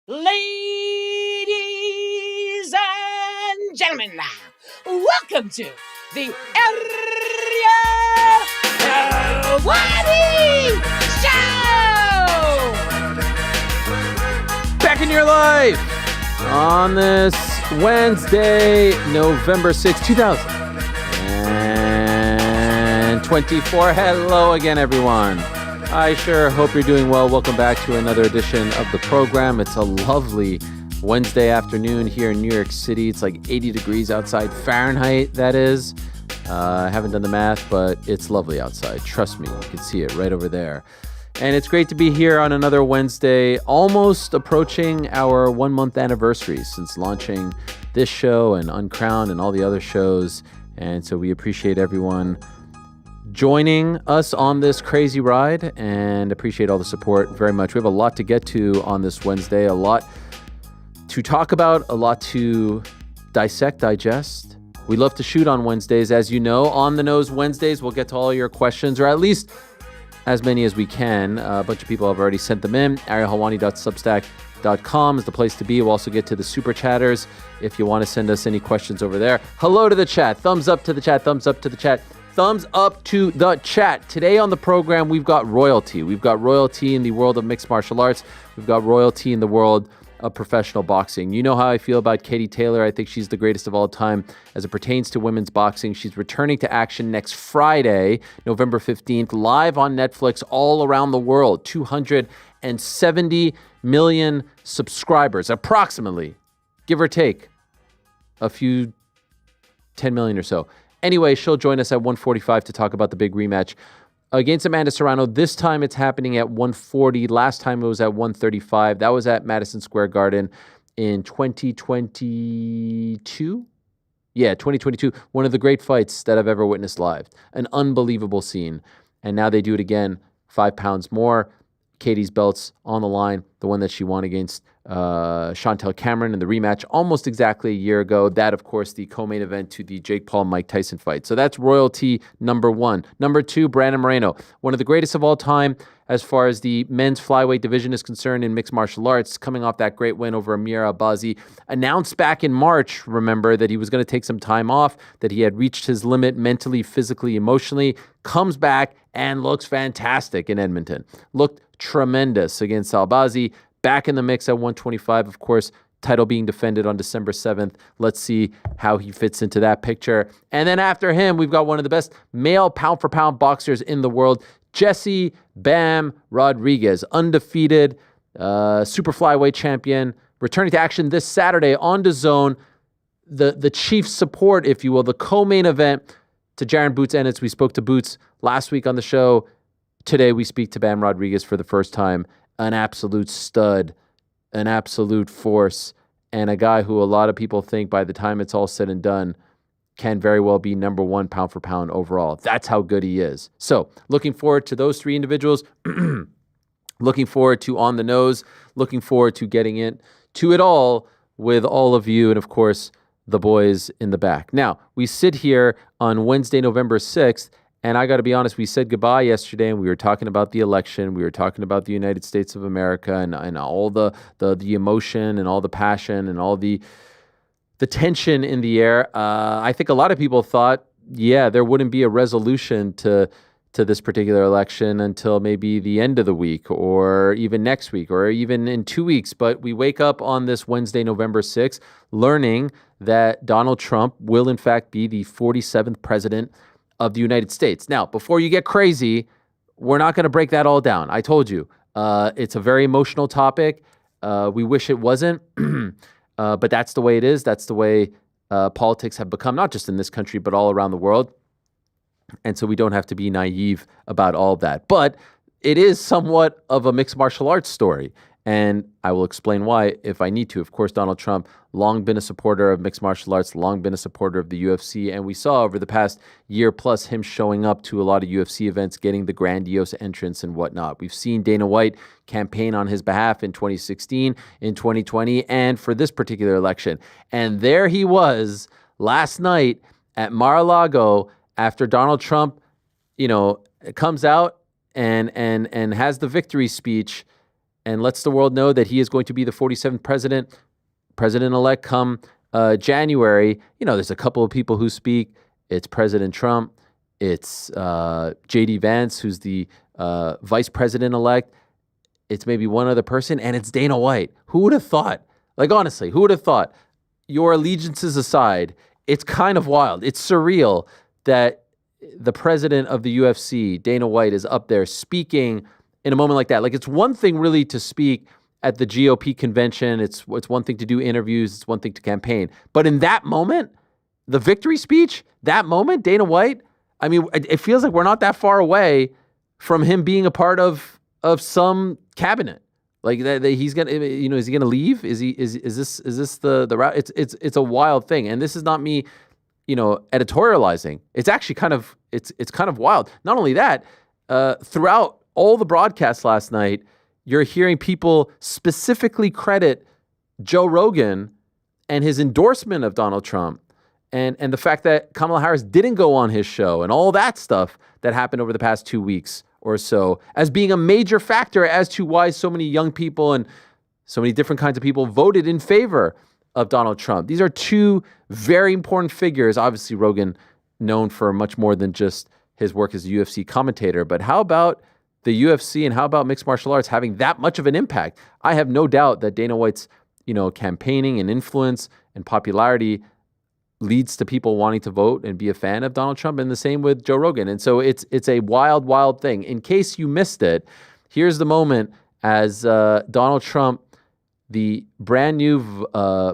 Ladies and gentlemen, welcome to the Ariel Helwani Show! Back in your life on this Wednesday, November 6, 2024. Hello again, everyone. I sure hope you're doing well. Welcome back to another edition of the program. It's a lovely Wednesday afternoon here in New York City. It's like 80 degrees outside Fahrenheit, that is. I haven't done the math, but it's lovely outside. Trust me, you can see it right over there. And it's great to be here on another Wednesday, almost approaching our 1 month anniversary since launching this show and Uncrowned and all the other shows. And so we appreciate everyone joining us on this crazy ride and appreciate all the support very much. We have a lot to get to on this Wednesday, a lot to talk about, a lot to dissect, digest. We love to shoot on Wednesdays, as you know. On the Nose Wednesdays, we'll get to all your questions, or at least as many as we can. A bunch of people have already sent them in. ArielHelwani.substack.com is the place to be. We'll also get to the super chatters if you want to send us any questions over there. Hello to the chat. Thumbs up to the chat. Thumbs up to the chat. Thumbs up to the chat. Today on the program, we've got royalty. We've got royalty in the world of mixed martial arts. We've got royalty in the world of professional boxing. You know how I feel about Katie Taylor. I think she's the greatest of all time as it pertains to women's boxing. She's returning to action next Friday, November 15th, live on Netflix all around the world. 270 million subscribers, approximately, give or take a few 10 million or so. Anyway, she'll join us at 1:45 to talk about the big rematch against Amanda Serrano. This time it's happening at 1:40. Last time it was at 1:35. That was at Madison Square Garden in 2022. Yeah, 2022. One of the great fights that I've ever witnessed live. An unbelievable scene. And now they do it again, 5 pounds more. Katie's belt's on the line, the one that she won against Chantel Cameron in the rematch almost exactly a year ago. That, of course, the co-main event to the Jake Paul-Mike Tyson fight. So that's royalty number one. Number two, Brandon Moreno, one of the greatest of all time as far as the men's flyweight division is concerned in mixed martial arts, coming off that great win over Amir Albazi. Announced back in March, remember, that he was going to take some time off, that he had reached his limit mentally, physically, emotionally, comes back and looks fantastic in Edmonton. Looked tremendous against Albazi. Back in the mix at 125, of course, title being defended on December 7th. Let's see how he fits into that picture. And then after him, we've got one of the best male pound-for-pound boxers in the world, Jesse Bam Rodriguez, undefeated super flyweight champion, returning to action this Saturday on DAZN. The chief support, if you will, the co-main event to Jaron Boots Ennis. We spoke to Boots last week on the show. Today we speak to Bam Rodriguez for the first time. An absolute stud, an absolute force, and a guy who a lot of people think by the time it's all said and done can very well be number one pound for pound overall. That's how good he is. So looking forward to those three individuals, looking forward to On the Nose, looking forward to getting into it all with all of you and, of course, the boys in the back. Now, we sit here on Wednesday, November 6th, and I got to be honest, we said goodbye yesterday, and we were talking about the election. We were talking about the United States of America and all the emotion and all the passion and all the tension in the air. I think a lot of people thought, yeah, there wouldn't be a resolution to this particular election until maybe the end of the week or even next week or even in 2 weeks. But we wake up on this Wednesday, November 6th, learning that Donald Trump will, in fact, be the 47th president of the United States. Now, before you get crazy, we're not going to break that all down. I told you, it's a very emotional topic. We wish it wasn't, but that's the way it is. That's the way politics have become, not just in this country, but all around the world. And so we don't have to be naive about all of that. But it is somewhat of a mixed martial arts story. And I will explain why if I need to. Of course, Donald Trump, long been a supporter of mixed martial arts, long been a supporter of the UFC. And we saw over the past year plus him showing up to a lot of UFC events, getting the grandiose entrance and whatnot. We've seen Dana White campaign on his behalf in 2016, in 2020, and for this particular election. And there he was last night at Mar-a-Lago after Donald Trump, comes out and has the victory speech. and lets the world know that he is going to be the 47th president-elect come January. There's a couple of people who speak. It's President Trump. It's J.D. Vance, who's the vice president-elect. It's maybe one other person, and it's Dana White. Who would have thought? Like, honestly, who would have thought? Your allegiances aside, it's kind of wild. It's surreal that the president of the UFC, Dana White, is up there speaking in a moment like that. Like, it's one thing really to speak at the GOP convention. It's one thing to do interviews. It's one thing to campaign. But in that moment, the victory speech, that moment, Dana White, I mean, it feels like we're not that far away from him being a part of some cabinet. Like that he's gonna, is he gonna leave? Is this the route? It's a wild thing, and this is not me, editorializing. It's actually kind of wild. Not only that, throughout all the broadcasts last night, you're hearing people specifically credit Joe Rogan and his endorsement of Donald Trump, and the fact that Kamala Harris didn't go on his show, and all that stuff that happened over the past 2 weeks or so, as being a major factor as to why so many young people and so many different kinds of people voted in favor of Donald Trump. These are two very important figures. Obviously, Rogan, known for much more than just his work as a UFC commentator, but how about the UFC and how about mixed martial arts having that much of an impact? I have no doubt that Dana White's, campaigning and influence and popularity leads to people wanting to vote and be a fan of Donald Trump, and the same with Joe Rogan. And so it's a wild, wild thing. In case you missed it, here's the moment as Donald Trump, the brand new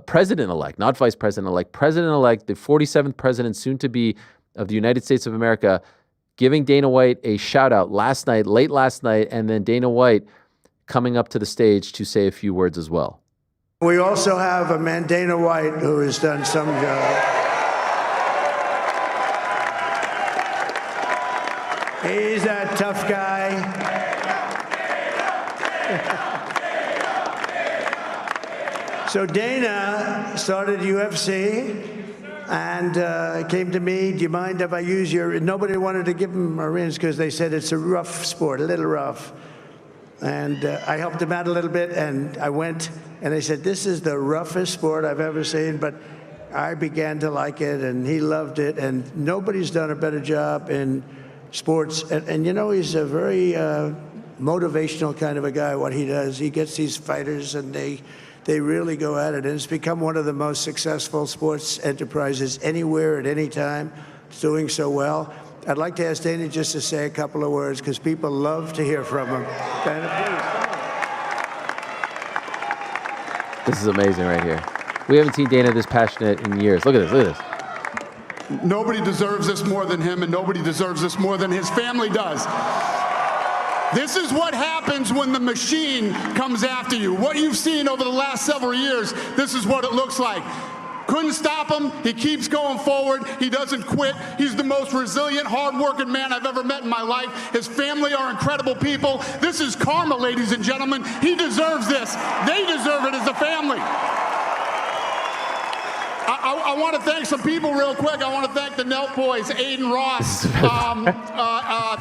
president-elect, not vice president-elect, president-elect, the 47th president soon to be of the United States of America, giving Dana White a shout-out late last night, and then Dana White coming up to the stage to say a few words as well. We also have Amanda White, who has done some job. He's a tough guy. So Dana started UFC and came to me, do you mind if I use your... Nobody wanted to give him a rinse because they said it's a rough sport, a little rough. And I helped him out a little bit, and I went, and they said, this is the roughest sport I've ever seen, but I began to like it, and he loved it, and nobody's done a better job in sports. And he's a very motivational kind of a guy, what he does. He gets these fighters, and they really go at it, and it's become one of the most successful sports enterprises anywhere at any time. It's doing so well. I'd like to ask Dana just to say a couple of words because people love to hear from him. Dana, please. This is amazing right here. We haven't seen Dana this passionate in years. Look at this. Nobody deserves this more than him, and nobody deserves this more than his family does. This is what happens when the machine comes after you. What you've seen over the last several years, this is what it looks like. Couldn't stop him. He keeps going forward. He doesn't quit. He's the most resilient, hard-working man I've ever met in my life. His family are incredible people. This is karma, ladies and gentlemen. He deserves this. They deserve it as a family. I want to thank some people real quick. I want to thank the Nelk boys, Aiden Ross,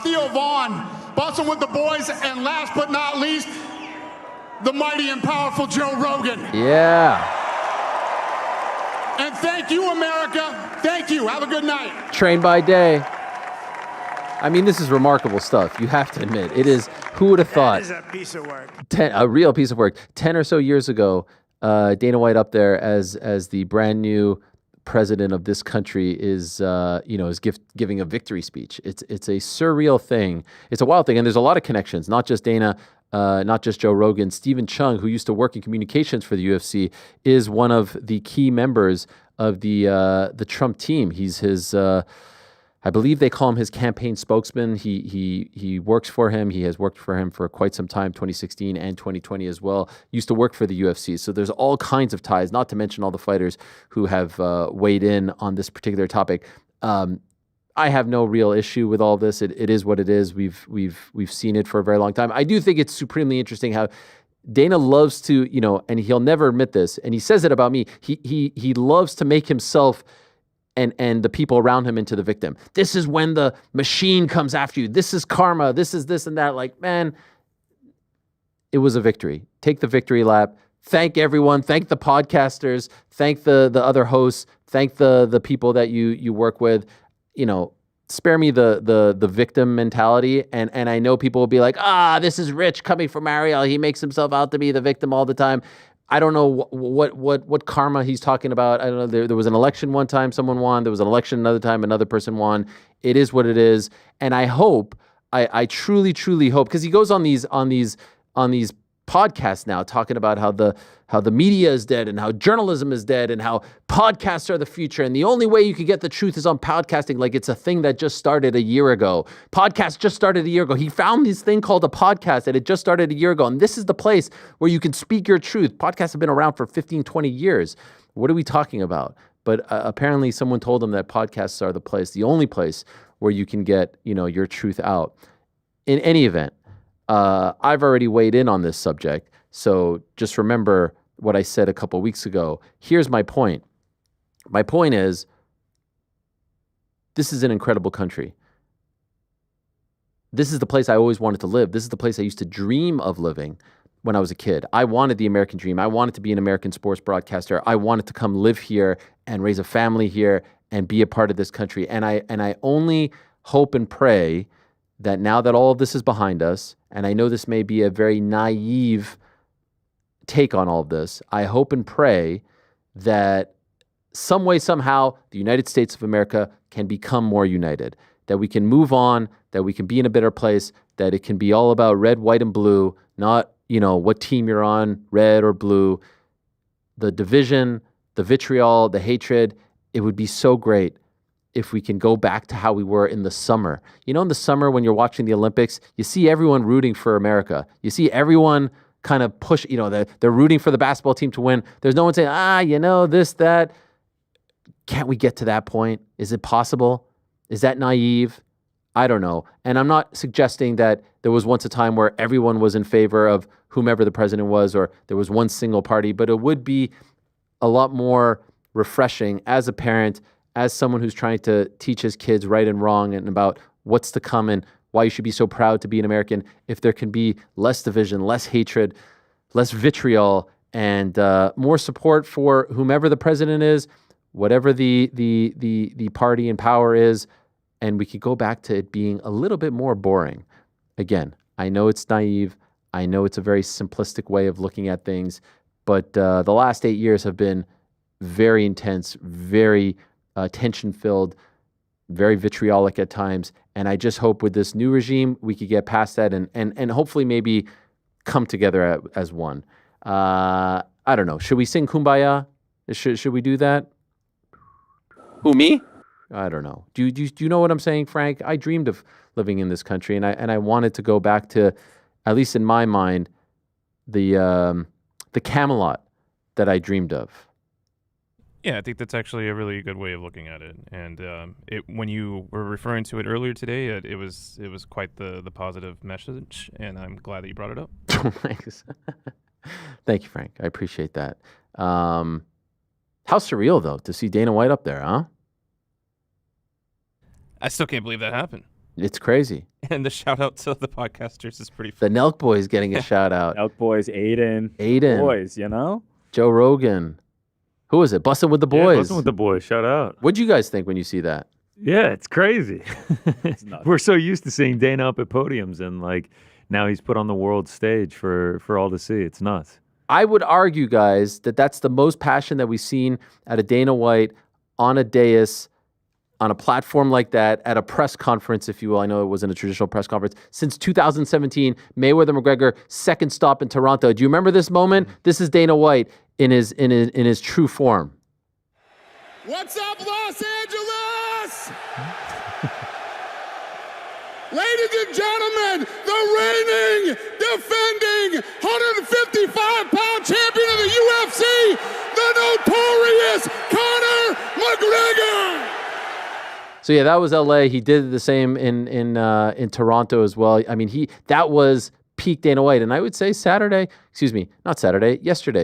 Theo Vaughn, busting with the boys, and last but not least, the mighty and powerful Joe Rogan. Yeah. And thank you, America. Thank you. Have a good night. Trained by day. I mean, this is remarkable stuff. You have to admit. It is, who would have thought? That is a piece of work. A real piece of work. 10 or so years ago, Dana White up there as the brand new president of this country is giving a victory speech. It's a surreal thing. It's a wild thing. And there's a lot of connections, not just Dana, not just Joe Rogan. Stephen Chung, who used to work in communications for the UFC, is one of the key members of the Trump team. He's his, I believe they call him his campaign spokesman. He works for him. He has worked for him for quite some time, 2016 and 2020 as well. Used to work for the UFC. So there's all kinds of ties, not to mention all the fighters who have weighed in on this particular topic. I have no real issue with all this. It is what it is. We've seen it for a very long time. I do think it's supremely interesting how Dana loves to, and he'll never admit this, and he says it about me. He loves to make himself and the people around him into the victim. This is when the machine comes after you. This is karma. This is this and that. Like, man, it was a victory. Take the victory lap. Thank everyone. Thank the podcasters. Thank the other hosts. Thank the people that you work with. Spare me the victim mentality. And I know people will be like, this is rich coming from Ariel. He makes himself out to be the victim all the time. I don't know what karma he's talking about. I don't know. There was an election one time, someone won. There was an election another time, another person won. It is what it is. And I hope, I truly, truly hope, because he goes on these podcasts now talking about how the media is dead and how journalism is dead and how podcasts are the future. And the only way you can get the truth is on podcasting. Like it's a thing that just started a year ago. Podcast just started a year ago. He found this thing called a podcast and it just started a year ago. And this is the place where you can speak your truth. Podcasts have been around for 15, 20 years. What are we talking about? But apparently someone told him that podcasts are the place, the only place where you can get, your truth out. In any event, I've already weighed in on this subject. So just remember what I said a couple of weeks ago. Here's my point. My point is, this is an incredible country. This is the place I always wanted to live. This is the place I used to dream of living when I was a kid. I wanted the American dream. I wanted to be an American sports broadcaster. I wanted to come live here and raise a family here and be a part of this country. And I only hope and pray that now that all of this is behind us, and I know this may be a very naive take on all of this, I hope and pray that some way, somehow, the United States of America can become more united, that we can move on, that we can be in a better place, that it can be all about red, white, and blue, not, what team you're on, red or blue. The division, the vitriol, the hatred, it would be so great if we can go back to how we were in the summer. In the summer when you're watching the Olympics, you see everyone rooting for America. You see everyone kind of push, they're rooting for the basketball team to win. There's no one saying, this, that. Can't we get to that point? Is it possible? Is that naive? I don't know. And I'm not suggesting that there was once a time where everyone was in favor of whomever the president was, or there was one single party, but it would be a lot more refreshing as a parent, as someone who's trying to teach his kids right and wrong and about what's to come and why you should be so proud to be an American, if there can be less division, less hatred, less vitriol, and more support for whomever the president is, whatever the party in power is, and we could go back to it being a little bit more boring. Again, I know it's naive. I know it's a very simplistic way of looking at things, but the last 8 years have been very intense, very tension-filled, very vitriolic at times. And I just hope with this new regime, we could get past that and hopefully maybe come together as one. I don't know. Should we sing Kumbaya? Should we do that? Who, me? I don't know. Do you know what I'm saying, Frank? I dreamed of living in this country, and I wanted to go back to, at least in my mind, the Camelot that I dreamed of. Yeah, I think that's actually a really good way of looking at it. And when you were referring to it earlier today, it was quite the positive message, and I'm glad that you brought it up. Thanks. Thank you, Frank. I appreciate that. How surreal, though, to see Dana White up there, huh? I still can't believe that happened. It's crazy. And the shout out to the podcasters is pretty fun. The Nelk Boys getting a shout out. Nelk Boys, Aiden. Boys, Joe Rogan. Who was it? Bustin' with the Boys. Yeah, Bustin' with the Boys. Shout out. What'd you guys think when you see that? Yeah, it's crazy. It's nuts. We're so used to seeing Dana up at podiums, and now he's put on the world stage for all to see. It's nuts. I would argue, guys, that that's the most passion that we've seen at a Dana White on a dais, on a platform like that, at a press conference, if you will. I know it wasn't a traditional press conference. Since 2017, Mayweather-McGregor, second stop in Toronto. Do you remember this moment? This is Dana White in his true form. What's up, Los Angeles? Ladies and gentlemen, the reigning, defending 155-pound champion of the UFC, the notorious Conor McGregor. So yeah, that was LA. He did the same in Toronto as well. I mean, that was peak Dana White. And I would say yesterday,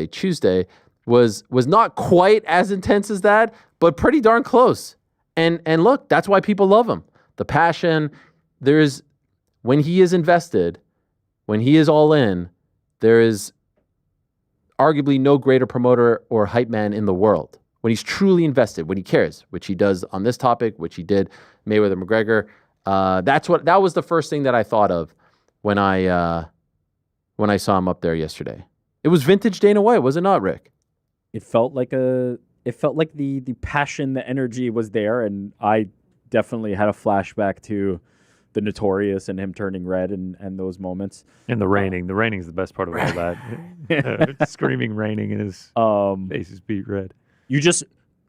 Tuesday, was not quite as intense as that, but pretty darn close. And look, that's why people love him. The passion, when he is invested, when he is all in, there is arguably no greater promoter or hype man in the world. When he's truly invested, when he cares, which he does on this topic, which he did Mayweather McGregor. That was the first thing that I thought of when I saw him up there yesterday. It was vintage Dana White, was it not, Rick? It felt like the passion, the energy was there, and I definitely had a flashback to the Notorious and him turning red and those moments. And the raining. The raining's the best part of all that. Screaming raining and his face is beat red. You just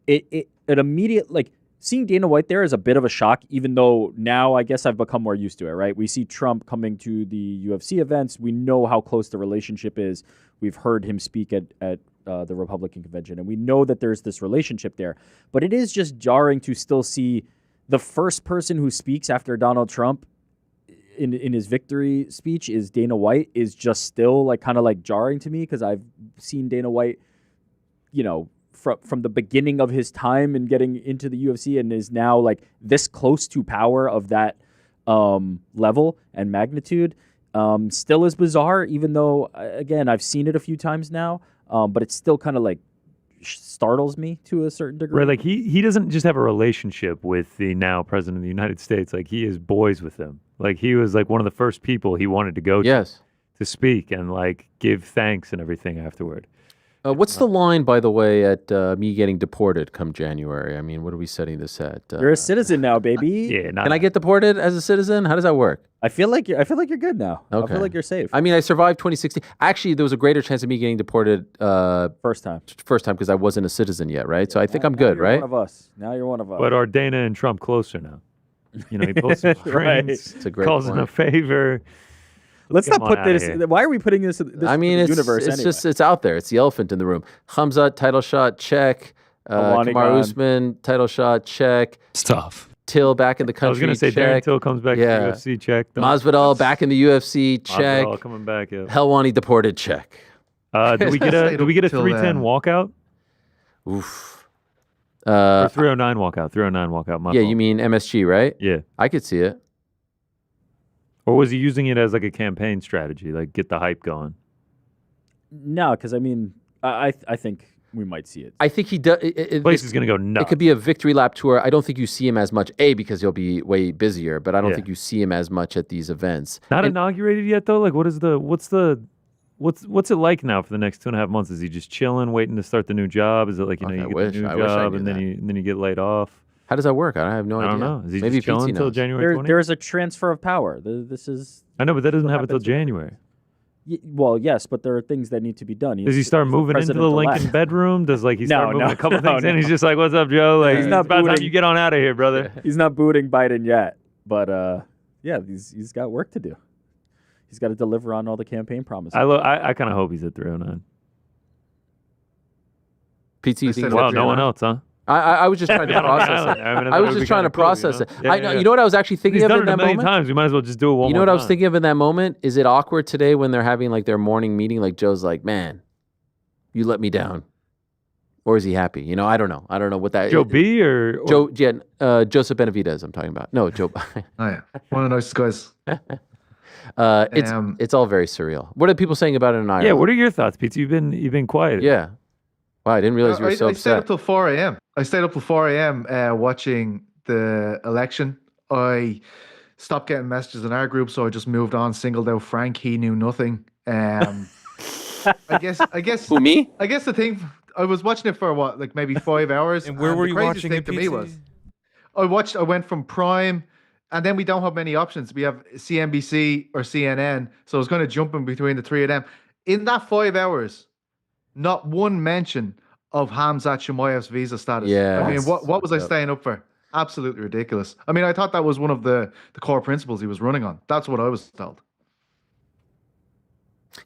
it immediate, like, seeing Dana White there is a bit of a shock, even though now I guess I've become more used to it, right? We see Trump coming to the UFC events. We know how close the relationship is. We've heard him speak at the Republican convention, and we know that there's this relationship there. But it is just jarring to still see the first person who speaks after Donald Trump in his victory speech is Dana White, is just still like kind of like jarring to me, because I've seen Dana White, you know, from the beginning of his time and getting into the UFC, and is now like this close to power of that level and magnitude. Still is bizarre, even though, again, I've seen it a few times now, but it still kind of like startles me to a certain degree. Right, like he doesn't just have a relationship with the now president of the United States. Like, he is boys with him. Like, he was like one of the first people he wanted to go to speak and like give thanks and everything afterward. What's the line, by the way, at me getting deported come January? I mean, what are we setting this at? You're a citizen now, baby. Yeah. Can I get deported as a citizen? How does that work? I feel like you're good now. Okay. I feel like you're safe. I mean, I survived 2016. Actually, there was a greater chance of me getting deported first time because I wasn't a citizen yet, right? So I think I'm good, right? One of us. Now you're one of us. But are Dana and Trump closer now? You know, he posts his friends, It's a great calls point. in a favor. Let's not put this. Why are we putting this? I mean, in the universe it's anyway? just it's out there. It's the elephant in the room. Khamzat title shot, check. Kamaru Usman title shot, check. It's tough. Till back in the country. I was going to say check. Darren Till comes back to the UFC, check. Masvidal back in the UFC, check. Masvidal coming back, yeah. Helwani deported, check. Do we get a 310 walkout? Oof. Or 309 walkout. 309 walkout. Yeah, you mean MSG, right? Yeah. I could see it. Or was he using it as like a campaign strategy, like get the hype going? No, because I mean, I think we might see it. I think he does. Place is going to go nuts. It could be a victory lap tour. I don't think you see him as much, because he'll be way busier, but I don't think you see him as much at these events. Not inaugurated yet, though? Like, what's it like now for the next 2.5 months? Is he just chilling, waiting to start the new job? Is it like, you get the new job and then you get laid off? How does that work? I have no idea. I don't know. Is he Maybe just chilling until January 20th? There's a transfer of power. This is. I know, but that doesn't happen until January. Well, yes, but there are things that need to be done. Does he start moving into the Lincoln bedroom? Does he start moving a couple things in? He's just like, "What's up, Joe?" Like, he's not about time you get on out of here, brother. He's not booting Biden yet, but he's got work to do. He's got to deliver on all the campaign promises. I kind of hope he's at 309. PT, you think no one else, huh? I was just trying to process it. I was just trying to process it. You know what I was actually thinking of in that moment? Times. We might as well just do it one more time. You know what I was thinking of in that moment? Is it awkward today when they're having like their morning meeting? Like Joe's like, "Man, you let me down," or is he happy? You know, I don't know. I don't know what that. Joe B or Joe? Yeah, Joseph Benavidez. I'm talking about. No, Joe. Oh yeah, one of the nicest guys. It's all very surreal. What are people saying about it in Ireland? Yeah, what are your thoughts, Pete? You've been quiet. Yeah. Wow, I didn't realize you were so upset. I stayed up till 4 a.m. I stayed up till 4 a.m. Watching the election. I stopped getting messages in our group, so I just moved on. Singled out Frank. He knew nothing. I guess. Who, me? I guess the thing. I was watching it for like maybe 5 hours. And where were you watching it? To me was, I went from Prime, and then we don't have many options. We have CNBC or CNN, so I was going to jump in between the three of them. In that 5 hours, not one mention of Khamzat Chimaev's visa status. Yeah. I mean, what was I staying up for? Absolutely ridiculous. I mean, I thought that was one of the core principles he was running on. That's what I was told.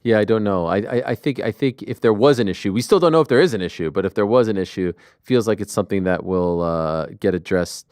Yeah, I don't know. I think if there was an issue, we still don't know if there is an issue, but if there was an issue, feels like it's something that will get addressed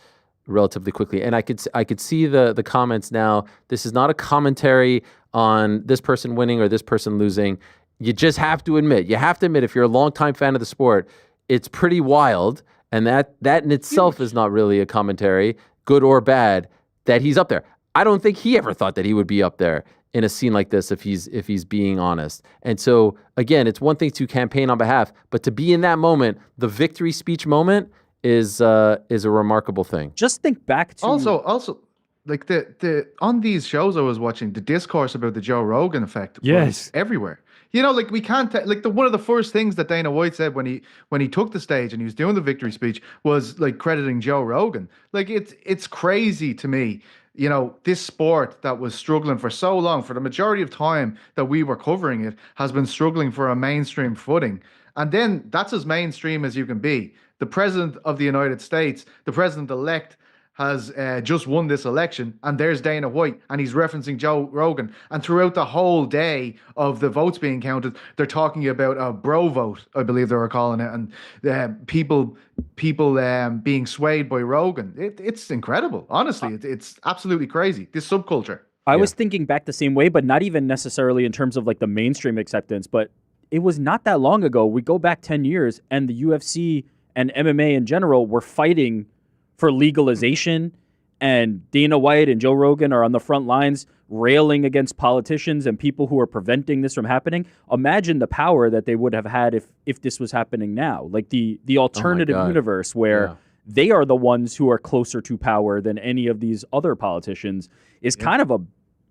relatively quickly. And I could see the comments now. This is not a commentary on this person winning or this person losing. You just have to admit, if you're a longtime fan of the sport, it's pretty wild. And that in itself is not really a commentary, good or bad, that he's up there. I don't think he ever thought that he would be up there in a scene like this if he's being honest. And so again, it's one thing to campaign on behalf, but to be in that moment, the victory speech moment is a remarkable thing. Just think back to also like the on these shows I was watching, the discourse about the Joe Rogan effect was everywhere. You know, like we can't one of the first things that Dana White said when he took the stage and he was doing the victory speech was like crediting Joe Rogan. Like it's crazy to me. You know, this sport that was struggling for so long, for the majority of time that we were covering it, has been struggling for a mainstream footing. And then that's as mainstream as you can be. The president of the United States, the president-elect, has just won this election, and there's Dana White, and he's referencing Joe Rogan. And throughout the whole day of the votes being counted, they're talking about a bro vote, I believe they were calling it, and people being swayed by Rogan. It's incredible, honestly. It's absolutely crazy, this subculture. I was thinking back the same way, but not even necessarily in terms of like the mainstream acceptance, but it was not that long ago. We go back 10 years, and the UFC and MMA in general were fighting for legalization, and Dana White and Joe Rogan are on the front lines railing against politicians and people who are preventing this from happening. Imagine the power that they would have had if this was happening now. Like the alternative universe where they are the ones who are closer to power than any of these other politicians is kind of a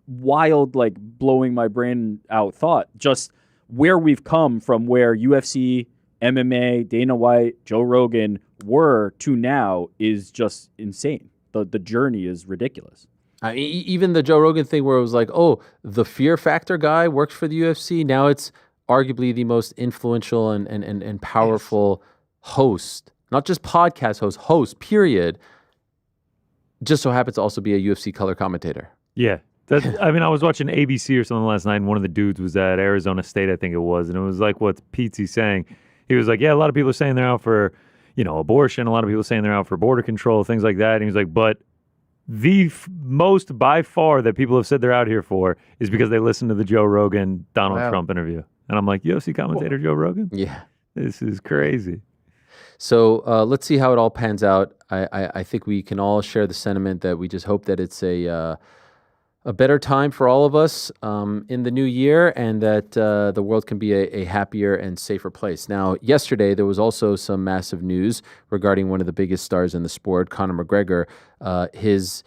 wild, like blowing my brain out thought. Just where we've come from, where UFC, MMA, Dana White, Joe Rogan were to now is just insane. The journey is ridiculous. Even the Joe Rogan thing where it was like, oh, the Fear Factor guy works for the UFC. Now it's arguably the most influential and powerful host, not just podcast host, period. Just so happens to also be a UFC color commentator. Yeah. I mean, I was watching ABC or something last night, and one of the dudes was at Arizona State, I think it was, and it was like what Petesy saying. He was like, yeah, a lot of people are saying they're out for, abortion. A lot of people are saying they're out for border control, things like that. And he was like, but the most by far that people have said they're out here for is because they listened to the Joe Rogan, Donald Trump interview. And I'm like, UFC commentator Joe Rogan? Yeah. This is crazy. So let's see how it all pans out. I think we can all share the sentiment that we just hope that it's a better time for all of us in the new year, and that the world can be a happier and safer place. Now, yesterday, there was also some massive news regarding one of the biggest stars in the sport, Conor McGregor. His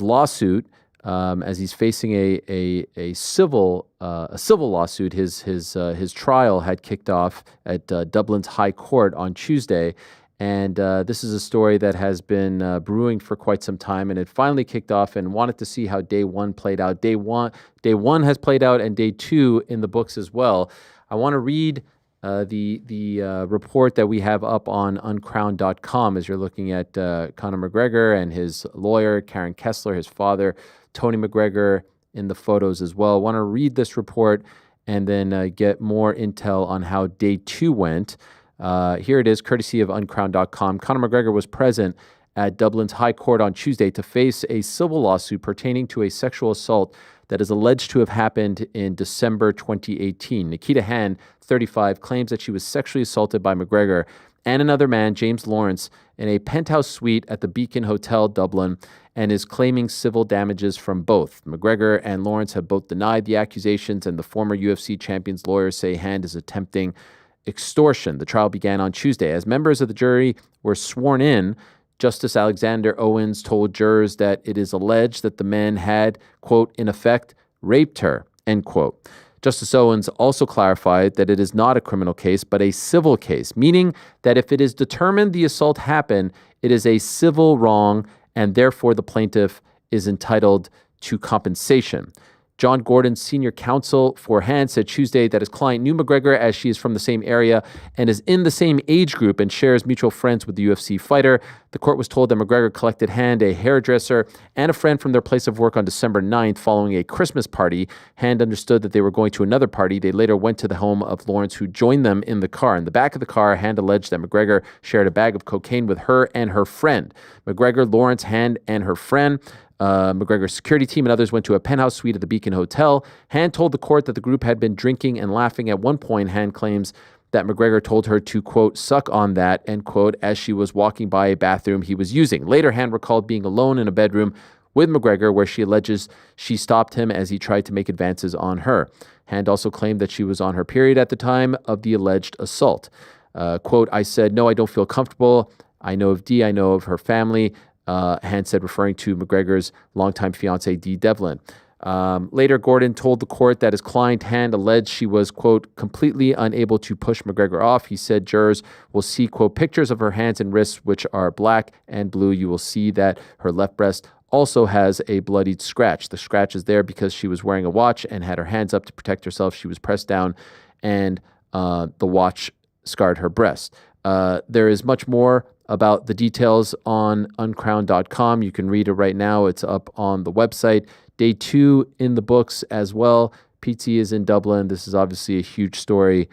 lawsuit, as he's facing a civil lawsuit, his trial had kicked off at Dublin's High Court on Tuesday. And this is a story that has been brewing for quite some time, and it finally kicked off, and wanted to see how day one played out. Day one has played out, and day two in the books as well. I want to read the report that we have up on uncrowned.com as you're looking at Conor McGregor and his lawyer, Karen Kessler, his father, Tony McGregor in the photos as well. I want to read this report and then get more intel on how day two went. Here it is, courtesy of uncrowned.com. Conor McGregor was present at Dublin's High Court on Tuesday to face a civil lawsuit pertaining to a sexual assault that is alleged to have happened in December 2018. Nikita Han, 35, claims that she was sexually assaulted by McGregor and another man, James Lawrence, in a penthouse suite at the Beacon Hotel, Dublin, and is claiming civil damages from both. McGregor and Lawrence have both denied the accusations, and the former UFC champion's lawyers say Han is attempting extortion. The trial began on Tuesday. As members of the jury were sworn in, Justice Alexander Owens told jurors that it is alleged that the men had, quote, in effect, raped her, end quote. Justice Owens also clarified that it is not a criminal case, but a civil case, meaning that if it is determined the assault happened, it is a civil wrong, and therefore the plaintiff is entitled to compensation. John Gordon, senior counsel for Han, said Tuesday that his client knew McGregor as she is from the same area and is in the same age group and shares mutual friends with the UFC fighter. The court was told that McGregor collected Han, a hairdresser, and a friend from their place of work on December 9th following a Christmas party. Han understood that they were going to another party. They later went to the home of Lawrence, who joined them in the car. In the back of the car, Han alleged that McGregor shared a bag of cocaine with her and her friend. McGregor, Lawrence, Han, and her friend, McGregor's security team and others went to a penthouse suite at the Beacon Hotel. Han told the court that the group had been drinking and laughing. At one point, Han claims that McGregor told her to, quote, suck on that, end quote, as she was walking by a bathroom he was using. Later, Han recalled being alone in a bedroom with McGregor, where she alleges she stopped him as he tried to make advances on her. Hand also claimed that she was on her period at the time of the alleged assault. Quote, I said, no, I don't feel comfortable. I know of Dee. I know of her family. Hand said, referring to McGregor's longtime fiancée, Dee Devlin. Later, Gordon told the court that his client Hand alleged she was, quote, completely unable to push McGregor off. He said jurors will see, quote, pictures of her hands and wrists, which are black and blue. You will see that her left breast also has a bloodied scratch. The scratch is there because she was wearing a watch and had her hands up to protect herself. She was pressed down, and the watch scarred her breast. There is much more about the details on uncrowned.com. You can read it right now. It's up on the website. Day 2 in the books as well. PT is in Dublin. This is obviously a huge story.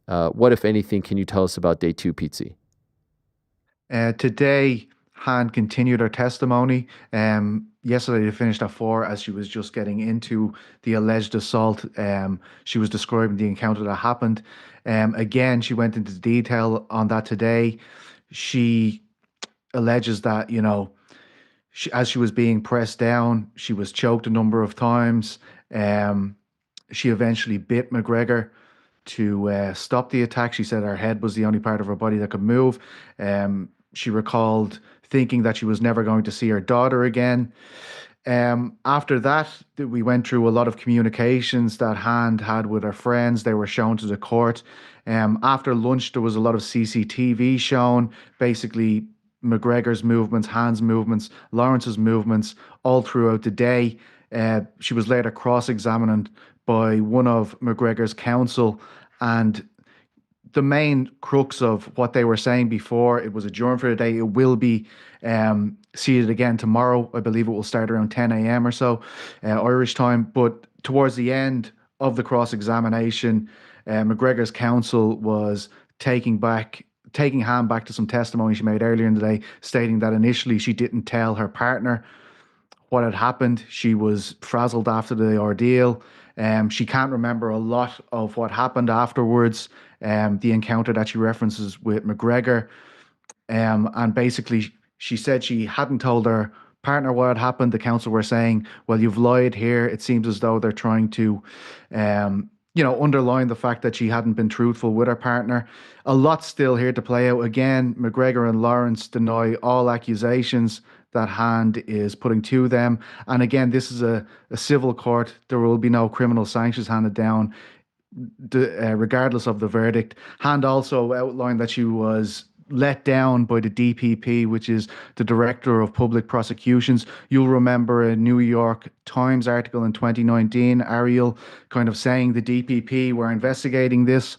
What, if anything, can you tell us about Day 2, PT? Today, Hand continued her testimony. Yesterday, they finished at 4 as she was just getting into the alleged assault. She was describing the encounter that happened. Again, she went into detail on that today. She alleges that, as she was being pressed down, she was choked a number of times. She eventually bit McGregor to stop the attack. She said her head was the only part of her body that could move. She recalled thinking that she was never going to see her daughter again. After that, we went through a lot of communications that Hand had with her friends. They were shown to the court. After lunch, there was a lot of CCTV shown, basically McGregor's movements, Hand's movements, Lawrence's movements, all throughout the day. She was later cross-examined by one of McGregor's counsel, and the main crux of what they were saying before it was adjourned for the day. It will be seated again tomorrow. I believe it will start around 10 a.m. or so, Irish time. But towards the end of the cross-examination, McGregor's counsel was taking Hand back to some testimony she made earlier in the day, stating that initially she didn't tell her partner what had happened. She was frazzled after the ordeal. She can't remember a lot of what happened afterwards. The encounter that she references with McGregor. And basically, she said she hadn't told her partner what had happened. The counsel were saying, well, you've lied here. It seems as though they're trying to, underline the fact that she hadn't been truthful with her partner. A lot still here to play out. Again, McGregor and Lawrence deny all accusations that Hand is putting to them. And again, this is a civil court. There will be no criminal sanctions handed down, regardless of the verdict. Hand also outlined that she was let down by the DPP, which is the Director of Public Prosecutions. You'll remember a New York Times article in 2019, Ariel kind of saying the DPP were investigating this.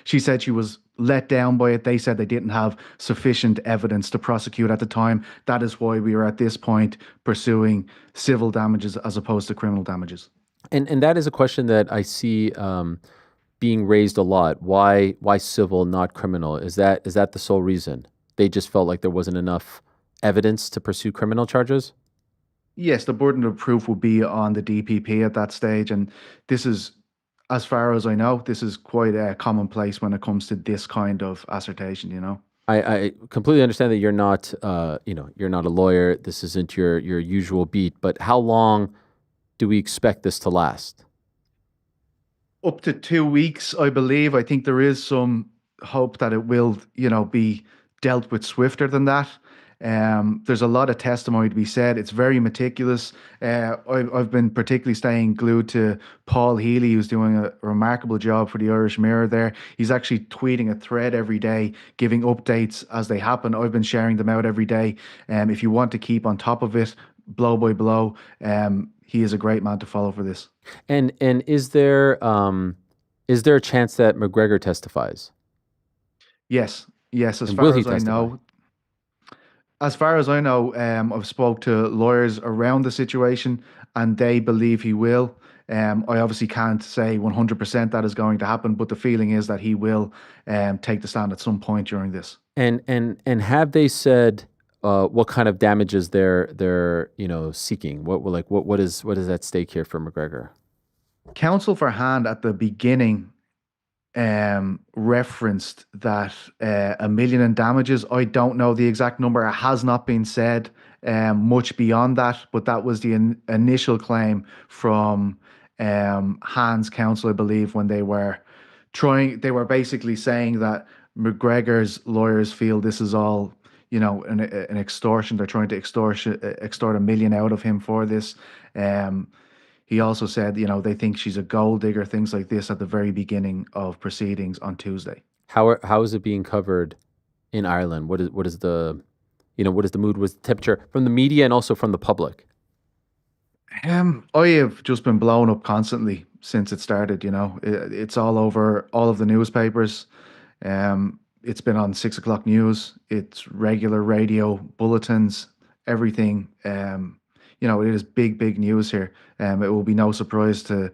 She said she was let down by it. They said they didn't have sufficient evidence to prosecute at the time. That is why we are at this point pursuing civil damages as opposed to criminal damages. And that is a question that I see being raised a lot. Why civil, not criminal? Is that the sole reason? They just felt like there wasn't enough evidence to pursue criminal charges? Yes, the burden of proof would be on the DPP at that stage. And this is, as far as I know, this is quite a commonplace when it comes to this kind of assertion, I completely understand that you're not, you're not a lawyer. This isn't your usual beat, but how long do we expect this to last? Up to 2 weeks, I believe. I think there is some hope that it will, be dealt with swifter than that. There's a lot of testimony to be said. It's very meticulous. I've been particularly staying glued to Paul Healy, who's doing a remarkable job for the Irish Mirror there. He's actually tweeting a thread every day, giving updates as they happen. I've been sharing them out every day. If you want to keep on top of it, blow by blow, he is a great man to follow for this. And is there a chance that McGregor testifies? Yes. As far as I know, I've spoke to lawyers around the situation, and they believe he will. I obviously can't say 100% that is going to happen, but the feeling is that he will take the stand at some point during this. And have they said what kind of damages they're seeking? What is at stake here for McGregor? Counsel for Hand at the beginning referenced that $1 million in damages. I don't know the exact number. It has not been said. much beyond that, but that was the initial claim from Hans counsel, I believe, when they were basically saying that McGregor's lawyers feel this is all, an extortion. They're trying to extort $1 million out of him for this. He also said, they think she's a gold digger, things like this at the very beginning of proceedings on Tuesday. How is it being covered in Ireland? What is the mood, was the temperature from the media and also from the public? I have just been blown up constantly since it started. It's all over all of the newspapers. It's been on 6 o'clock news. It's regular radio bulletins, everything. It is big news here. It will be no surprise to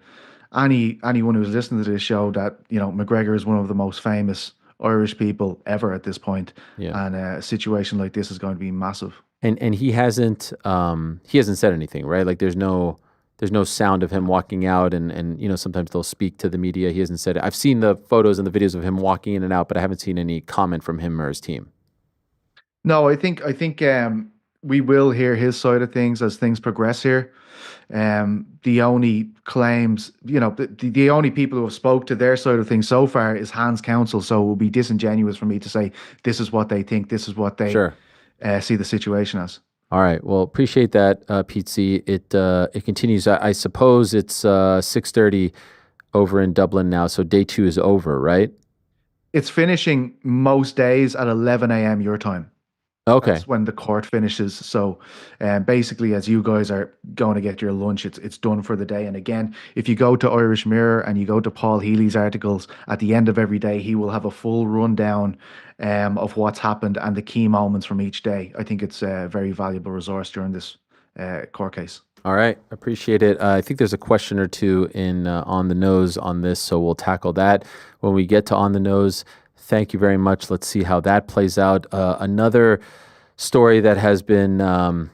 anyone who's listening to this show that McGregor is one of the most famous Irish people ever at this point. Yeah. And a situation like this is going to be massive. And he hasn't said anything, right? Like there's no sound of him walking out, and sometimes they'll speak to the media. He hasn't said it. I've seen the photos and the videos of him walking in and out, but I haven't seen any comment from him or his team. No, I think we will hear his side of things as things progress here. The only claims, the only people who have spoke to their side of things so far is Hans counsel. So it will be disingenuous for me to say this is what they think, this is what they see the situation as. All right. Well, appreciate that, Petesy. It continues. I suppose it's 6:30 over in Dublin now. So day 2 is over, right? It's finishing most days at 11 a.m. your time. Okay. That's when the court finishes. So basically, as you guys are going to get your lunch, it's done for the day. And again, if you go to Irish Mirror and you go to Paul Healy's articles, at the end of every day, he will have a full rundown of what's happened and the key moments from each day. I think it's a very valuable resource during this court case. All right. Appreciate it. I think there's a question or two in On the Nose on this, so we'll tackle that when we get to On the Nose. Thank you very much. Let's see how that plays out. Another story that has been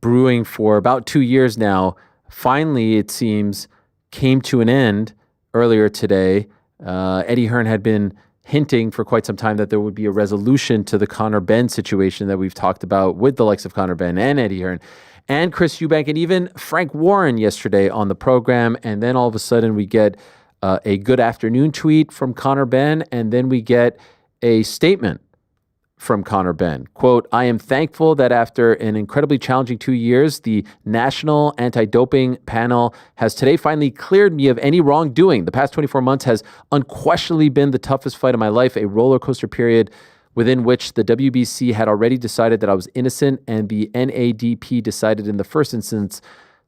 brewing for about 2 years now, finally, it seems, came to an end earlier today. Eddie Hearn had been hinting for quite some time that there would be a resolution to the Conor Benn situation that we've talked about with the likes of Conor Benn and Eddie Hearn and Chris Eubank and even Frank Warren yesterday on the program. And then all of a sudden we get a good afternoon tweet from Conor Benn, and then we get a statement from Conor Benn. Quote, "I am thankful that after an incredibly challenging 2 years, the National Anti-Doping Panel has today finally cleared me of any wrongdoing. The past 24 months has unquestionably been the toughest fight of my life, a roller coaster period within which the WBC had already decided that I was innocent, and the NADP decided in the first instance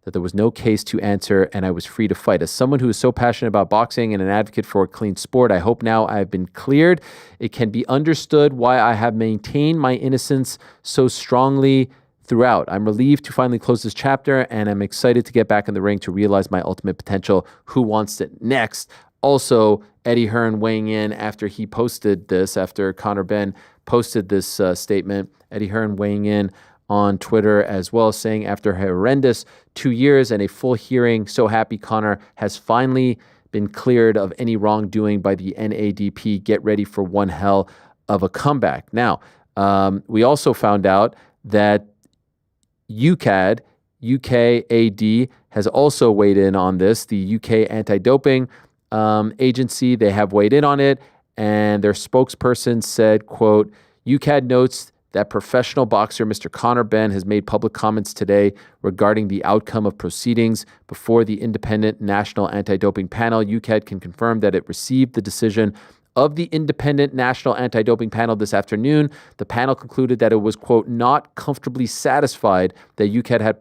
that there was no case to answer and I was free to fight. As someone who is so passionate about boxing and an advocate for a clean sport, I hope now I have been cleared. It can be understood why I have maintained my innocence so strongly throughout. I'm relieved to finally close this chapter, and I'm excited to get back in the ring to realize my ultimate potential. Who wants it next?" Also, Eddie Hearn weighing in after he posted this, after Conor Benn posted this statement. Eddie Hearn weighing in on Twitter as well, saying, "After a horrendous 2 years and a full hearing, so happy Conor has finally been cleared of any wrongdoing by the NADP. Get ready for one hell of a comeback." Now, we also found out that UKAD, UKAD, has also weighed in on this. The UK Anti-Doping Agency, they have weighed in on it, and their spokesperson said, quote, "UKAD notes that professional boxer Mr. Conor Benn has made public comments today regarding the outcome of proceedings before the Independent National Anti-Doping Panel. UKAD can confirm that it received the decision of the Independent National Anti-Doping Panel this afternoon. The panel concluded that it was, quote, not comfortably satisfied that UKAD had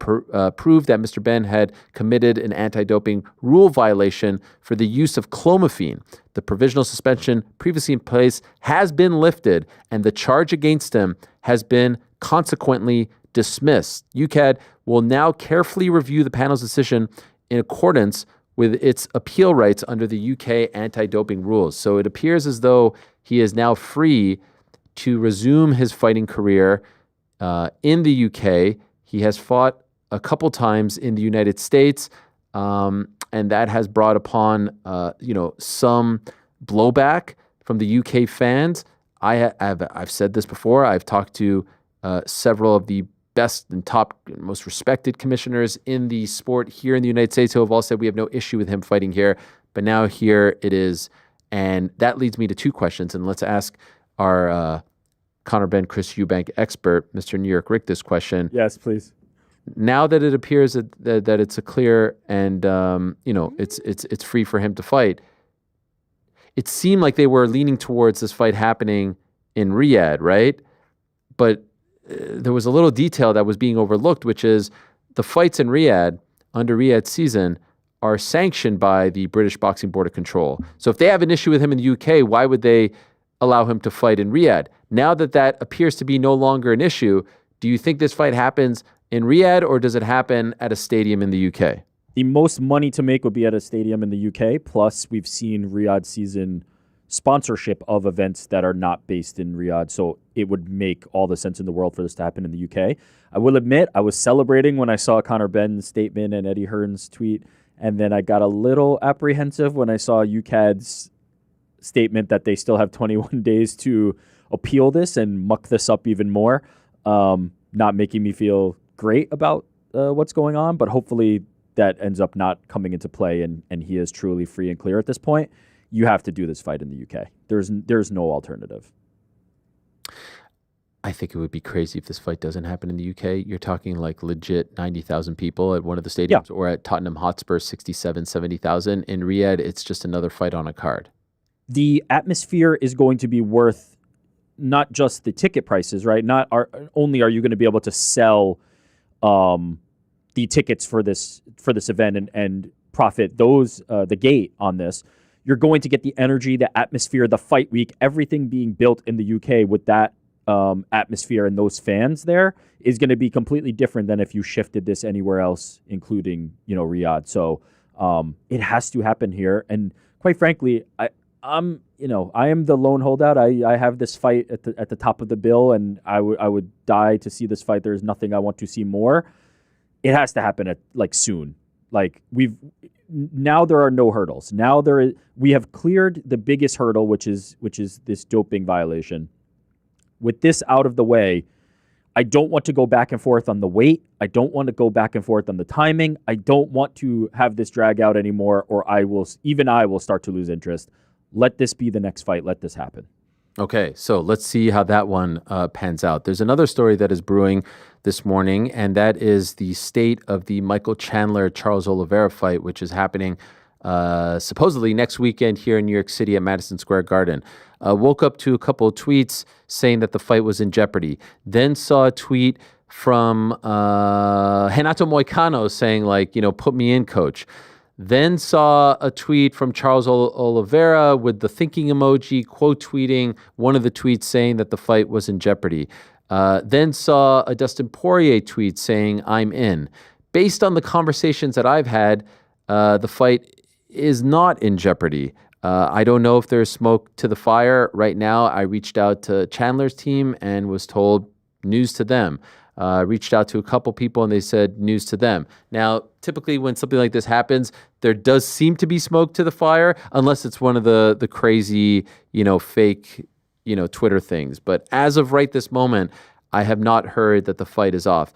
proved that Mr. Benn had committed an anti-doping rule violation for the use of clomiphene. The provisional suspension previously in place has been lifted, and the charge against him has been consequently dismissed. UKAD will now carefully review the panel's decision in accordance with its appeal rights under the UK anti-doping rules." So it appears as though he is now free to resume his fighting career in the UK. He has fought a couple times in the United States, and that has brought upon some blowback from the UK fans. I've said this before. I've talked to several of the best and top, most respected commissioners in the sport here in the United States who have all said we have no issue with him fighting here. But now here it is. And that leads me to two questions. And let's ask our Conor Ben Chris Eubank expert, Mr. New York Rick, this question. Yes, please. Now that it appears that it's a clear and it's free for him to fight, it seemed like they were leaning towards this fight happening in Riyadh, right? But there was a little detail that was being overlooked, which is the fights in Riyadh under Riyadh's season are sanctioned by the British Boxing Board of Control. So if they have an issue with him in the UK, why would they allow him to fight in Riyadh? Now that appears to be no longer an issue, do you think this fight happens in Riyadh or does it happen at a stadium in the UK? The most money to make would be at a stadium in the UK. Plus, we've seen Riyadh season sponsorship of events that are not based in Riyadh. So it would make all the sense in the world for this to happen in the UK. I will admit, I was celebrating when I saw Conor Ben's statement and Eddie Hearn's tweet. And then I got a little apprehensive when I saw UKAD's statement that they still have 21 days to appeal this and muck this up even more. Not making me feel great about what's going on, but hopefully that ends up not coming into play and he is truly free and clear at this point. You have to do this fight in the UK. There's no alternative. I think it would be crazy if this fight doesn't happen in the UK. You're talking like legit 90,000 people at one of the stadiums, or at Tottenham Hotspur, 67, 70,000. In Riyadh, it's just another fight on a card. The atmosphere is going to be worth not just the ticket prices, right? Only are you going to be able to sell the tickets for this event and profit the gate on this. You're going to get the energy, the atmosphere, the fight week, everything being built in the UK with that atmosphere and those fans there is going to be completely different than if you shifted this anywhere else, including Riyadh. So it has to happen here. And quite frankly, I am the lone holdout. I have this fight at the top of the bill, and I would die to see this fight. There's nothing I want to see more. It has to happen soon. Now there are no hurdles. Now we have cleared the biggest hurdle, which is this doping violation. With this out of the way, I don't want to go back and forth on the weight. I don't want to go back and forth on the timing. I don't want to have this drag out anymore, or I will start to lose interest. Let this be the next fight. Let this happen. Okay, so let's see how that one pans out. There's another story that is brewing this morning, and that is the state of the Michael Chandler-Charles Oliveira fight, which is happening supposedly next weekend here in New York City at Madison Square Garden. Woke up to a couple of tweets saying that the fight was in jeopardy. Then saw a tweet from Renato Moicano saying, put me in, coach. Then saw a tweet from Charles Oliveira with the thinking emoji, quote tweeting one of the tweets saying that the fight was in jeopardy. Then saw a Dustin Poirier tweet saying, I'm in. Based on the conversations that I've had, the fight is not in jeopardy. I don't know if there's smoke to the fire right now. I reached out to Chandler's team and was told news to them. Reached out to a couple people and they said news to them. Now, typically when something like this happens, there does seem to be smoke to the fire, unless it's one of the crazy, fake, Twitter things. But as of right this moment, I have not heard that the fight is off.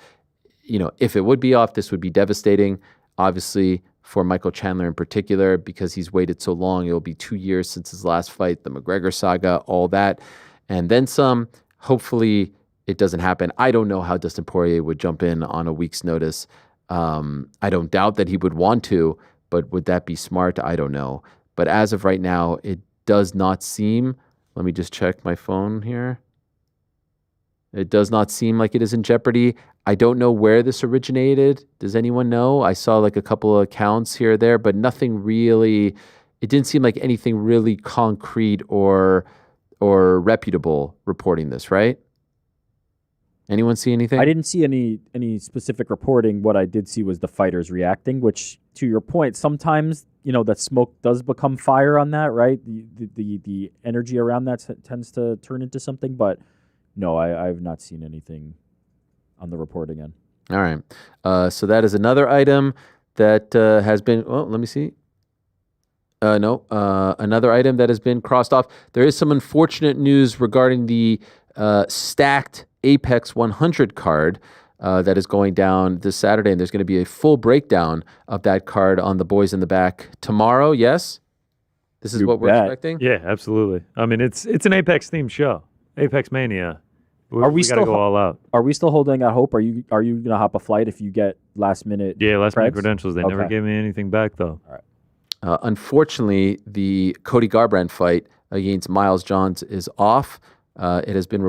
If it would be off, this would be devastating, obviously, for Michael Chandler in particular, because he's waited so long. It'll be 2 years since his last fight, the McGregor saga, all that. And then some. Hopefully it doesn't happen. I don't know how Dustin Poirier would jump in on a week's notice. I don't doubt that he would want to, but would that be smart? I don't know. But as of right now, it does not seem, let me just check my phone here. It does not seem like it is in jeopardy. I don't know where this originated. Does anyone know? I saw a couple of accounts here or there, but nothing really, it didn't seem like anything really concrete or reputable reporting this, right? Anyone see anything? I didn't see any specific reporting. What I did see was the fighters reacting, which, to your point, sometimes that smoke does become fire on that, right? The energy around that tends to turn into something. But no, I've not seen anything on the reporting end. All right. So that is another item that has been. Well, let me see. Another item that has been crossed off. There is some unfortunate news regarding the stacked Apex 100 card. that is going down this Saturday, and there's going to be a full breakdown of that card on the Boys in the Back tomorrow. Yes, this is what we're expecting. Yeah, absolutely. I mean, it's an Apex themed show, Apex Mania. We got to go all out. Are we still holding out hope? Are you gonna hop a flight if you get last minute? Yeah, last minute credentials. They never gave me anything back though. All right. Unfortunately, the Cody Garbrandt fight against Miles Johns is off. It has been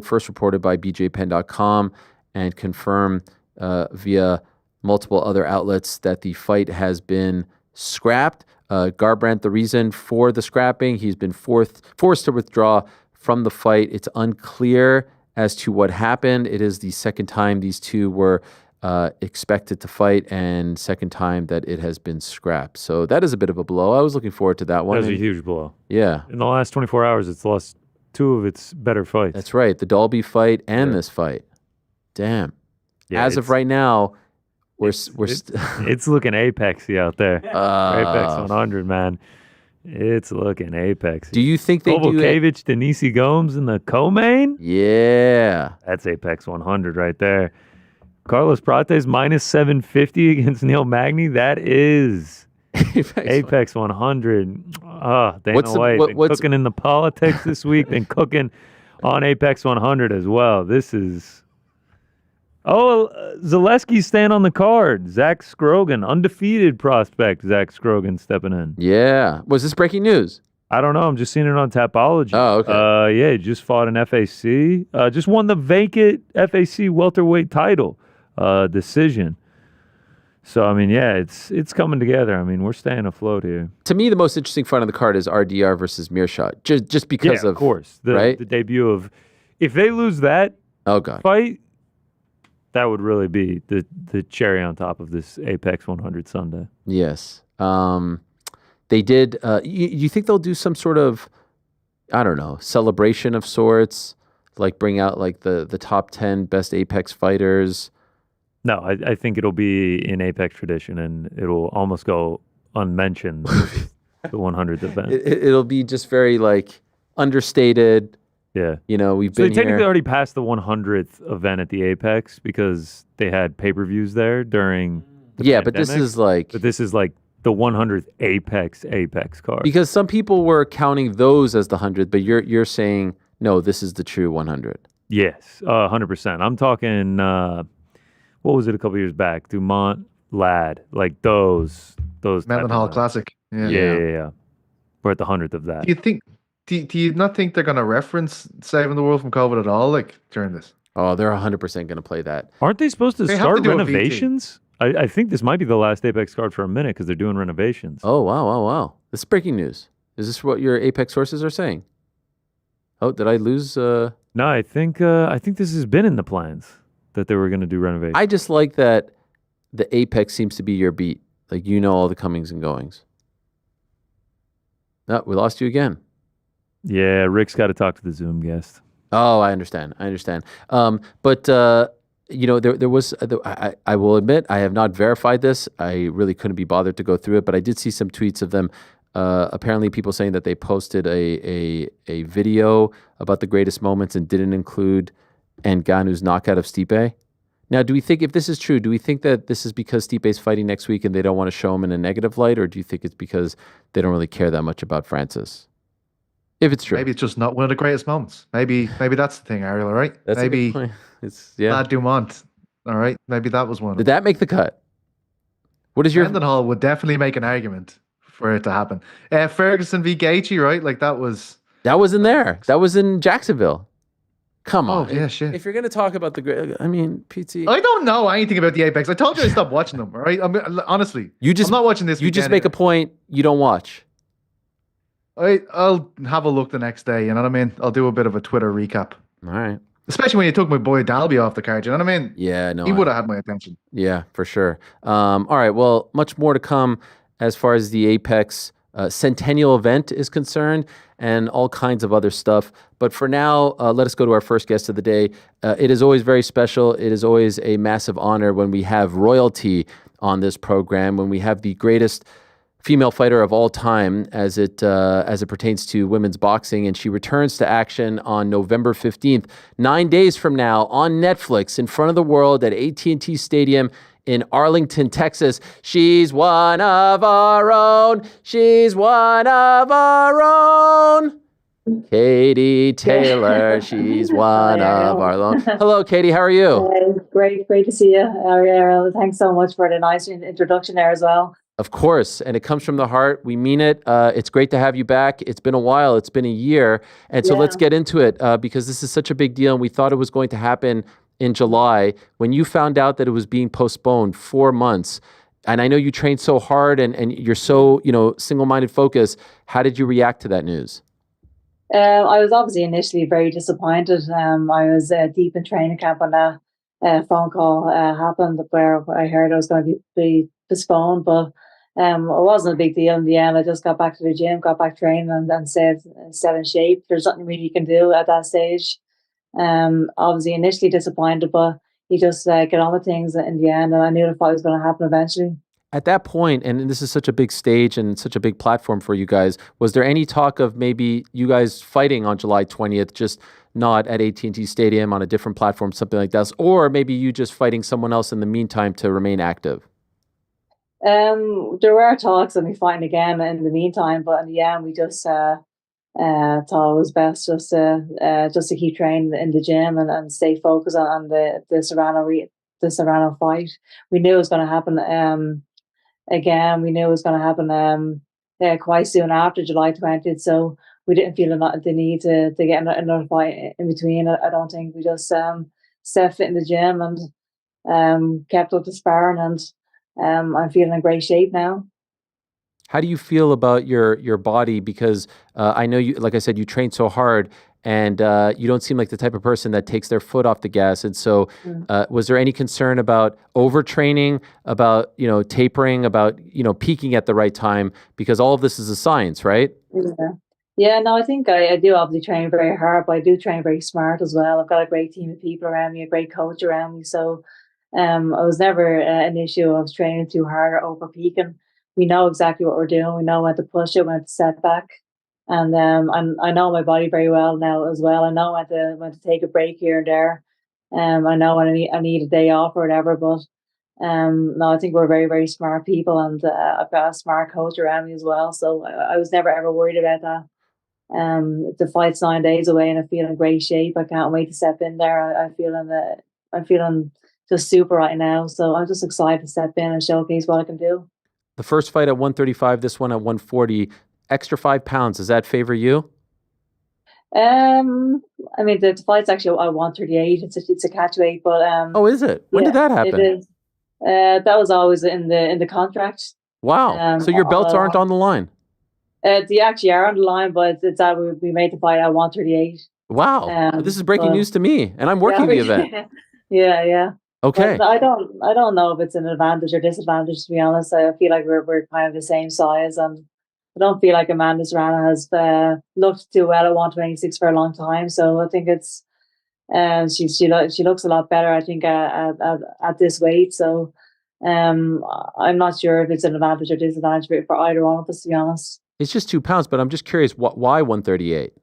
first reported by BJPenn.com and confirmed via multiple other outlets that the fight has been scrapped. Garbrandt, the reason for the scrapping, he's been forced to withdraw from the fight. It's unclear as to what happened. It is the second time these two were expected to fight and second time that it has been scrapped. So that is a bit of a blow. I was looking forward to that one. That was a huge blow. Yeah. In the last 24 hours, it's lost 2 of its better fights. That's right. The Dalby fight and this fight. Damn. Yeah, as of right now, it's looking Apexy out there. Apex 100, man. It's looking Apex. Do you think they do Kovacevic, Denise Gomes in the co-main? Yeah. That's Apex 100 right there. Carlos Prates minus 750 against Neil Magny. That is Apex 100. Dana White been cooking in the politics this week. Been cooking on Apex 100 as well. This is... Zaleski's staying on the card. Zach Scrogan, undefeated prospect. Zach Scrogan stepping in. Yeah. Was this breaking news? I don't know. I'm just seeing it on Tapology. Oh, okay. Yeah, he just fought an FAC. Just won the vacant FAC welterweight title decision. So, I mean, yeah, it's coming together. I mean, we're staying afloat here. To me, the most interesting fight on the card is RDR versus Mearshot. Just because of course. The debut of... If they lose that fight... That would really be the cherry on top of this Apex 100 Sunday. Yes. They did. You think they'll do some sort of, I don't know, celebration of sorts, like bring out like the top 10 best Apex fighters? No, I think it'll be in Apex tradition, and it'll almost go unmentioned, the 100th event. It'll be just very like understated. Yeah. You know, we've been here. They technically already passed the 100th event at the Apex because they had pay-per-views there during the pandemic. But this is like the 100th Apex card. Because some people were counting those as the 100th, but you're saying no, this is the true 100. Yes, 100%. I'm talking what was it a couple years back? Dumont, Ladd, like those Mendenhall Classic. Yeah. We're at the 100th of that. Do you not think they're going to reference saving the world from COVID at all, like during this? Oh, they're 100% going to play that. Aren't they supposed to start renovations? I think this might be the last Apex card for a minute because they're doing renovations. Oh, wow. This is breaking news. Is this what your Apex sources are saying? Oh, did I lose? No, I think this has been in the plans that they were going to do renovations. I just like that the Apex seems to be your beat. Like, you know all the comings and goings. No, we lost you again. Yeah, Rick's got to talk to the Zoom guest. Oh, I understand. But you know, there was. I will admit, I have not verified this. I really couldn't be bothered to go through it, but I did see some tweets of them. Apparently, people saying that they posted a video about the greatest moments and didn't include Ngannou's knockout of Stipe. Now, do we think, if this is true, do we think that this is because Stipe's fighting next week and they don't want to show him in a negative light, or do you think it's because they don't really care that much about Francis? If it's true. Maybe it's just not one of the greatest moments. Maybe that's the thing, Ariel, all right? That's maybe a good point. It's Matt Dumont, all right? Maybe that was one. Did that make the cut? What is your... Mendenhall would definitely make an argument for it to happen. Ferguson v. Gaethje, right? Like that was in there. That was in Jacksonville. Come on. Oh, yeah, shit. If you're going to talk about the great... I mean, PT... I don't know anything about the Apex. I told you I stopped watching them, all right? I mean, honestly, I'm not watching this. You just make a point you don't watch. I'll have a look the next day, you know what I mean? I'll do a bit of a Twitter recap. All right. Especially when you took my boy Dalby off the card, you know what I mean? Yeah, no. He would have had my attention. Yeah, for sure. All right, well, much more to come as far as the Apex Centennial event is concerned and all kinds of other stuff. But for now, let us go to our first guest of the day. It is always very special. It is always a massive honor when we have royalty on this program, when we have the greatest female fighter of all time as it pertains to women's boxing, and she returns to action on November 15th, 9 days from now, on Netflix, in front of the world at AT&T Stadium in Arlington, Texas. She's one of our own. She's one of our own. Katie Taylor, she's one of our own. Hello, Katie. How are you? Great to see you, Ariel. Thanks so much for the nice introduction there as well. Of course, and it comes from the heart. We mean it. It's great to have you back. It's been a while. It's been a year. And so let's get into it because this is such a big deal, and we thought it was going to happen in July. When you found out that it was being postponed 4 months, and I know you trained so hard and you're so, single-minded focus, how did you react to that news? I was obviously initially very disappointed. I was deep in training camp when that phone call happened where I heard I was going to be postponed, but it wasn't a big deal in the end. I just got back to the gym, got back training and stayed in shape. There's nothing really you can do at that stage. Obviously initially disappointed, but you just get on with things in the end, and I knew the fight was going to happen eventually. At that point, and this is such a big stage and such a big platform for you guys, was there any talk of maybe you guys fighting on July 20th, just not at AT&T Stadium on a different platform, something like that, or maybe you just fighting someone else in the meantime to remain active? There were talks of me fighting again in the meantime, but in the end, we just thought it was best just to keep training in the gym and stay focused on the Serrano fight. We knew it was going to happen. Again, we knew it was going to happen quite soon after July 20th, so we didn't feel the need to get another fight in between. I don't think. We just stayed fit in the gym and kept up the sparring, and I'm feeling in great shape now. How do you feel about your body? Because I know you, like I said, you train so hard, and you don't seem like the type of person that takes their foot off the gas. And so was there any concern about overtraining, about, tapering, about, peaking at the right time? Because all of this is a science, right? Yeah, no, I think I do obviously train very hard, but I do train very smart as well. I've got a great team of people around me, a great coach around me. So I was never an issue of training too hard or over peaking. We know exactly what we're doing. We know when to push it, when to set back. And I know my body very well now as well. I know when to take a break here and there. I know when I need a day off or whatever. But no, I think we're very, very smart people, and I've got a smart coach around me as well. So I was never ever worried about that. The fight's 9 days away, and I feel in great shape. I can't wait to step in there. I'm feeling just super right now. So I'm just excited to step in and showcase what I can do. The first fight at 135, this one at 140. Extra 5 pounds, does that favor you? I mean, the fight's actually at 138. It's a catch weight, but oh, is it? When did that happen? It is. That was always in the contract. Wow. So your belts aren't on the line? They actually are on the line, but it's that we made the fight at 138. Wow. This is breaking news to me, and I'm working the event. Yeah. Okay. But I don't know if it's an advantage or disadvantage, to be honest. I feel like we're kind of the same size, and I don't feel like Amanda Serrano has looked too well at 126 for a long time. So I think it's she looks a lot better, I think, at this weight. So I'm not sure if it's an advantage or disadvantage for either one of us, to be honest. It's just 2 pounds, but I'm just curious, why 138?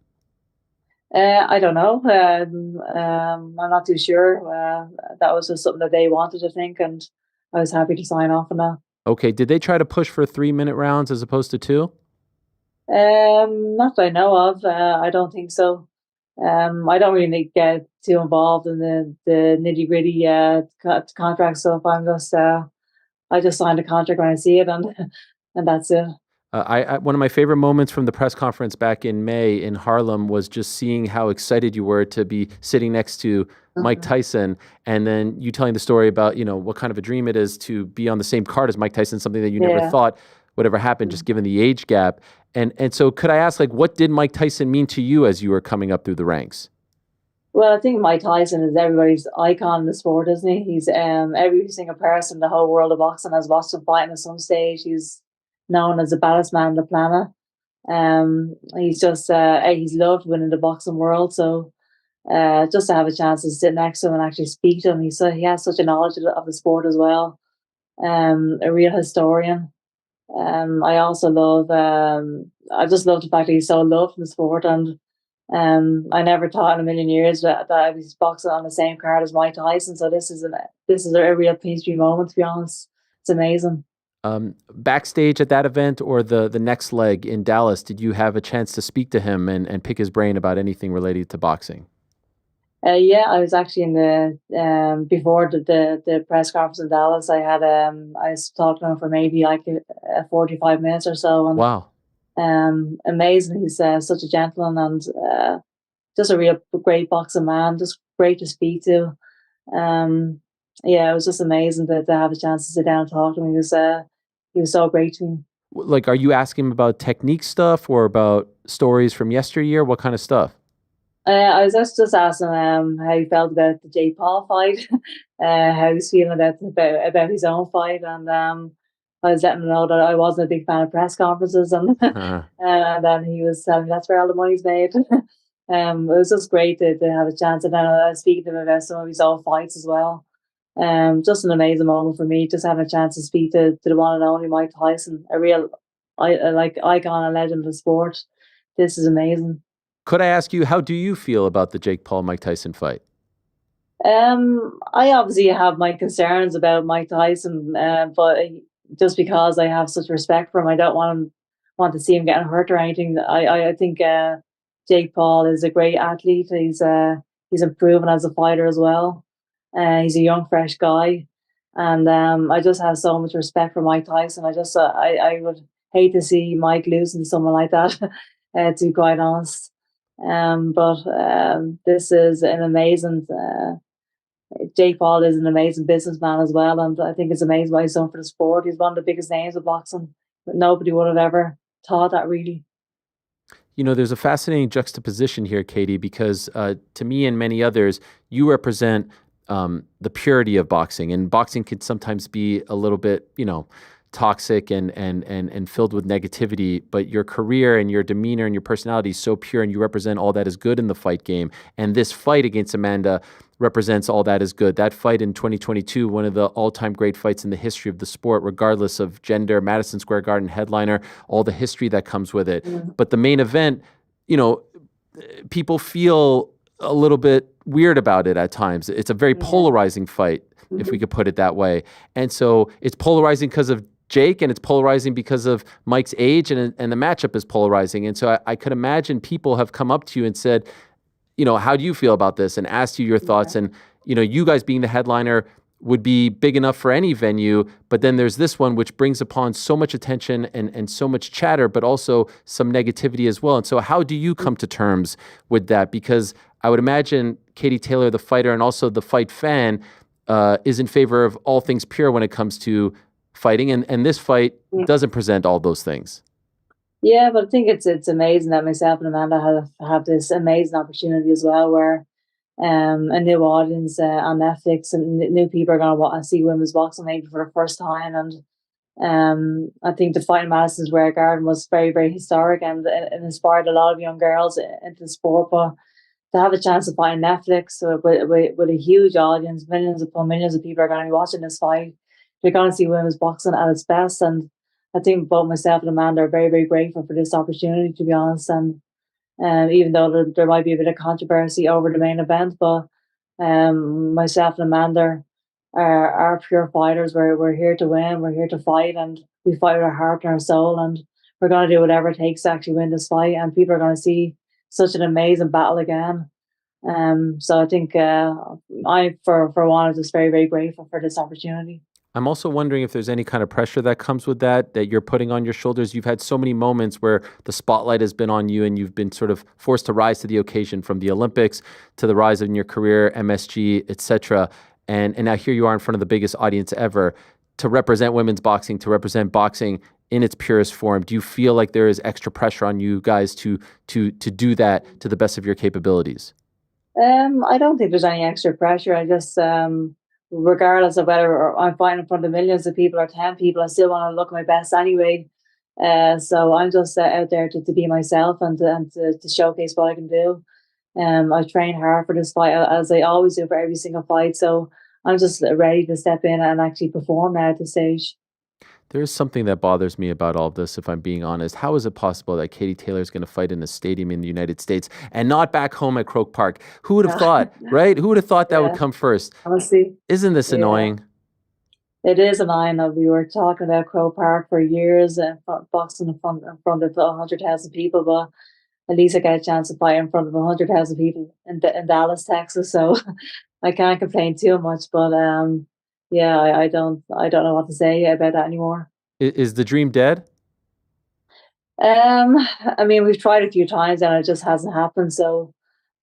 I don't know. I'm not too sure. That was just something that they wanted, I think, and I was happy to sign off on that. Okay. Did they try to push for 3-minute rounds as opposed to 2? Not that I know of. I don't think so. I don't really get too involved in the nitty gritty contract. So if I'm just, I just sign the contract when I see it, and that's it. One of my favorite moments from the press conference back in May in Harlem was just seeing how excited you were to be sitting next to Mike Tyson, and then you telling the story about, what kind of a dream it is to be on the same card as Mike Tyson, something that you never thought would ever happen, just given the age gap. And so could I ask, what did Mike Tyson mean to you as you were coming up through the ranks? Well, I think Mike Tyson is everybody's icon in the sport, isn't he? He's every single person in the whole world of boxing has watched him fighting at some stage. He's known as the baddest man on the planet. He's just he's loved winning the boxing world. So just to have a chance to sit next to him and actually speak to him, he has such a knowledge of the sport as well. A real historian. I also love. I just love the fact that he's so loved in the sport, and I never thought in a million years that I was boxing on the same card as Mike Tyson. So this is a real pastry moment. To be honest, it's amazing. Backstage at that event or the next leg in Dallas, did you have a chance to speak to him and pick his brain about anything related to boxing? Yeah, I was actually in the before the press conference in Dallas. I had I was talking to him for maybe like 45 minutes or so. And, wow. Amazing. He's such a gentleman and just a real great boxing man. Just great to speak to. Yeah, it was just amazing to have a chance to sit down and talk to him. He was so great to me. Like, are you asking him about technique stuff or about stories from yesteryear? What kind of stuff? I was just asking how he felt about the Jake Paul fight, how he's feeling about his own fight, and I was letting him know that I wasn't a big fan of press conferences, and and then he was telling me that's where all the money's made. It was just great to have a chance, and then I was speaking to him about some of his own fights as well. Just an amazing moment for me, just having a chance to speak to the one and only Mike Tyson, a real like icon and legend of the sport. This is amazing. Could I ask you, how do you feel about the Jake Paul-Mike Tyson fight? I obviously have my concerns about Mike Tyson, but just because I have such respect for him, I don't want to see him getting hurt or anything. I think Jake Paul is a great athlete. He's improving as a fighter as well. He's a young, fresh guy, and I just have so much respect for Mike Tyson. I would hate to see Mike losing to someone like that, to be quite honest. But this is an amazing. Jake Paul is an amazing businessman as well, and I think it's amazing what he's done for the sport. He's one of the biggest names of boxing, but nobody would have ever thought that, really. You know, there's a fascinating juxtaposition here, Katie, because to me and many others, you represent the purity of boxing, and boxing could sometimes be a little bit, toxic and filled with negativity, but your career and your demeanor and your personality is so pure, and you represent all that is good in the fight game. And this fight against Amanda represents all that is good. That fight in 2022, one of the all-time great fights in the history of the sport, regardless of gender, Madison Square Garden headliner, all the history that comes with it. Mm-hmm. But the main event, people feel a little bit weird about it at times. It's a very polarizing fight, if we could put it that way. And so it's polarizing because of Jake, and it's polarizing because of Mike's age, and the matchup is polarizing. And so I could imagine people have come up to you and said, how do you feel about this? And asked you your thoughts. And, you guys being the headliner would be big enough for any venue, but then there's this one which brings upon so much attention and so much chatter, but also some negativity as well. And so how do you come to terms with that? Because I would imagine Katie Taylor, the fighter, and also the fight fan, is in favor of all things pure when it comes to fighting, and this fight doesn't present all those things. Yeah, but I think it's amazing that myself and Amanda have this amazing opportunity as well, where a new audience on Netflix and new people are going to want to see women's boxing maybe for the first time. And I think the fight in Madison Square Garden was very, very historic, and inspired a lot of young girls into the sport. But to have a chance to fight on Netflix with a huge audience, millions upon millions of people are going to be watching this fight. They're going to see women's boxing at its best, and I think both myself and Amanda are very, very grateful for this opportunity, to be honest. And even though there might be a bit of controversy over the main event, but myself and Amanda are pure fighters. We're here to win. We're here to fight, and we fight with our heart and our soul, and we're going to do whatever it takes to actually win this fight. And people are going to see such an amazing battle again. So I think I, for one, am just very, very grateful for this opportunity. I'm also wondering if there's any kind of pressure that comes with that you're putting on your shoulders. You've had so many moments where the spotlight has been on you, and you've been sort of forced to rise to the occasion, from the Olympics to the rise in your career, MSG, etc. And now here you are in front of the biggest audience ever to represent women's boxing, to represent boxing in its purest form. Do you feel like there is extra pressure on you guys to do that to the best of your capabilities? I don't think there's any extra pressure. I just regardless of whether I'm fighting in front of millions of people or 10 people, I still want to look my best anyway. So I'm just out there to be myself and to showcase what I can do. I train hard for this fight, as I always do for every single fight. So I'm just ready to step in and actually perform now at this stage. There is something that bothers me about all of this, if I'm being honest. How is it possible that Katie Taylor is going to fight in a stadium in the United States and not back home at Croke Park? Who would have thought, right? Who would have thought that would come first? Honestly. Isn't this annoying? It is annoying that we were talking about Croke Park for years, boxing in front of 100,000 people, but at least I get a chance to fight in front of 100,000 people in Dallas, Texas. So I can't complain too much, but yeah, I don't know what to say about that anymore. Is the dream dead? I mean, we've tried a few times and it just hasn't happened. So,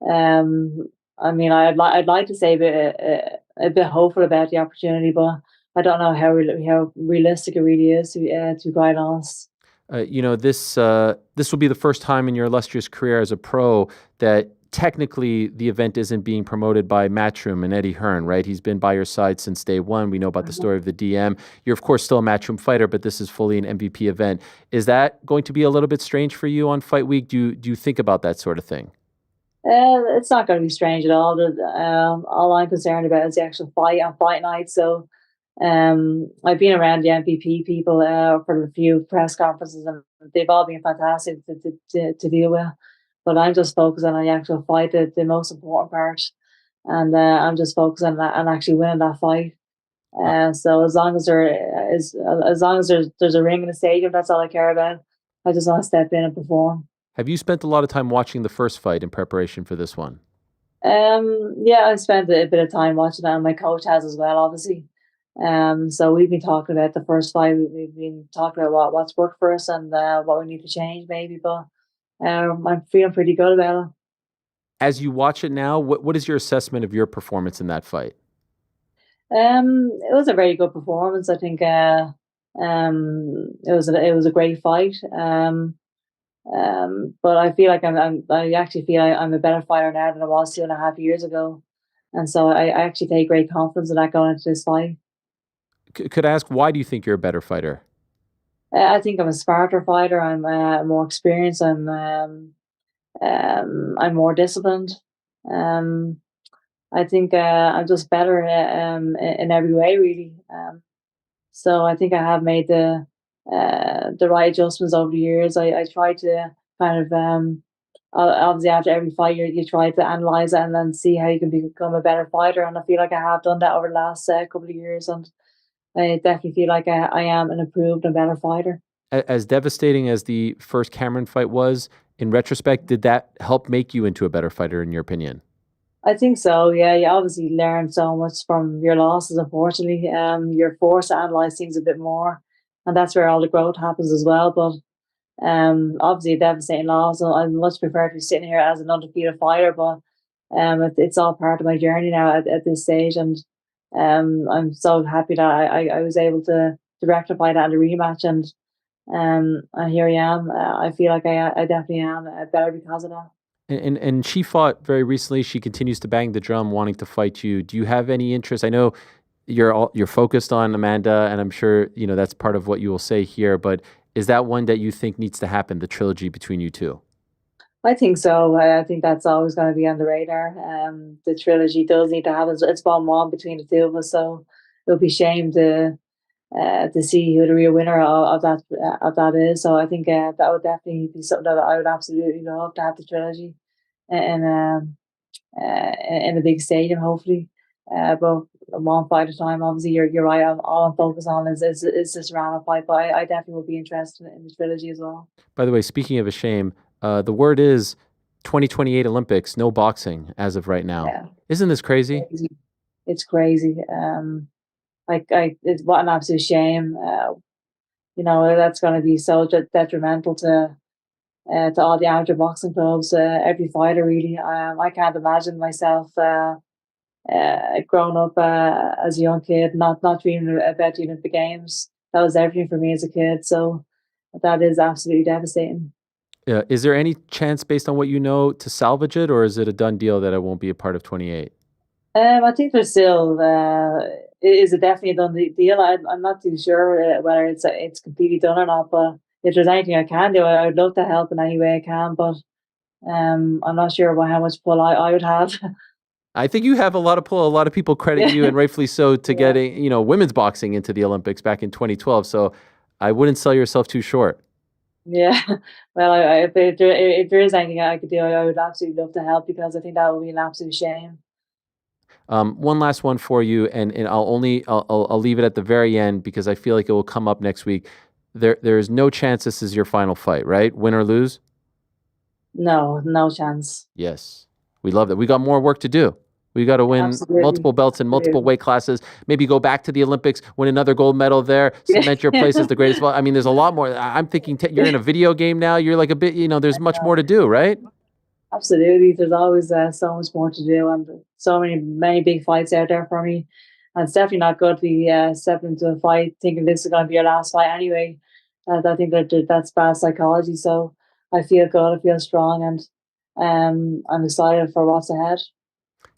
I mean, I'd like to say a bit hopeful about the opportunity, but I don't know how realistic it really is, to be quite honest. This will be the first time in your illustrious career as a pro that technically the event isn't being promoted by Matchroom and Eddie Hearn, right? He's been by your side since day one. We know about the story of the DM. You're, of course, still a Matchroom fighter, but this is fully an MVP event. Is that going to be a little bit strange for you on Fight Week? Do you think about that sort of thing? It's not going to be strange at all. All I'm concerned about is the actual fight on fight night. So I've been around the MVP people for a few press conferences, and they've all been fantastic to deal with. But I'm just focused on the actual fight, the most important part, and I'm just focused on that and actually winning that fight. So as long as there's a ring in the stadium, that's all I care about. I just want to step in and perform. Have you spent a lot of time watching the first fight in preparation for this one? Yeah, I spent a bit of time watching it, and my coach has as well, obviously. So we've been talking about the first fight. We've been talking about what's worked for us and what we need to change, maybe. But I'm feeling pretty good about it. As you watch it now, what is your assessment of your performance in that fight? It was a very good performance. I think it was a great fight. But I feel like I actually feel I'm a better fighter now than I was 2.5 years ago, and so I actually take great confidence in that going into this fight. Could I ask, why do you think you're a better fighter? I think I'm a smarter fighter. I'm more experienced. I'm more disciplined. I think I'm just better in every way, really. So I think I have made the right adjustments over the years. I try to kind of obviously after every fight you try to analyze it and then see how you can become a better fighter. And I feel like I have done that over the last couple of years, and I definitely feel like I am an improved and better fighter. As devastating as the first Cameron fight was, in retrospect, did that help make you into a better fighter, in your opinion? I think so, yeah. You obviously learn so much from your losses, unfortunately. You're forced to analyse things a bit more, and that's where all the growth happens as well. But obviously a devastating loss. I'd much prefer to be sitting here as an undefeated fighter, but it's all part of my journey now at this stage, and I'm so happy that I was able to rectify that in the rematch, and here I am. I feel like I definitely am better because of that. And she fought very recently. She continues to bang the drum, wanting to fight you. Do you have any interest? I know you're focused on Amanda, and I'm sure that's part of what you will say here. But is that one that you think needs to happen? The trilogy between you two? I think so. I think that's always going to be on the radar. The trilogy does need to happen. It's 1-1 between the two of us, so it would be a shame to see who the real winner of that is. So I think that would definitely be something that I would absolutely love to have, the trilogy in a big stadium, hopefully. But one fight at a time. Obviously, you're right. All I'm focused on is this round fight. But I definitely would be interested in the trilogy as well. By the way, speaking of a shame, the word is 2028 Olympics, no boxing as of right now. Yeah. Isn't this crazy? It's crazy. It's what an absolute shame. That's going to be so detrimental to all the amateur boxing clubs, every fighter really. I can't imagine myself growing up as a young kid, not dreaming about the Olympic Games. That was everything for me as a kid. So that is absolutely devastating. Is there any chance, based on what you know, to salvage it, or is it a done deal that it won't be a part of 28? I think there's still is it definitely a done deal. I'm not too sure whether it's completely done or not. But if there's anything I can do, I would love to help in any way I can. But I'm not sure how much pull I would have. I think you have a lot of pull. A lot of people credit you, and rightfully so, to getting women's boxing into the Olympics back in 2012. So I wouldn't sell yourself too short. Yeah. Well, if there is anything I could do, I would absolutely love to help, because I think that would be an absolute shame. One last one for you, and I'll leave it at the very end because I feel like it will come up next week. There is no chance this is your final fight, right? Win or lose? No, no chance. Yes. We love that. We got more work to do. We got to win multiple belts in multiple weight classes. Maybe go back to the Olympics, win another gold medal there, cement your place as the greatest. I mean, there's a lot more. I'm thinking you're in a video game now. You're like a bit, there's much more to do, right? Absolutely. There's always so much more to do, and so many big fights out there for me. And it's definitely not good to be stepping into a fight thinking this is going to be your last fight anyway. I think that's bad psychology. So I feel good. I feel strong, and I'm excited for what's ahead.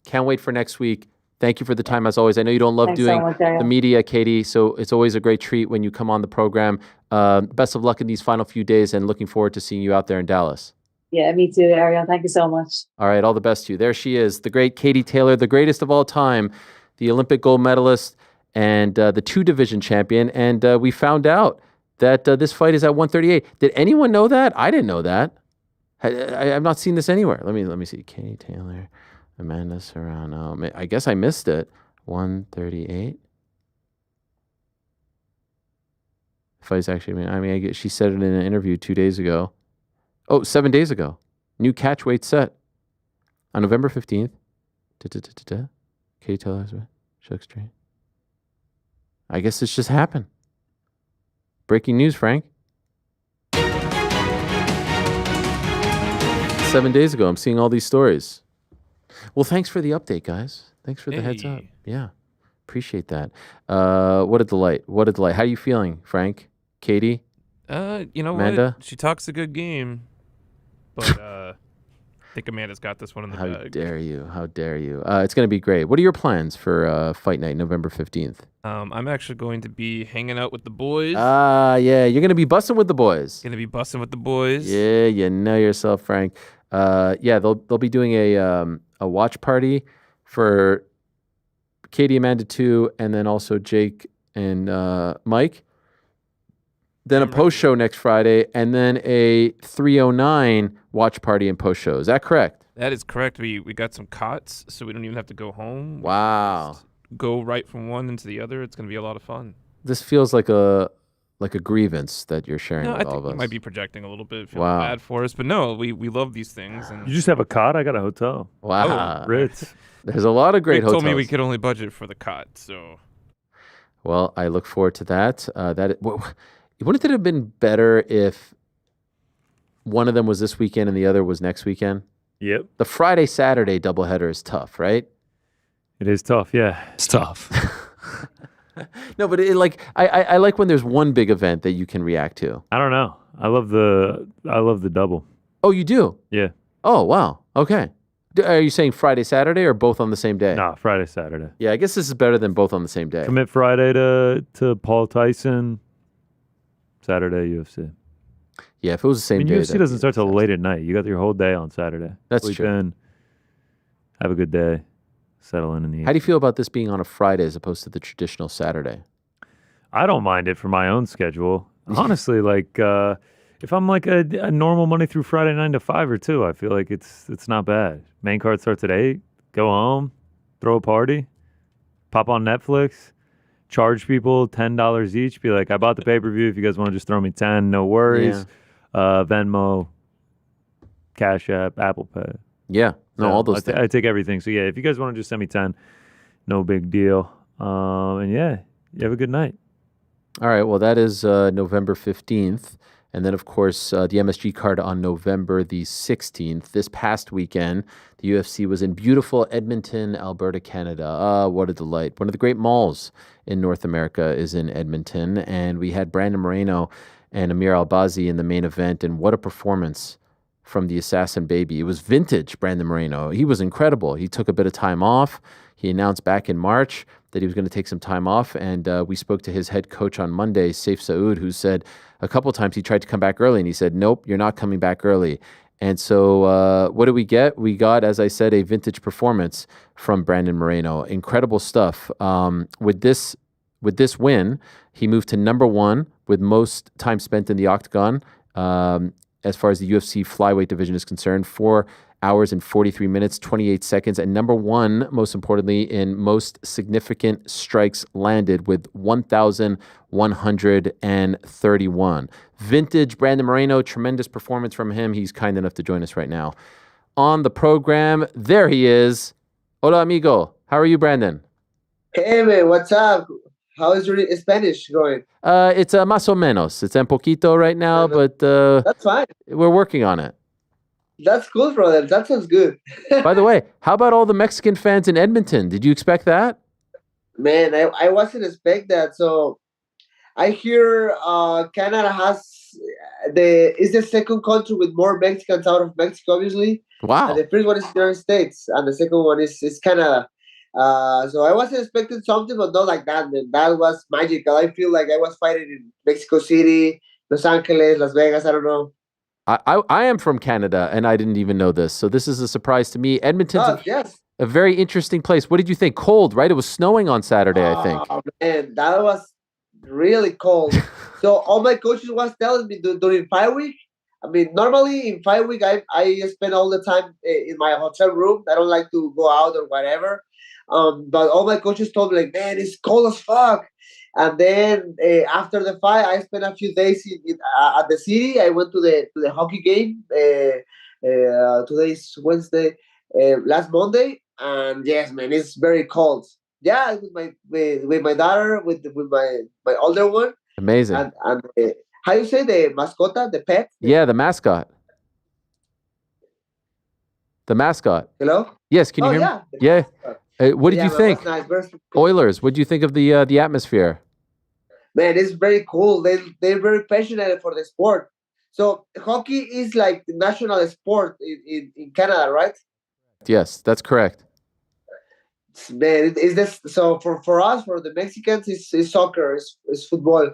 Can't wait for next week. Thank you for the time, as always. I know you don't love doing so much, Ariel. the media, Katie, so it's always a great treat when you come on the program. Best of luck in these final few days, and looking forward to seeing you out there in Dallas. Yeah, me too, Ariel. Thank you so much. All right, all the best to you. There she is, the great Katie Taylor, the greatest of all time, the Olympic gold medalist and the 2-division champion. And we found out that this fight is at 138. Did anyone know that? I didn't know that. I've not seen this anywhere. Let me see. Katie Taylor, Amanda Serrano. I guess I missed it. 138. Fight's actually, she said it in an interview 2 days ago. Oh, 7 days ago. New catch weight set on November 15th. Katie Taylor's Shook Street. I guess this just happened. Breaking news, Frank. 7 days ago, I'm seeing all these stories. Well, thanks for the update, guys. Thanks for the heads up. Yeah, appreciate that. What a delight. What a delight. How are you feeling, Frank? Katie? You know Amanda? what? She talks a good game, but I think Amanda's got this one in the bag. How dare you? How dare you? It's going to be great. What are your plans for fight night, November 15th? I'm actually going to be hanging out with the boys. Yeah. You're going to be busting with the boys. Going to be busting with the boys. Yeah, you know yourself, Frank. Yeah, they'll be doing a watch party for Katie, Amanda 2, and then also Jake and Mike. Then a post show next Friday, and then a 309 watch party and post show. Is that correct? That is correct. We got some cots, so we don't even have to go home. Wow. Go right from one into the other. It's going to be a lot of fun. This feels like a grievance that you're sharing with all of us. I think you might be projecting a little bit, feeling bad for us, but no, we love these things. And you just have a cot? I got a hotel. Wow. Ritz. There's a lot of great hotels. Told me we could only budget for the cot, so. Well, I look forward to that. Wouldn't it have been better if one of them was this weekend and the other was next weekend? Yep. The Friday-Saturday doubleheader is tough, right? It is tough, yeah. It's tough. No, but I like when there's one big event that you can react to. I don't know. I love the double. Oh, you do? Yeah. Oh, wow. Okay. Are you saying Friday, Saturday, or both on the same day? No, Friday, Saturday. Yeah, I guess this is better than both on the same day. Commit Friday to Paul Tyson. Saturday UFC. Yeah, if it was the same day. UFC doesn't start till late at night. You got your whole day on Saturday. That's Sleep true. in, have a good day, settle in the evening. How do you feel about this being on a Friday as opposed to the traditional Saturday? I don't mind it for my own schedule. Honestly, if I'm like a normal Monday through Friday 9 to 5 or 2, I feel like it's not bad. Main card starts at 8. Go home, throw a party, pop on Netflix. Charge people $10 each. Be like, I bought the pay-per-view. If you guys want to just throw me 10, no worries. Yeah. Venmo, Cash App, Apple Pay. Yeah. No, all those things. I take everything. So, yeah, if you guys want to just send me 10, no big deal. And, yeah, you have a good night. All right. Well, that is November 15th. And then, of course, the MSG card on November the 16th. This past weekend, the UFC was in beautiful Edmonton, Alberta, Canada. What a delight. One of the great malls in North America is in Edmonton. And we had Brandon Moreno and Amir Albazi in the main event. And what a performance from the Assassin Baby. It was vintage Brandon Moreno. He was incredible. He took a bit of time off. He announced back in March that he was going to take some time off. And we spoke to his head coach on Monday, Saif Saud, who said a couple of times he tried to come back early. And he said, nope, you're not coming back early. And so what did we get? We got, as I said, a vintage performance from Brandon Moreno. Incredible stuff. With this with this win, he moved to number 1 with most time spent in the octagon. As far as the UFC flyweight division is concerned, 4 hours and 43 minutes, 28 seconds, and number 1, most importantly, in most significant strikes landed with 1,131. Vintage Brandon Moreno, tremendous performance from him. He's kind enough to join us right now on the program. There he is. Hola, amigo. How are you, Brandon? Hey, man, what's up? How is your Spanish going? It's más o menos. It's en poquito right now, but that's fine. We're working on it. That's cool, brother. That sounds good. By the way, how about all the Mexican fans in Edmonton? Did you expect that? Man, I wasn't expect that. So I hear Canada is the second country with more Mexicans out of Mexico, obviously. Wow. And the first one is the United States, and the second one is Canada. So I wasn't expecting something, but not like that, man. That was magical. I feel like I was fighting in Mexico City, Los Angeles, Las Vegas. I don't know. I am from Canada, and I didn't even know this. So this is a surprise to me. Edmonton's a very interesting place. What did you think? Cold, right? It was snowing on Saturday, I think. Oh, man, that was really cold. So all my coaches was telling me during 5 weeks. I mean, normally in 5 weeks, I spend all the time in my hotel room. I don't like to go out or whatever. But all my coaches told me, like, man, it's cold as fuck. And then after the fight, I spent a few days at the city. I went to the hockey game. Today's Wednesday, last Monday, and yes, man, it's very cold. Yeah, with my daughter, with my older one. Amazing. And how you say the mascota, the pet? Yeah, the mascot. The mascot. Hello. Yes, can you hear me? Yeah. What did you think? Nice. Cool. Oilers. What do you think of the atmosphere? Man, it's very cool. They're very passionate for the sport. So hockey is like the national sport in Canada, right? Yes, that's correct. Man, is this so for us, for the Mexicans, it's soccer, it's football.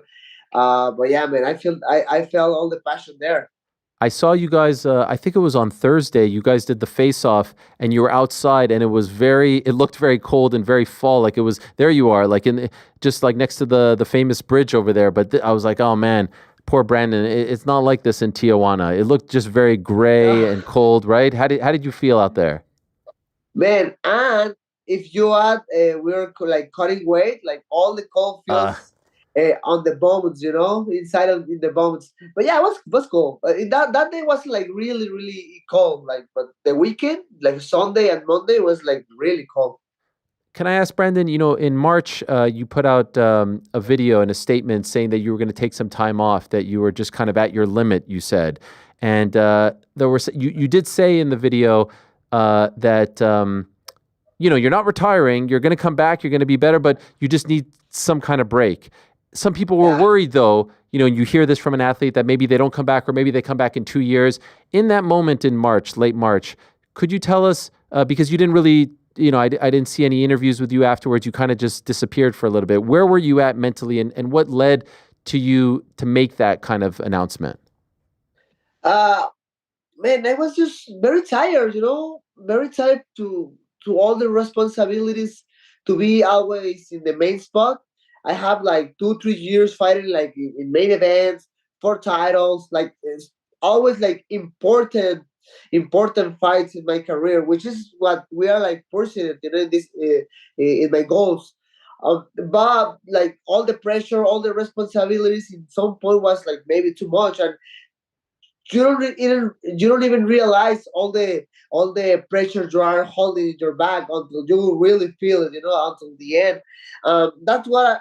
But yeah, man, I felt all the passion there. I saw you guys, I think it was on Thursday, you guys did the face-off and you were outside and it looked very cold and very fall. Like it was, there you are, like just like next to the famous bridge over there. But I was like, oh man, poor Brandon. It's not like this in Tijuana. It looked just very gray and cold, right? How did you feel out there? Man, and if you add, we were like cutting weight, like all the cold feels on the bones, in the bones. But yeah, it was cool. That day was like really, really cold. Like, but the weekend, like Sunday and Monday, was like really cold. Can I ask, Brandon, in March, you put out a video and a statement saying that you were going to take some time off, that you were just kind of at your limit, you said. And you did say in the video that, you're not retiring, you're going to come back, you're going to be better, but you just need some kind of break. Some people were worried, though, you hear this from an athlete that maybe they don't come back or maybe they come back in 2 years. In that moment in March, late March, could you tell us, because you didn't really, I didn't see any interviews with you afterwards. You kind of just disappeared for a little bit. Where were you at mentally and what led to you to make that kind of announcement? Man, I was just very tired, very tired to all the responsibilities, to be always in the main spot. I have like 2-3 years fighting like in main events, 4 titles, like it's always like important fights in my career, which is what we are like pursuing, this in my goals. But like all the pressure, all the responsibilities, in some point was like maybe too much, and you don't even realize all the pressure you are holding in your back until you really feel it, until the end. That's why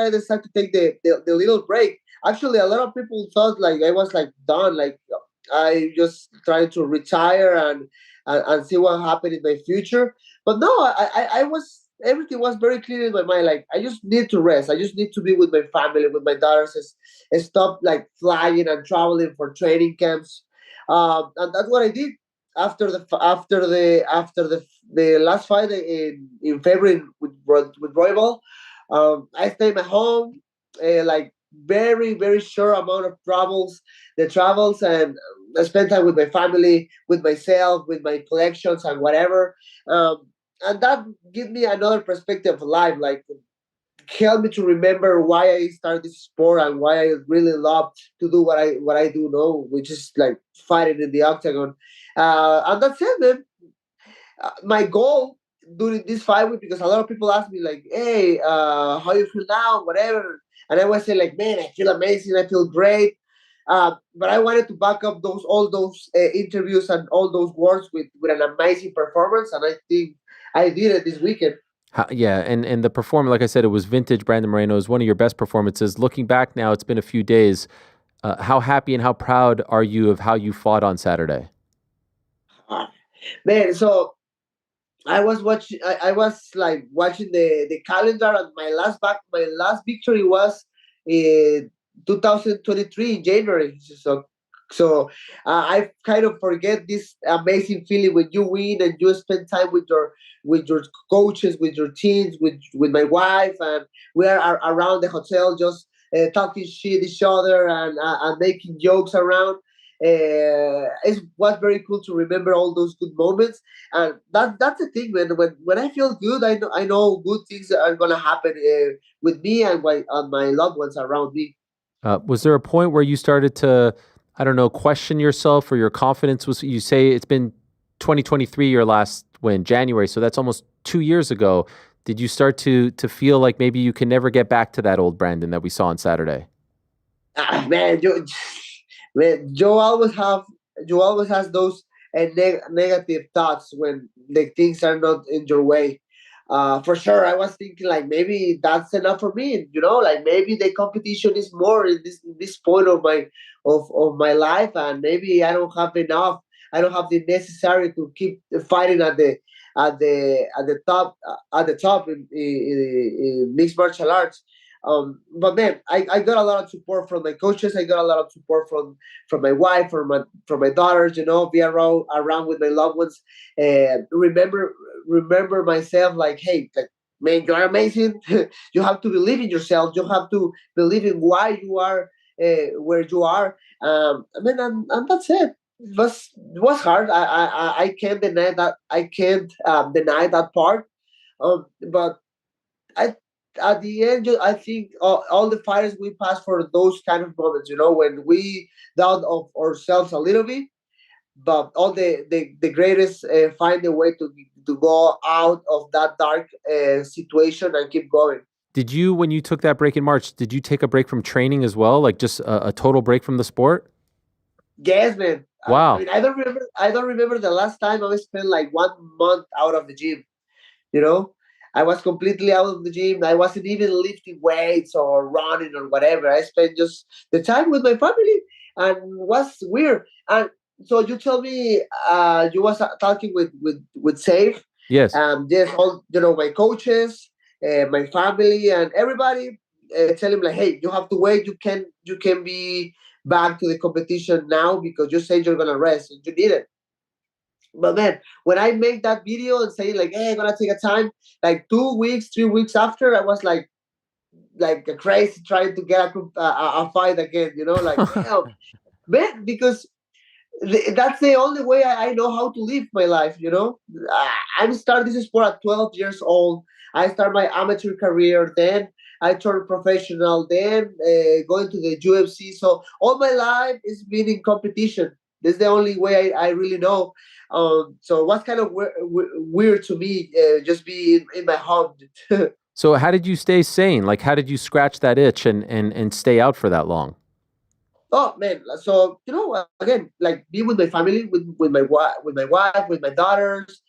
I decided to take the little break. Actually, a lot of people thought like I was like done, like I just trying to retire and see what happened in my future. But no, I was. Everything was very clear in my mind. Like, I just need to rest. I just need to be with my family, with my daughters, and stop like flying and traveling for training camps. And that's what I did after the last fight in February with Roybal. I stayed at home, like very, very short amount of travels, and I spent time with my family, with myself, with my collections and whatever. And that gives me another perspective of life. Like helped me to remember why I started this sport and why I really love to do what I do now, which is like fighting in the octagon. And that's it, man. My goal during this 5 week, because a lot of people ask me like, "Hey, how you feel now?" Whatever, and I always say like, "Man, I feel amazing. I feel great." But I wanted to back up all those interviews and all those words with an amazing performance, and I think I did it this weekend. Yeah, and the performance, like I said, it was vintage Brandon Moreno. It was one of your best performances. Looking back now, it's been a few days. How happy and how proud are you of how you fought on Saturday? Man, so I was watching. I was like watching the calendar, and my last victory was in 2023 in January. I kind of forget this amazing feeling when you win and you spend time with your coaches, with your teams, with my wife, and we are around the hotel just talking shit each other and making jokes around. It was very cool to remember all those good moments, and that's the thing, man. When I feel good, I know good things are gonna happen with me and my loved ones around me. Was there a point where you started to, I don't know, question yourself or your confidence? Was, you say it's been 2023 your last win, January, so that's almost 2 years ago. Did you start to feel like maybe you can never get back to that old Brandon that we saw on Saturday? Man, Joe always has those negative thoughts when the things are not in your way. For sure, I was thinking like maybe that's enough for me. Like maybe the competition is more in this point of my life, and maybe I don't have enough. I don't have the necessary to keep fighting at the top in mixed martial arts. But man, I got a lot of support from my coaches. I got a lot of support from my wife, from my daughters. Be around with my loved ones. Remember myself like, hey, like, man, you are amazing. You have to believe in yourself. You have to believe in why you are where you are. And that's it. It was hard. I can't deny that. I can't deny that part. But I at the end, I think all the fighters we pass for those kind of moments, when we doubt of ourselves a little bit, but all the greatest find a way to go out of that dark situation and keep going. Did you, when you took that break in March, did you take a break from training as well? Like just a total break from the sport? Yes, man. Wow. I don't remember the last time I spent like 1 month out of the gym. I was completely out of the gym. I wasn't even lifting weights or running or whatever. I spent just the time with my family, and was weird. And so you tell me you was talking with Sage. Yes. There's all my coaches, my family, and everybody tell him like, hey, you have to wait. You can be back to the competition now because you said you're gonna rest. And you didn't. But man, when I make that video and say like, hey, I'm gonna take a time, like 2 weeks, 3 weeks after, I was like a crazy trying to get a fight again, like damn, man, because that's the only way I know how to live my life. I started this sport at 12 years old. I started my amateur career, then I turned professional, then going to the UFC. So all my life is been in competition. This is the only way I really know. So it was kind of weird to me, just be in my home. So how did you stay sane? Like, how did you scratch that itch and stay out for that long? Oh man! So again, like be with my family, with my wife, with my daughters.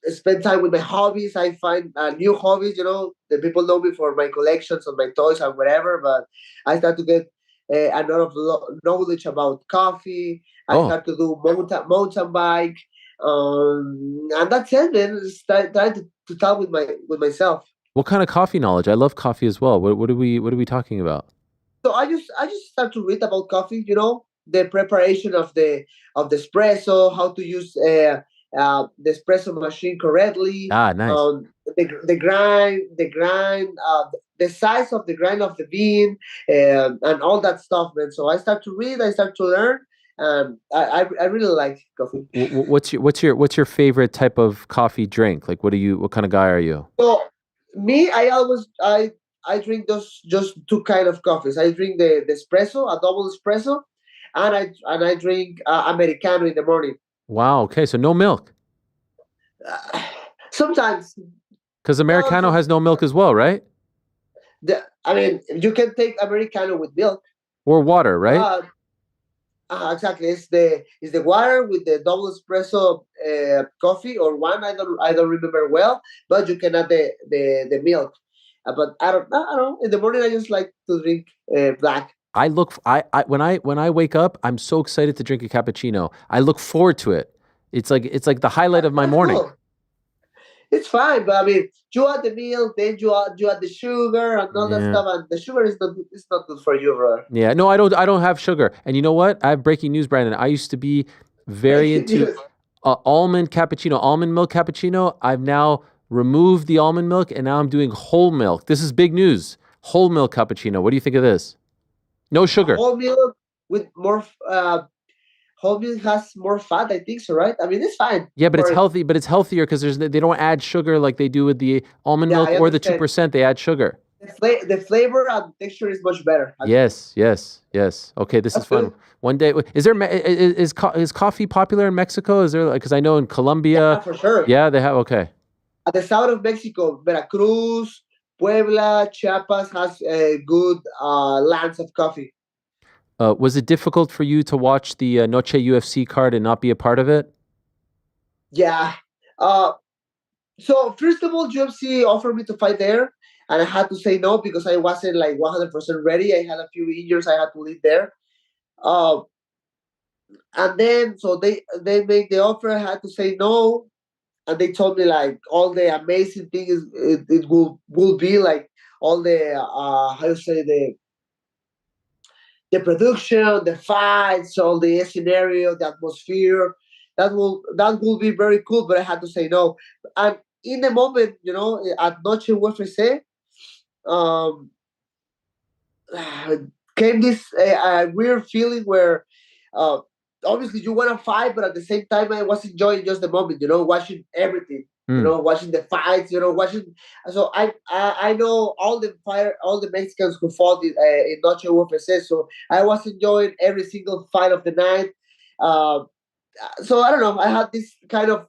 Spend time with my hobbies. I find new hobbies. The people know me for my collections of my toys and whatever. But I start to get a lot of knowledge about coffee. I start to do mountain bike, and that's it. Then try to talk with myself. What kind of coffee knowledge? I love coffee as well. What are we talking about? So I just start to read about coffee. The preparation of the espresso, how to use the espresso machine correctly. Nice. The grind, the size of the grind of the bean, and all that stuff, man. So I start to read, I start to learn. I really like coffee. What's your favorite type of coffee drink? Like, what kind of guy are you? So Me, I drink those just two kind of coffees. I drink the espresso, a double espresso, and I drink americano in the morning. Wow. Okay. So no milk. Sometimes. Because americano has no milk as well, right? I mean, you can take americano with milk or water, right? Exactly. It's the water with the double espresso coffee or one. I don't remember well, but you can add the milk. But I don't know. In the morning, I just like to drink black. I when I wake up, I'm so excited to drink a cappuccino. I look forward to it. It's like the highlight of my morning. Cool. It's fine, but I mean, you add the milk, then you add the sugar and all that stuff, and the sugar is not good for you, bro. Yeah, no, I don't have sugar. And you know what? I have breaking news, Brandon. I used to be very into almond cappuccino, almond milk cappuccino. I've now removed the almond milk, and now I'm doing whole milk. This is big news. Whole milk cappuccino. What do you think of this? No sugar. Whole milk with more. Whole milk has more fat, I think so, right? I mean, it's fine. Yeah, but it's healthy. But it's healthier because they don't add sugar like they do with the almond milk or the 2%. They add sugar. The flavor and texture is much better. Yes. Okay, this is fun. One day, is coffee popular in Mexico? Is there because I know in Colombia, for sure. Yeah, they have. Okay. At the south of Mexico, Veracruz, Puebla, Chiapas has good lands of coffee. Was it difficult for you to watch the Noche UFC card and not be a part of it? Yeah. So first of all, UFC offered me to fight there, and I had to say no because I wasn't like 100% ready. I had a few injuries. I had to leave there. And then so they made the offer. I had to say no, and they told me like all the amazing things it will be like all the how you say the production, the fights, all the scenario, the atmosphere. That will be very cool, but I had to say no. And in the moment, at Noche UFC, came this weird feeling where obviously you want to fight, but at the same time I was enjoying just the moment, watching everything. Watching the fights, watching. So I know all the Mexicans who fought in Noche UFC. So I was enjoying every single fight of the night. So I don't know. I had this kind of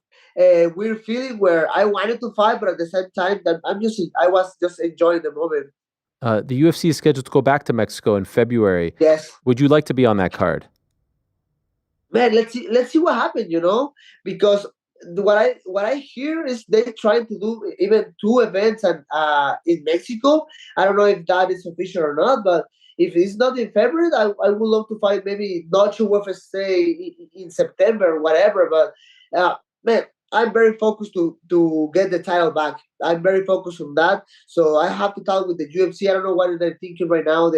weird feeling where I wanted to fight, but at the same time, that I was just enjoying the moment. The UFC is scheduled to go back to Mexico in February. Yes. Would you like to be on that card? Man, let's see what happens. Because what I hear is they're trying to do even 2 events in Mexico. I don't know if that is official or not, but if it's not in February, I would love to fight maybe Noche UFC in September or whatever. But man, I'm very focused to get the title back. I'm very focused on that. So I have to talk with the UFC. I don't know what they're thinking right now.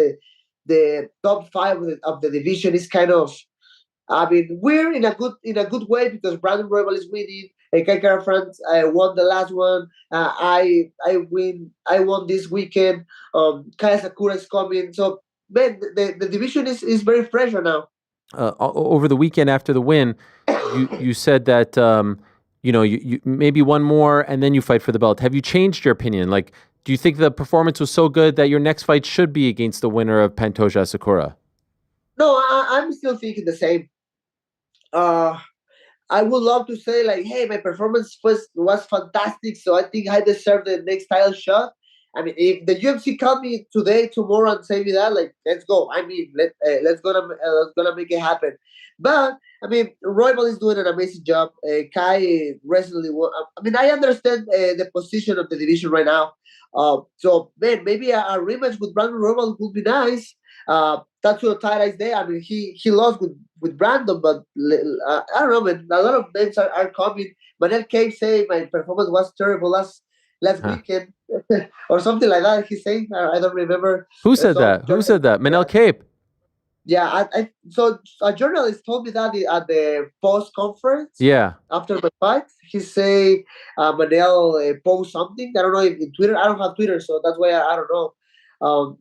The top 5 of the division is kind of. I mean, we're in a good way because Brandon Moreno is winning. Kai France won the last one. I won this weekend. Kaya Sakura is coming. So man, the division is very fresh right now. Over the weekend after the win, you said that you maybe one more and then you fight for the belt. Have you changed your opinion? Like, do you think the performance was so good that your next fight should be against the winner of Pantoja Sakura? No, I'm still thinking the same. I would love to say like, hey, my performance was fantastic, so I think I deserve the next title shot. I mean, if the UFC called me today, tomorrow, and say me that, like, let's go. I mean, let's gonna make it happen. But I mean, Roybal is doing an amazing job. Kai recently won. I mean, I understand the position of the division right now. So man, maybe a rematch with Brandon Roybal would be nice. Tatsuo Taira is there. I mean, he lost with Brandon, but I don't know, man. A lot of names are coming. Manel Cave say my performance was terrible last weekend or something like that. He's saying I don't remember. Who said that? Who said that? Manel Cape. Yeah, so a journalist told me that at the post conference. Yeah. After the fight, he say Manel post something. I don't know if in Twitter. I don't have Twitter, so that's why I don't know.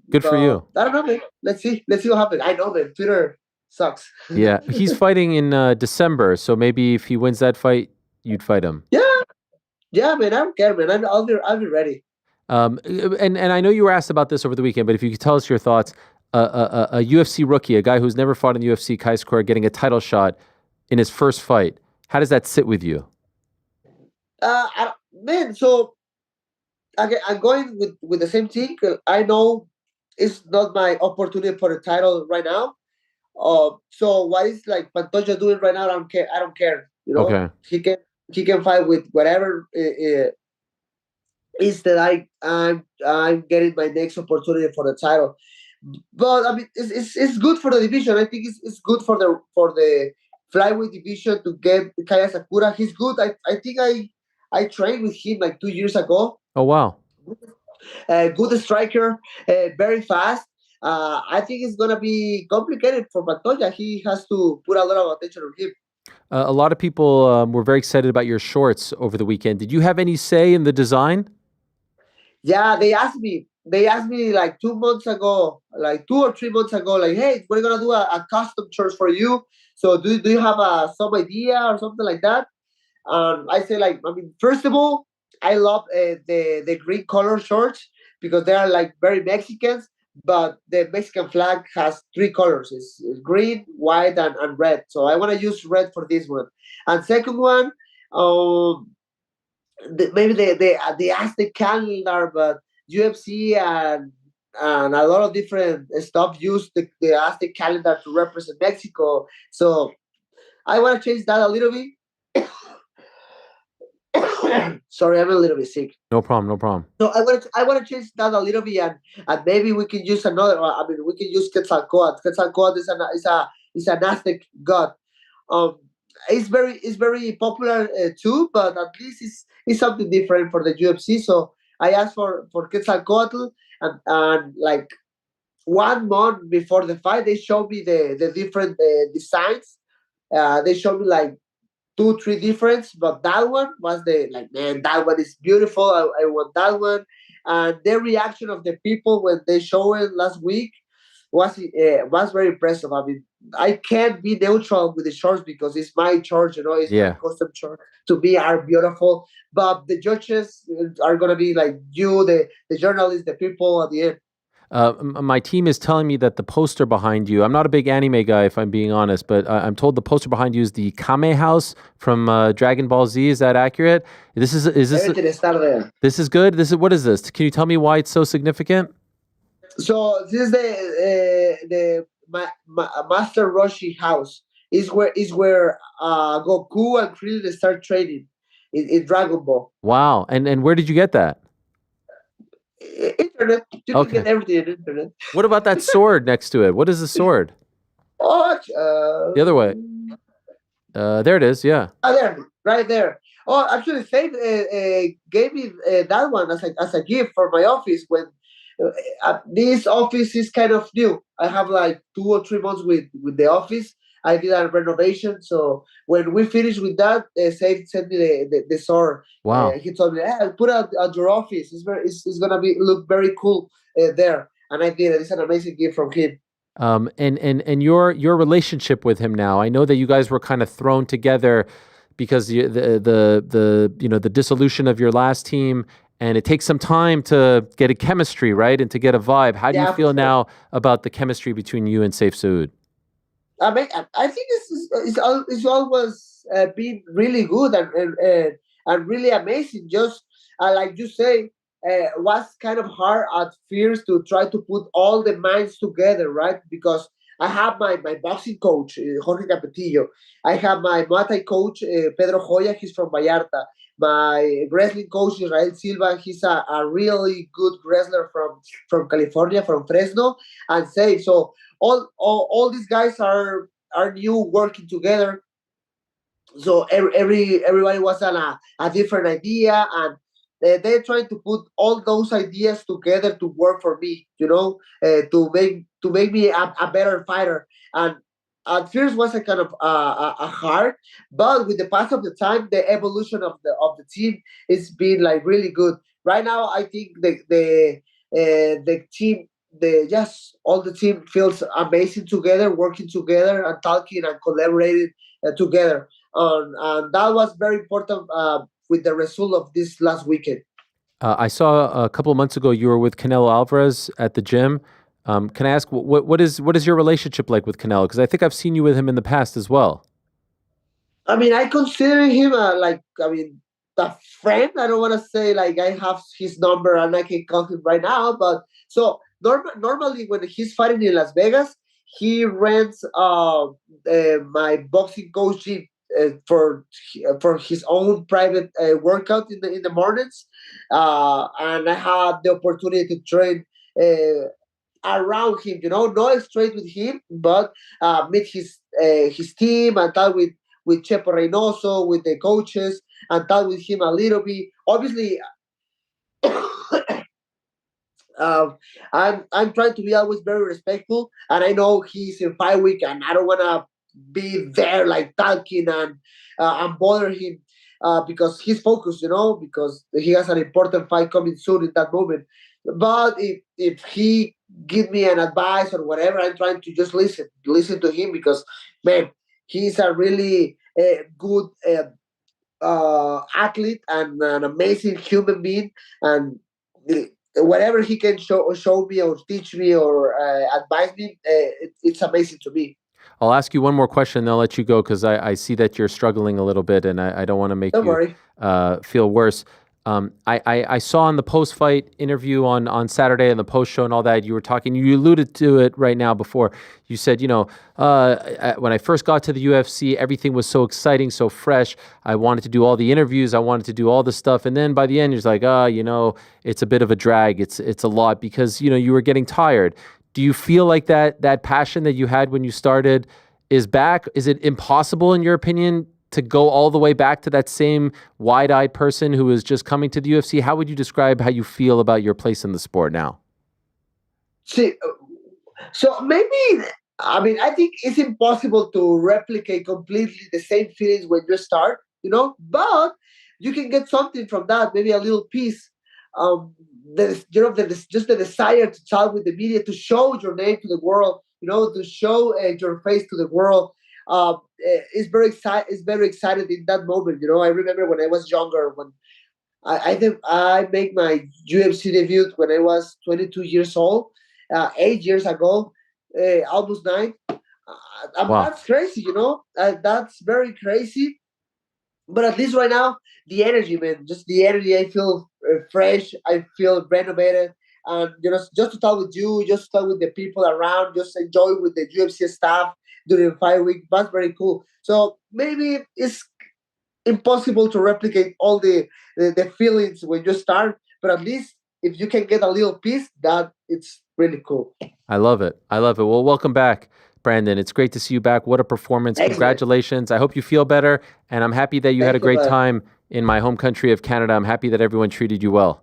Good for you. I don't know, man. Let's see what happens. I know that Twitter sucks. Yeah, he's fighting in December, so maybe if he wins that fight, you'd fight him. Yeah, man. I don't care, man. I'll be ready. And I know you were asked about this over the weekend, but if you could tell us your thoughts, a UFC rookie, a guy who's never fought in the UFC, Kai Score, getting a title shot in his first fight, how does that sit with you? Man, so I'm going with the same thing. I know it's not my opportunity for the title right now. So what is like Pantoja doing right now? I don't care. I don't care. You know, Okay. He can fight with whatever is that I'm getting my next opportunity for the title. But I mean, it's good for the division. I think it's good for the flyweight division to get Kaya Sakura. He's good. I think I trained with him like 2 years ago. Oh wow. Good striker, very fast. I think it's gonna be complicated for Pantoja. He has to put a lot of attention on him. A lot of people were very excited about your shorts over the weekend. Did you have any say in the design? Yeah, they asked me. They asked me like 2 months ago, like 2 or 3 months ago, like, hey, we're gonna do a custom shorts for you. So do you have some idea or something like that? I say like, I mean, first of all, I love the green color shorts because they are like very Mexicans. But the Mexican flag has 3 colors: it's green, white, and red. So I want to use red for this one. And second one, maybe the Aztec calendar, but UFC and a lot of different stuff use the Aztec calendar to represent Mexico. So I want to change that a little bit. Sorry, I'm a little bit sick. No problem. So I want to change that a little bit, and maybe we can use another. I mean, we can use Quetzalcoatl. Quetzalcoatl is an Aztec god. It's very popular too, but at least it's something different for the UFC. So I asked for Quetzalcoatl, and like 1 month before the fight, they showed me the different designs. They showed me like 2, 3 difference, but that one was man, that one is beautiful. I want that one. And the reaction of the people when they showed it last week was very impressive. I mean, I can't be neutral with the shorts because it's my shorts, it's my custom shorts. To me, are beautiful. But the judges are gonna be like you, the journalists, the people at the end. My team is telling me that the poster behind you, I'm not a big anime guy if I'm being honest, but I'm told the poster behind you is the Kame House from Dragon Ball Z. Is that accurate? Is this Everything is started there. This is good? What is this? Can you tell me why it's so significant? So this is the Master Roshi house. Is where Goku and Krillin start training in Dragon Ball. Wow. And where did you get that? Internet. You can get everything on internet. What about that sword next to it? What is the sword? The other way. There it is. Yeah. There, right there. Oh, actually, Faith gave me that one as a gift for my office. When this office is kind of new, I have like 2 or 3 months with the office. I did a renovation, so when we finished with that, Faith sent me the sword. Wow. He told me, put it at your office. It's gonna look very cool there, and I did it. It's an amazing gift from him. And your relationship with him now. I know that you guys were kind of thrown together because the dissolution of your last team, and it takes some time to get a chemistry, right, and to get a vibe. How do you feel now about the chemistry between you and Saif Saud? I mean, I think it's always been really good and really amazing. Just like you say, was kind of hard at first to try to put all the minds together, right? Because I have my boxing coach, Jorge Capetillo. I have my Muay Thai coach, Pedro Joya. He's from Vallarta. My wrestling coach, Israel Silva. He's a really good wrestler from California, from Fresno, and Safe. So all these guys are new, working together. So everybody was on a different idea, and they're trying to put all those ideas together to work for me, to make me a better fighter. And at first was a kind of a hard, but with the pass of the time, the evolution of the team is been like really good. Right now, I think the team, all the team feels amazing together, working together and talking and collaborating together. And that was very important with the result of this last weekend. I saw a couple of months ago you were with Canelo Alvarez at the gym. Can I ask what is your relationship like with Canelo? Because I think I've seen you with him in the past as well. I mean, I consider him a friend. I don't want to say like I have his number and I can call him right now, but so normally when he's fighting in Las Vegas, he rents my boxing coach gym for his own private workout in the mornings, and I had the opportunity to train around him. Not straight with him, but meet his team and talk with Chepo Reynoso, with the coaches, and talk with him a little bit. Obviously, I'm trying to be always very respectful, and I know he's in fight week, and I don't want to be there like talking and bother him because he's focused, because he has an important fight coming soon in that moment. But if he give me an advice or whatever, I'm trying to just listen to him because, man, he's a really good athlete and an amazing human being, and whatever he can show me or teach me or advise me, it's amazing to me. I'll ask you one more question, and I'll let you go because I see that you're struggling a little bit, and I don't want to make you feel worse. I saw in the post-fight interview on Saturday and the post-show and all that, you were talking, you alluded to it right now before. You said, when I first got to the UFC, everything was so exciting, so fresh. I wanted to do all the interviews. I wanted to do all the stuff. And then by the end, you're just like, it's a bit of a drag. It's a lot because, you were getting tired. Do you feel like that passion that you had when you started is back? Is it impossible, in your opinion, to go all the way back to that same wide-eyed person who is just coming to the UFC? How would you describe how you feel about your place in the sport now? See, so maybe, I think it's impossible to replicate completely the same feelings when you start, but you can get something from that, maybe a little piece. Just the desire to talk with the media, to show your name to the world, to show your face to the world. It's very excited in that moment. I remember when I was younger, when I think I made my UFC debut when I was 22 years old, 8 years ago, almost 9. Wow. That's crazy, that's very crazy. But at least right now, the energy, man, just the energy, I feel fresh, I feel renovated. And, just to talk with you, just to talk with the people around, just enjoy with the UFC staff during 5 weeks. That's very cool. So maybe it's impossible to replicate all the feelings when you start, but at least if you can get a little piece, that it's really cool. I love it. Well, welcome back, Brandon. It's great to see you back. What a performance. Excellent. Congratulations. I hope you feel better, and I'm happy that you had a great time in my home country of Canada. I'm happy that everyone treated you well.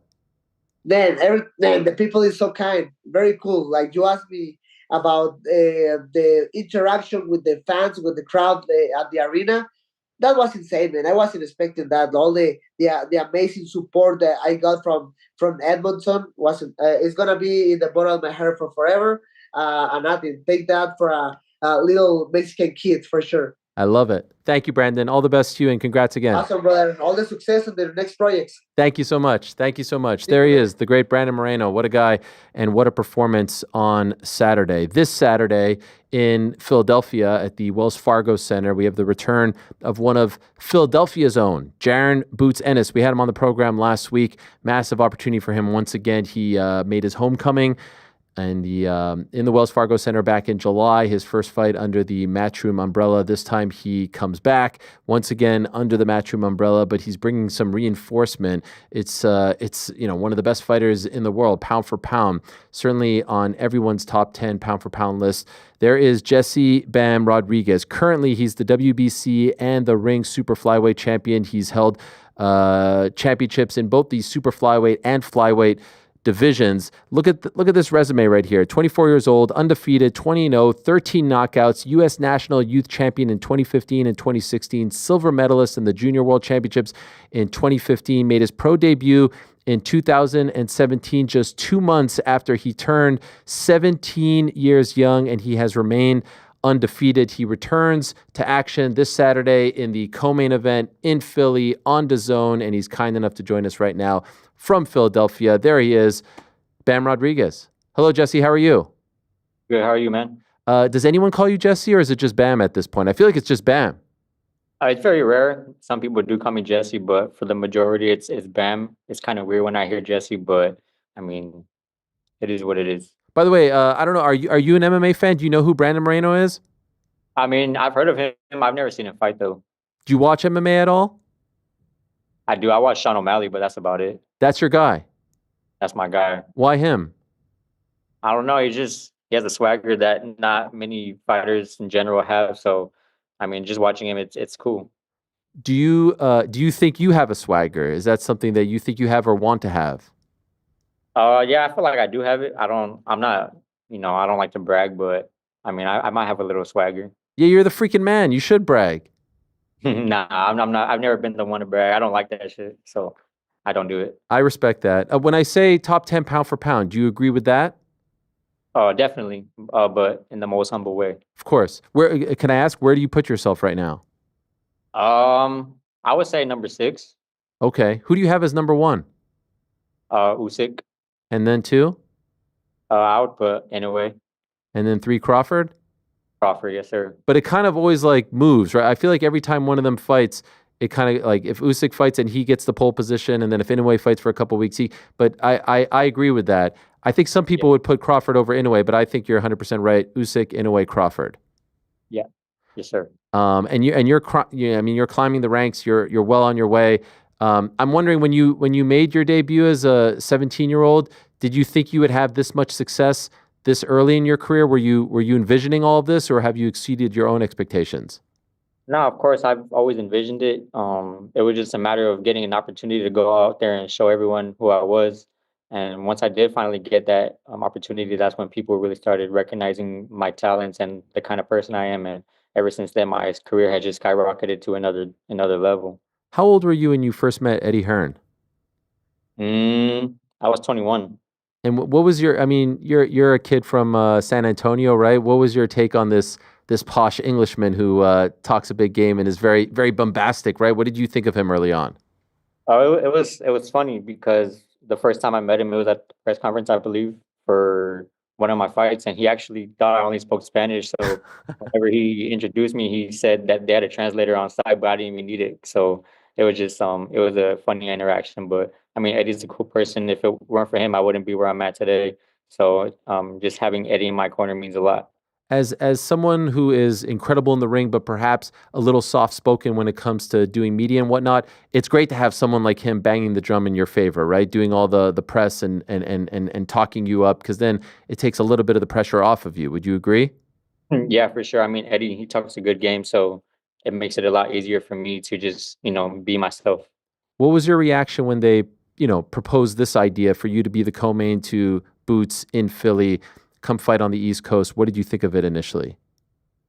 Man, the people is so kind. Very cool. Like, you asked me about the interaction with the fans, with the crowd at the arena. That was insane, man. I wasn't expecting that. All the amazing support that I got from Edmonton wasn't. It's gonna be in the bottom of my heart for forever. And I didn't take that for a little Mexican kid for sure. I love it. Thank you, Brandon. All the best to you, and congrats again. Awesome, brother. All the success in the next projects. Thank you so much. There he is, the great Brandon Moreno. What a guy, and what a performance on Saturday. This Saturday in Philadelphia at the Wells Fargo Center, we have the return of one of Philadelphia's own, Jaron Boots Ennis. We had him on the program last week. Massive opportunity for him once again. He made his homecoming and in the Wells Fargo Center back in July, his first fight under the Matchroom umbrella. This time he comes back once again under the Matchroom umbrella, but he's bringing some reinforcement. It's one of the best fighters in the world, pound for pound, certainly on everyone's top 10 pound for pound list. There is Jesse Bam Rodriguez. Currently, he's the WBC and the Ring Super Flyweight champion. He's held championships in both the Super Flyweight and Flyweight divisions. Look at this resume right here. 24 years old, undefeated, 20-0, 13 knockouts, U.S. National Youth Champion in 2015 and 2016, silver medalist in the Junior World Championships in 2015, made his pro debut in 2017, just 2 months after he turned 17 years young, and he has remained undefeated. He returns to action this Saturday in the co-main event in Philly on DAZN, and he's kind enough to join us right now from Philadelphia. There he is, Bam Rodriguez. Hello, Jesse. How are you? Good. How are you, man? Does anyone call you Jesse, or is it just Bam at this point? I feel like it's just Bam. It's very rare. Some people do call me Jesse, but for the majority, it's Bam. It's kind of weird when I hear Jesse, but I mean, it is what it is. By the way, I don't know. Are you an MMA fan? Do you know who Brandon Moreno is? I mean, I've heard of him. I've never seen him fight though. Do you watch MMA at all? I do. I watch Sean O'Malley, but that's about it. That's your guy. That's my guy. Why him? I don't know. He has a swagger that not many fighters in general have. So, I mean, just watching him, it's cool. Do you think you have a swagger? Is that something that you think you have or want to have? Yeah, I feel like I do have it. I'm not, I don't like to brag, but I mean, I might have a little swagger. Yeah, you're the freaking man. You should brag. Nah, I'm not. I've never been the one to brag. I don't like that shit, so I don't do it. I respect that. When I say top 10 pound for pound, do you agree with that? Definitely. But in the most humble way. Of course. Where can I ask? Where do you put yourself right now? I would say number 6. Okay. Who do you have as number 1? Usyk. And then 2? I would put Inoue. And then 3, Crawford? Crawford, yes, sir. But it kind of always like moves, right? I feel like every time one of them fights, it kind of like if Usyk fights and he gets the pole position, and then if Inoue fights for a couple of weeks, but I agree with that. I think some people would put Crawford over Inoue, but I think you're 100% right. Usyk, Inoue, Crawford. Yeah. Yes, sir. You're climbing the ranks. You're well on your way. I'm wondering when you made your debut as a 17-year-old, did you think you would have this much success this early in your career? Were you envisioning all of this, or have you exceeded your own expectations? No, of course, I've always envisioned it. It was just a matter of getting an opportunity to go out there and show everyone who I was. And once I did finally get that opportunity, that's when people really started recognizing my talents and the kind of person I am. And ever since then, my career has just skyrocketed to another level. How old were you when you first met Eddie Hearn? I was 21. And what was you're a kid from San Antonio, right? What was your take on this posh Englishman who talks a big game and is very, very bombastic, right? What did you think of him early on? Oh, it was funny because the first time I met him, it was at the press conference, I believe, for one of my fights, and he actually thought I only spoke Spanish. So whenever he introduced me, he said that they had a translator on site, but I didn't even need it. So it was just it was a funny interaction. But I mean, Eddie's a cool person. If it weren't for him, I wouldn't be where I'm at today. So just having Eddie in my corner means a lot. As someone who is incredible in the ring, but perhaps a little soft-spoken when it comes to doing media and whatnot, it's great to have someone like him banging the drum in your favor, right? Doing all the press and talking you up, because then it takes a little bit of the pressure off of you. Would you agree? Yeah, for sure. I mean, Eddie, he talks a good game, so it makes it a lot easier for me to just, be myself. What was your reaction when they, proposed this idea for you to be the co-main to Boots in Philly? Come fight on the East Coast. What did you think of it initially?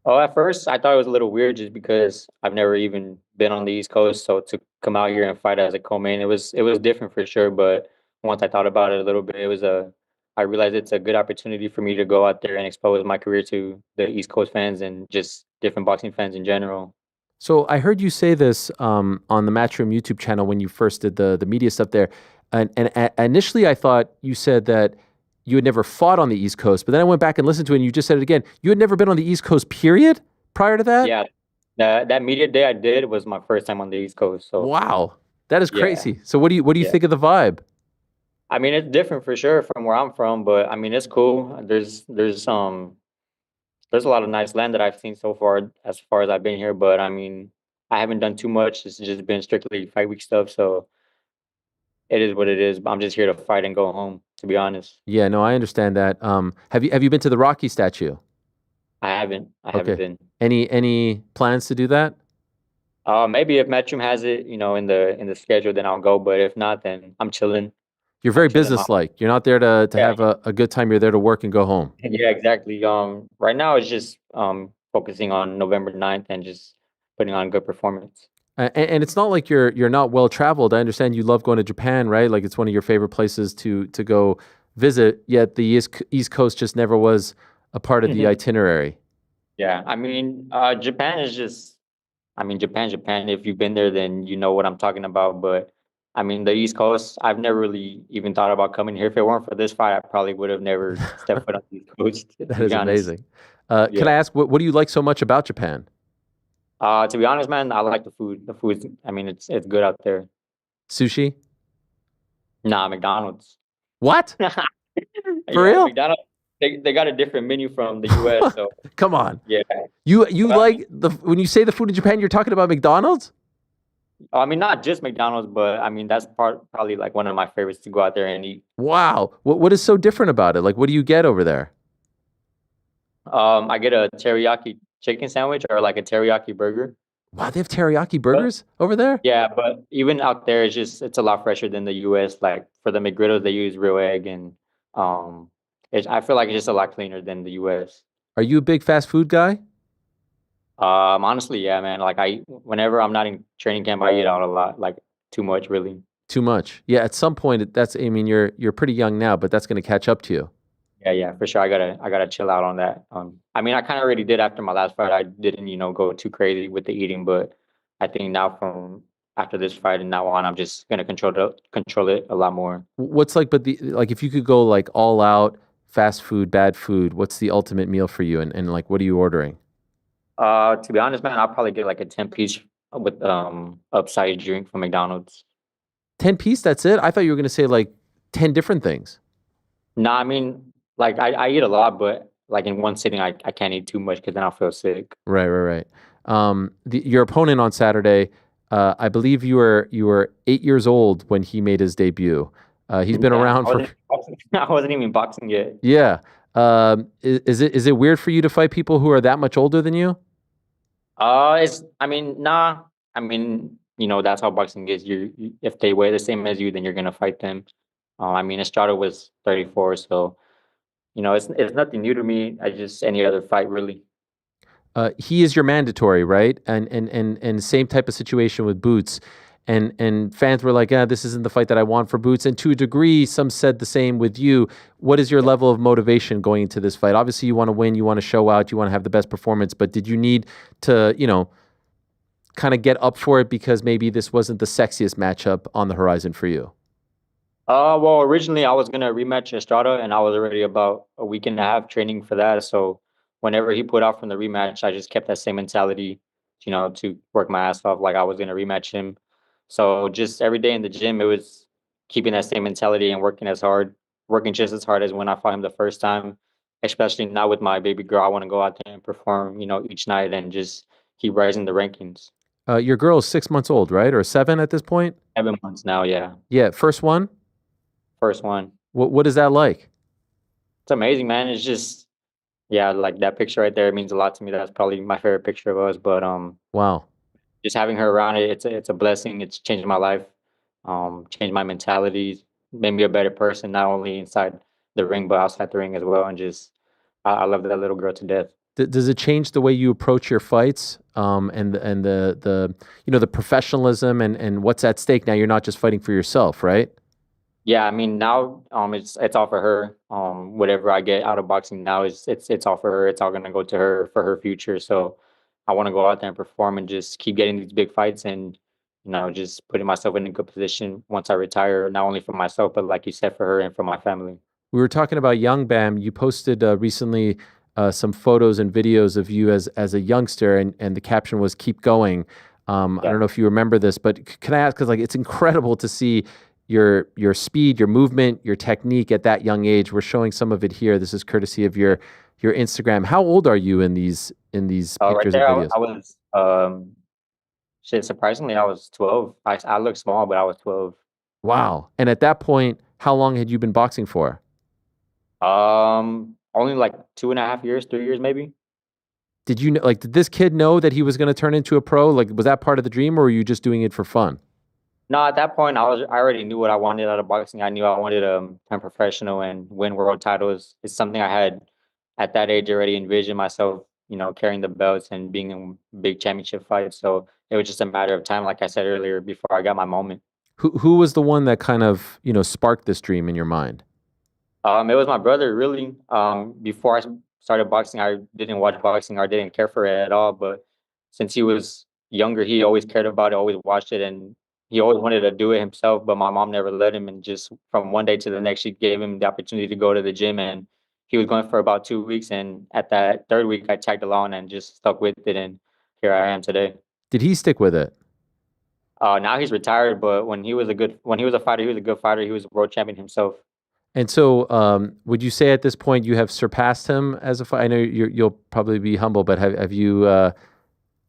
Oh, at first I thought it was a little weird just because I've never even been on the East Coast. So to come out here and fight as a co-main, it was different for sure. But once I thought about it a little bit, I realized it's a good opportunity for me to go out there and expose my career to the East Coast fans and just different boxing fans in general. So I heard you say this on the Matchroom YouTube channel when you first did the media stuff there. And initially I thought you said that you had never fought on the East Coast, but then I went back and listened to it and you just said it again. You had never been on the East Coast, period, prior to that? Yeah. That media day I did was my first time on the East Coast. So wow. That is crazy. Yeah. So what do you think of the vibe? I mean, it's different for sure from where I'm from, but I mean, it's cool. There's a lot of nice land that I've seen so far as I've been here, but I mean, I haven't done too much. It's just been strictly fight week stuff, so it is what it is. I'm just here to fight and go home, to be honest. Yeah, no, I understand that. Have you been to the Rocky statue? I haven't been. Any plans to do that? Maybe if Matchroom has it, in the schedule, then I'll go. But if not, then I'm chilling. You're very businesslike. You're not there to have a good time. You're there to work and go home. Yeah, exactly. Right now it's just focusing on November 9th and just putting on good performance. And it's not like you're not well traveled. I understand you love going to Japan, right? Like it's one of your favorite places to go visit. Yet the East Coast just never was a part of the itinerary. Yeah, I mean, Japan is just, I mean, Japan. If you've been there, then you know what I'm talking about. But I mean, the East Coast, I've never really even thought about coming here. If it weren't for this fight, I probably would have never stepped foot on the East Coast, to That be is honest. amazing. Can Yeah. I ask, what do you like so much about Japan? To be honest, man, I like the food. The food's, I mean, it's good out there. Sushi? Nah, McDonald's. What? For Yeah, real? McDonald's. They got a different menu from the U.S. So Come on. yeah. You But, like when you say the food in Japan, you're talking about McDonald's? I mean, not just McDonald's, but I mean that's probably like one of my favorites to go out there and eat. Wow. What is so different about it? Like, what do you get over there? I get a teriyaki chicken sandwich or like a teriyaki burger. Wow, they have teriyaki But burgers over there? yeah, but even out there, it's a lot fresher than the U.S. Like for the McGriddles, they use real egg, and I feel like it's just a lot cleaner than the U.S. Are you a big fast food guy? Honestly, yeah, man. Like whenever I'm not in training camp, I eat out a lot, like too much, really. Too much. Yeah, at some point that's I mean you're pretty young now, but that's going to catch up to you. Yeah, yeah, for sure. I gotta chill out on that. I mean, I kind of already did after my last fight. I didn't, go too crazy with the eating, but I think now from after this fight and now on, I'm just gonna control it a lot more. What's like like if you could go like all out fast food, bad food, what's the ultimate meal for you and like what are you ordering? To be honest, man, I'll probably get like a 10-piece with upside drink from McDonald's. 10 piece, that's it? I thought you were going to say like 10 different things. Nah, I mean, like I eat a lot, but like in one sitting, I can't eat too much because then I'll feel sick. Right. Your opponent on Saturday, I believe you were 8 years old when he made his debut. He's been Yeah, around for I wasn't even boxing yet. yeah. Is it weird for you to fight people who are that much older than you? I mean, nah. I mean, that's how boxing is. If they weigh the same as you, then you're gonna fight them. I mean, Estrada was 34, so it's nothing new to me. I just any other fight really. He is your mandatory, right? And same type of situation with Boots. And fans were like, this isn't the fight that I want for Boots. And to a degree, some said the same with you. What is your level of motivation going into this fight? Obviously, you want to win, you want to show out, you want to have the best performance, but did you need to, kind of get up for it because maybe this wasn't the sexiest matchup on the horizon for you? Well, originally I was gonna rematch Estrada, and I was already about a week and a half training for that. So whenever he put out from the rematch, I just kept that same mentality, to work my ass off like I was gonna rematch him. So just every day in the gym, it was keeping that same mentality and working just as hard as when I fought him the first time. Especially now with my baby girl, I want to go out there and perform, each night and just keep rising the rankings. Your girl is 6 months old, right? Or 7 at this point? 7 months now, yeah. Yeah, first one? First one. What is that like? It's amazing, man. It's just, yeah, like that picture right there means a lot to me. That's probably my favorite picture of us. But Wow. just having her around it's a blessing. It's changed my life, changed my mentality, made me a better person, not only inside the ring but outside the ring as well. And just I love that little girl to death. Does it change the way you approach your fights, and the professionalism and what's at stake now? You're not just fighting for yourself, right? Yeah, I mean now it's all for her. Whatever I get out of boxing now is it's all for her. It's all gonna go to her for her future. So I want to go out there and perform and just keep getting these big fights and just putting myself in a good position once I retire, not only for myself but like you said for her and for my family. We were talking about Young Bam. You posted recently some photos and videos of you as a youngster, and the caption was "Keep going." I don't know if you remember this, but can I ask? Because like it's incredible to see your speed, your movement, your technique at that young age. We're showing some of it here. This is courtesy of your Instagram. How old are you in these pictures Right there, and videos? I was surprisingly, I was 12. I look small, but I was 12. Wow. And at that point, how long had you been boxing for? Only like 2.5 years, 3 years maybe. Did did this kid know that he was going to turn into a pro? Like, was that part of the dream, or were you just doing it for fun? No, at that point, I already knew what I wanted out of boxing. I knew I wanted to turn professional and win world titles. It's something I had at that age already envisioned myself, carrying the belts and being in big championship fights. So it was just a matter of time, like I said earlier, before I got my moment. Who was the one that kind of sparked this dream in your mind? It was my brother, really. Before I started boxing, I didn't watch boxing or didn't care for it at all. But since he was younger, he always cared about it, always watched it, and he always wanted to do it himself. But my mom never let him. And just from one day to the next, she gave him the opportunity to go to the gym, and he was going for about 2 weeks. And at that third week, I tagged along and just stuck with it, and here I am today. Did he stick with it? Now he's retired, but when he was a fighter, he was a good fighter. He was a world champion himself. And so, would you say at this point you have surpassed him as a fighter? I know you'll probably be humble, but have you,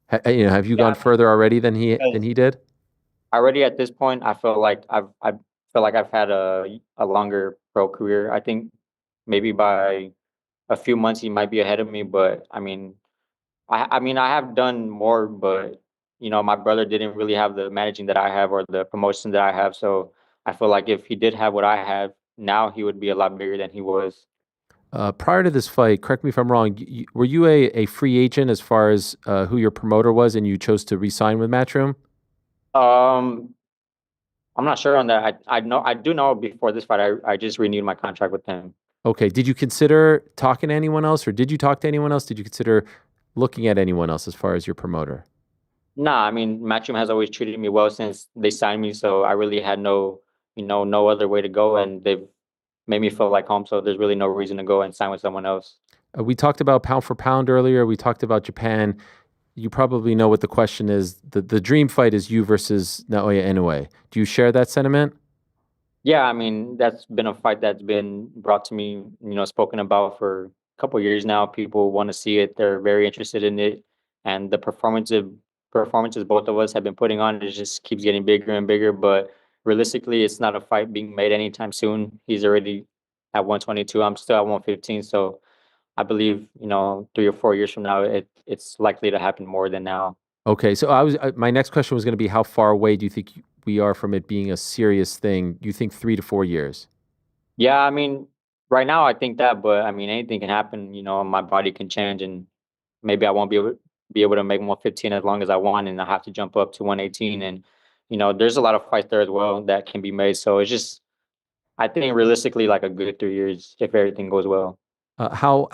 have you gone further already than he did? Already at this point, I feel like I've had a longer pro career. I think maybe by a few months he might be ahead of me, but I mean, I have done more, but my brother didn't really have the managing that I have or the promotion that I have. So I feel like if he did have what I have now, he would be a lot bigger than he was. Prior to this fight, correct me if I'm wrong, were you a free agent as far as who your promoter was, and you chose to re-sign with Matchroom? I'm not sure on that. I do know before this fight, I just renewed my contract with him. Okay. Did you consider talking to anyone else, or did you talk to anyone else? Did you consider looking at anyone else as far as your promoter? Nah, I mean, Matchroom has always treated me well since they signed me, so I really had no other way to go, and they've made me feel like home. So there's really no reason to go and sign with someone else. We talked about pound for pound earlier. We talked about Japan. You probably know what the question is. The dream fight is you versus Naoya Inoue. Do you share that sentiment? Yeah, I mean, that's been a fight that's been brought to me, spoken about for a couple years now. People want to see it. They're very interested in it. And the performances both of us have been putting on, it just keeps getting bigger and bigger. But realistically, it's not a fight being made anytime soon. He's already at 122. I'm still at 115. So I believe, 3 or 4 years from now, it's likely to happen more than now. Okay, so my next question was going to be, how far away do you think we are from it being a serious thing? You think 3 to 4 years? Yeah, I mean, right now I think that, but I mean, anything can happen. My body can change, and maybe I won't be able to make 115 as long as I want, and I have to jump up to 118. And there's a lot of fights there as well that can be made. So it's just, I think realistically, like a good 3 years if everything goes well. How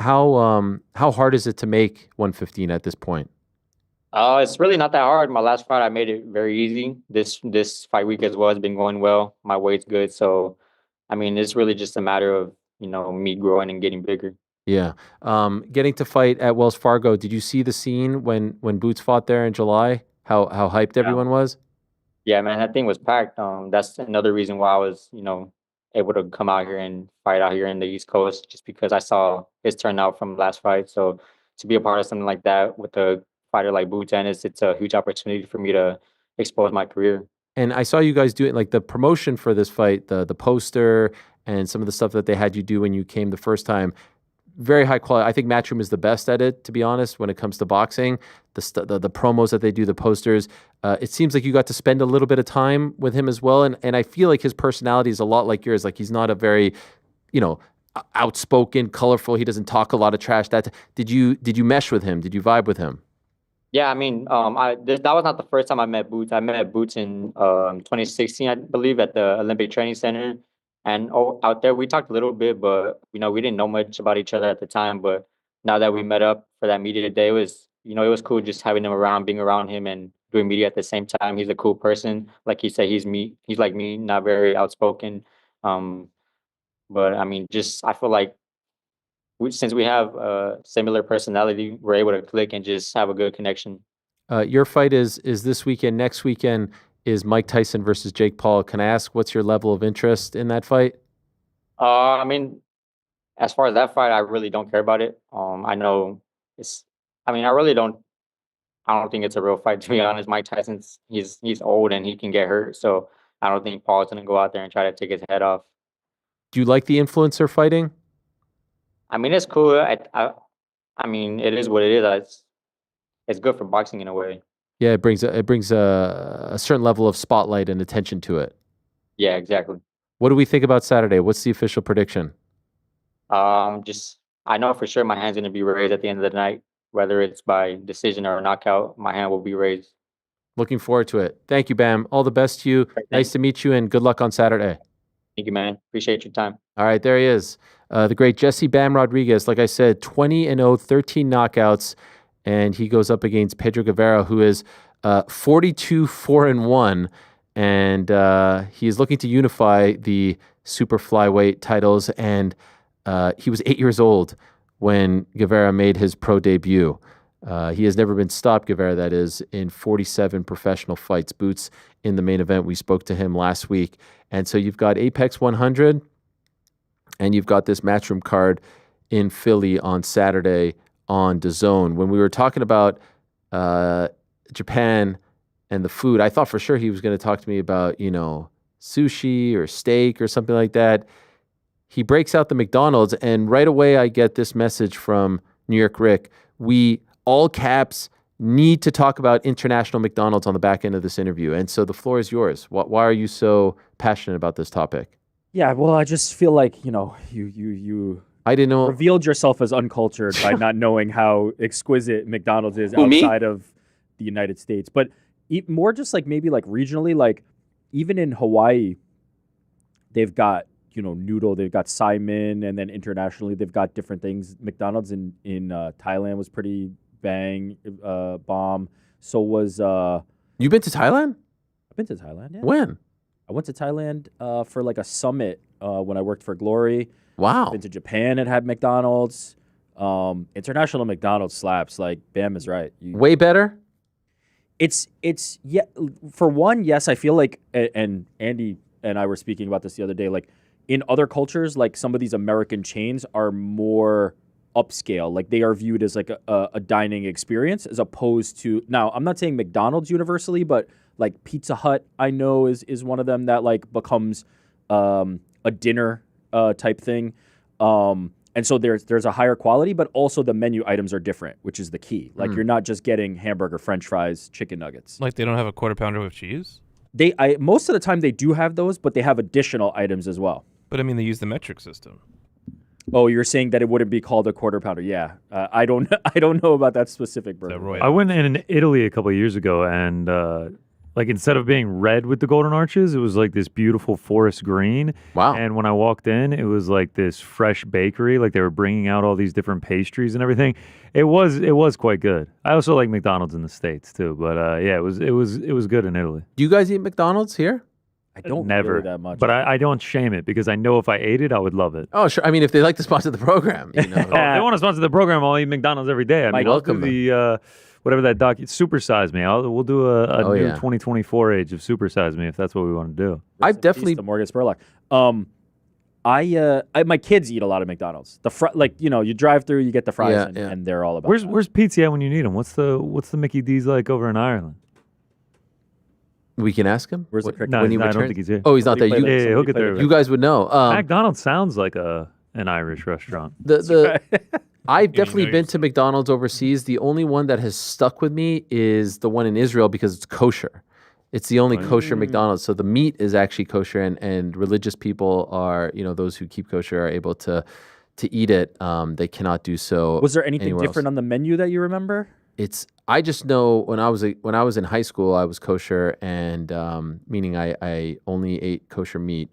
hard is it to make 115 at this point? It's really not that hard. My last fight, I made it very easy. This fight week as well has been going well. My weight's good, so I mean, it's really just a matter of me growing and getting bigger. Yeah. Getting to fight at Wells Fargo. Did you see the scene when Boots fought there in July? How hyped everyone was? Yeah, man, that thing was packed. That's another reason why I was, able to come out here and fight out here in the East Coast, just because I saw his turnout from last fight. So to be a part of something like that with a fighter like Boots Ennis, it's a huge opportunity for me to expose my career. And I saw you guys doing like the promotion for this fight, the poster and some of the stuff that they had you do when you came the first time. Very high quality. I think Matchroom is the best at it, to be honest, when it comes to boxing. The promos that they do, the posters. It seems like you got to spend a little bit of time with him as well, and I feel like his personality is a lot like yours. Like, he's not a very, outspoken, colorful. He doesn't talk a lot of trash. Did you mesh with him? Did you vibe with him? Yeah, I mean, that was not the first time I met Boots. I met Boots in 2016, I believe, at the Olympic Training Center. And out there, we talked a little bit, but we didn't know much about each other at the time. But now that we met up for that media day, it was cool just having him around, being around him, and doing media at the same time. He's a cool person, like he said. He's like me, not very outspoken. But I mean, I feel like since we have a similar personality, we're able to click and just have a good connection. Your fight is this weekend. Next weekend is Mike Tyson versus Jake Paul. Can I ask, what's your level of interest in that fight? I mean, as far as that fight, I really don't care about it. I know I really don't. I don't think it's a real fight, to be honest. Mike Tyson's he's old and he can get hurt, so I don't think Paul's gonna go out there and try to take his head off. Do you like the influencer fighting? I mean, it's cool. I mean, it is what it is. It's good for boxing in a way. Yeah, it brings a certain level of spotlight and attention to it. Yeah, exactly. What do we think about Saturday? What's the official prediction? I know for sure my hand's gonna be raised at the end of the night, whether it's by decision or knockout. My hand will be raised. Looking forward to it. Thank you, Bam. All the best to you. Nice to meet you, and good luck on Saturday. Thank you, man. Appreciate your time. All right, there he is. The great Jesse Bam Rodriguez, like I said, 20-0, 13 knockouts, and he goes up against Pedro Guevara, who is 42-4-1, and he is looking to unify the super flyweight titles, and he was 8 years old when Guevara made his pro debut. He has never been stopped, Guevara, that is, in 47 professional fights. Boots in the main event. We spoke to him last week. And so you've got Apex 100, and you've got this Matchroom card in Philly on Saturday on DAZN. When we were talking about Japan and the food, I thought for sure he was going to talk to me about, sushi or steak or something like that. He breaks out the McDonald's, and right away I get this message from New York Rick. We, all caps, need to talk about international McDonald's on the back end of this interview. And so the floor is yours. Why are you so passionate about this topic? Yeah, well, I just feel like, you I didn't know. Revealed yourself as uncultured by not knowing how exquisite McDonald's is outside of the United States. But more just like maybe like regionally, like even in Hawaii, they've got, noodle, they've got Simon, and then internationally they've got different things. McDonald's in Thailand was pretty bomb. So was You've been to Thailand? I've been to Thailand, yeah. When? I went to Thailand for like a summit when I worked for Glory. Wow. Been to Japan and had McDonald's. International McDonald's slaps. Like Bam is right. Way better? It's yeah. For one, yes, I feel like, and Andy and I were speaking about this the other day. Like in other cultures, like some of these American chains are more upscale. Like they are viewed as like a dining experience as opposed to. Now, I'm not saying McDonald's universally, but like Pizza Hut, I know is one of them that like becomes a dinner type thing. And so there's a higher quality, but also the menu items are different, which is the key. Like you're not just getting hamburger, French fries, chicken nuggets. Like they don't have a quarter pounder with cheese? Most of the time they do have those, but they have additional items as well. But I mean, they use the metric system. Oh, you're saying that it wouldn't be called a quarter pounder? Yeah, I don't know about that specific burger. I went in Italy a couple of years ago, and like instead of being red with the golden arches, it was like this beautiful forest green. Wow! And when I walked in, it was like this fresh bakery. Like they were bringing out all these different pastries and everything. It was quite good. I also like McDonald's in the States too, but yeah, it was good in Italy. Do you guys eat McDonald's here? I don't never really that much, but I don't shame it because I know if I ate it, I would love it. Oh, sure. I mean, if they like to sponsor the program, if they want to sponsor the program, I'll eat McDonald's every day. I mean, welcome I'll do the whatever that Super Size Me. We'll do a new 2024 age of Super Size Me if that's what we want to do. I've definitely the Morgan Spurlock. My kids eat a lot of McDonald's. You drive through, you get the fries, and they're all about. Where's pizza at when you need them? What's the Mickey D's like over in Ireland? We can ask him. Where's the cricket? No, I don't think he's here. Oh, he's not there. He'll get there. You guys would know. McDonald's sounds like an Irish restaurant. I've definitely been to McDonald's overseas. The only one that has stuck with me is the one in Israel because it's kosher. It's the only kosher McDonald's. So the meat is actually kosher, and religious people are, those who keep kosher are able to eat it. They cannot do so. Was there anything different on the menu that you remember? I just know when I was in high school, I was kosher, and meaning I only ate kosher meat.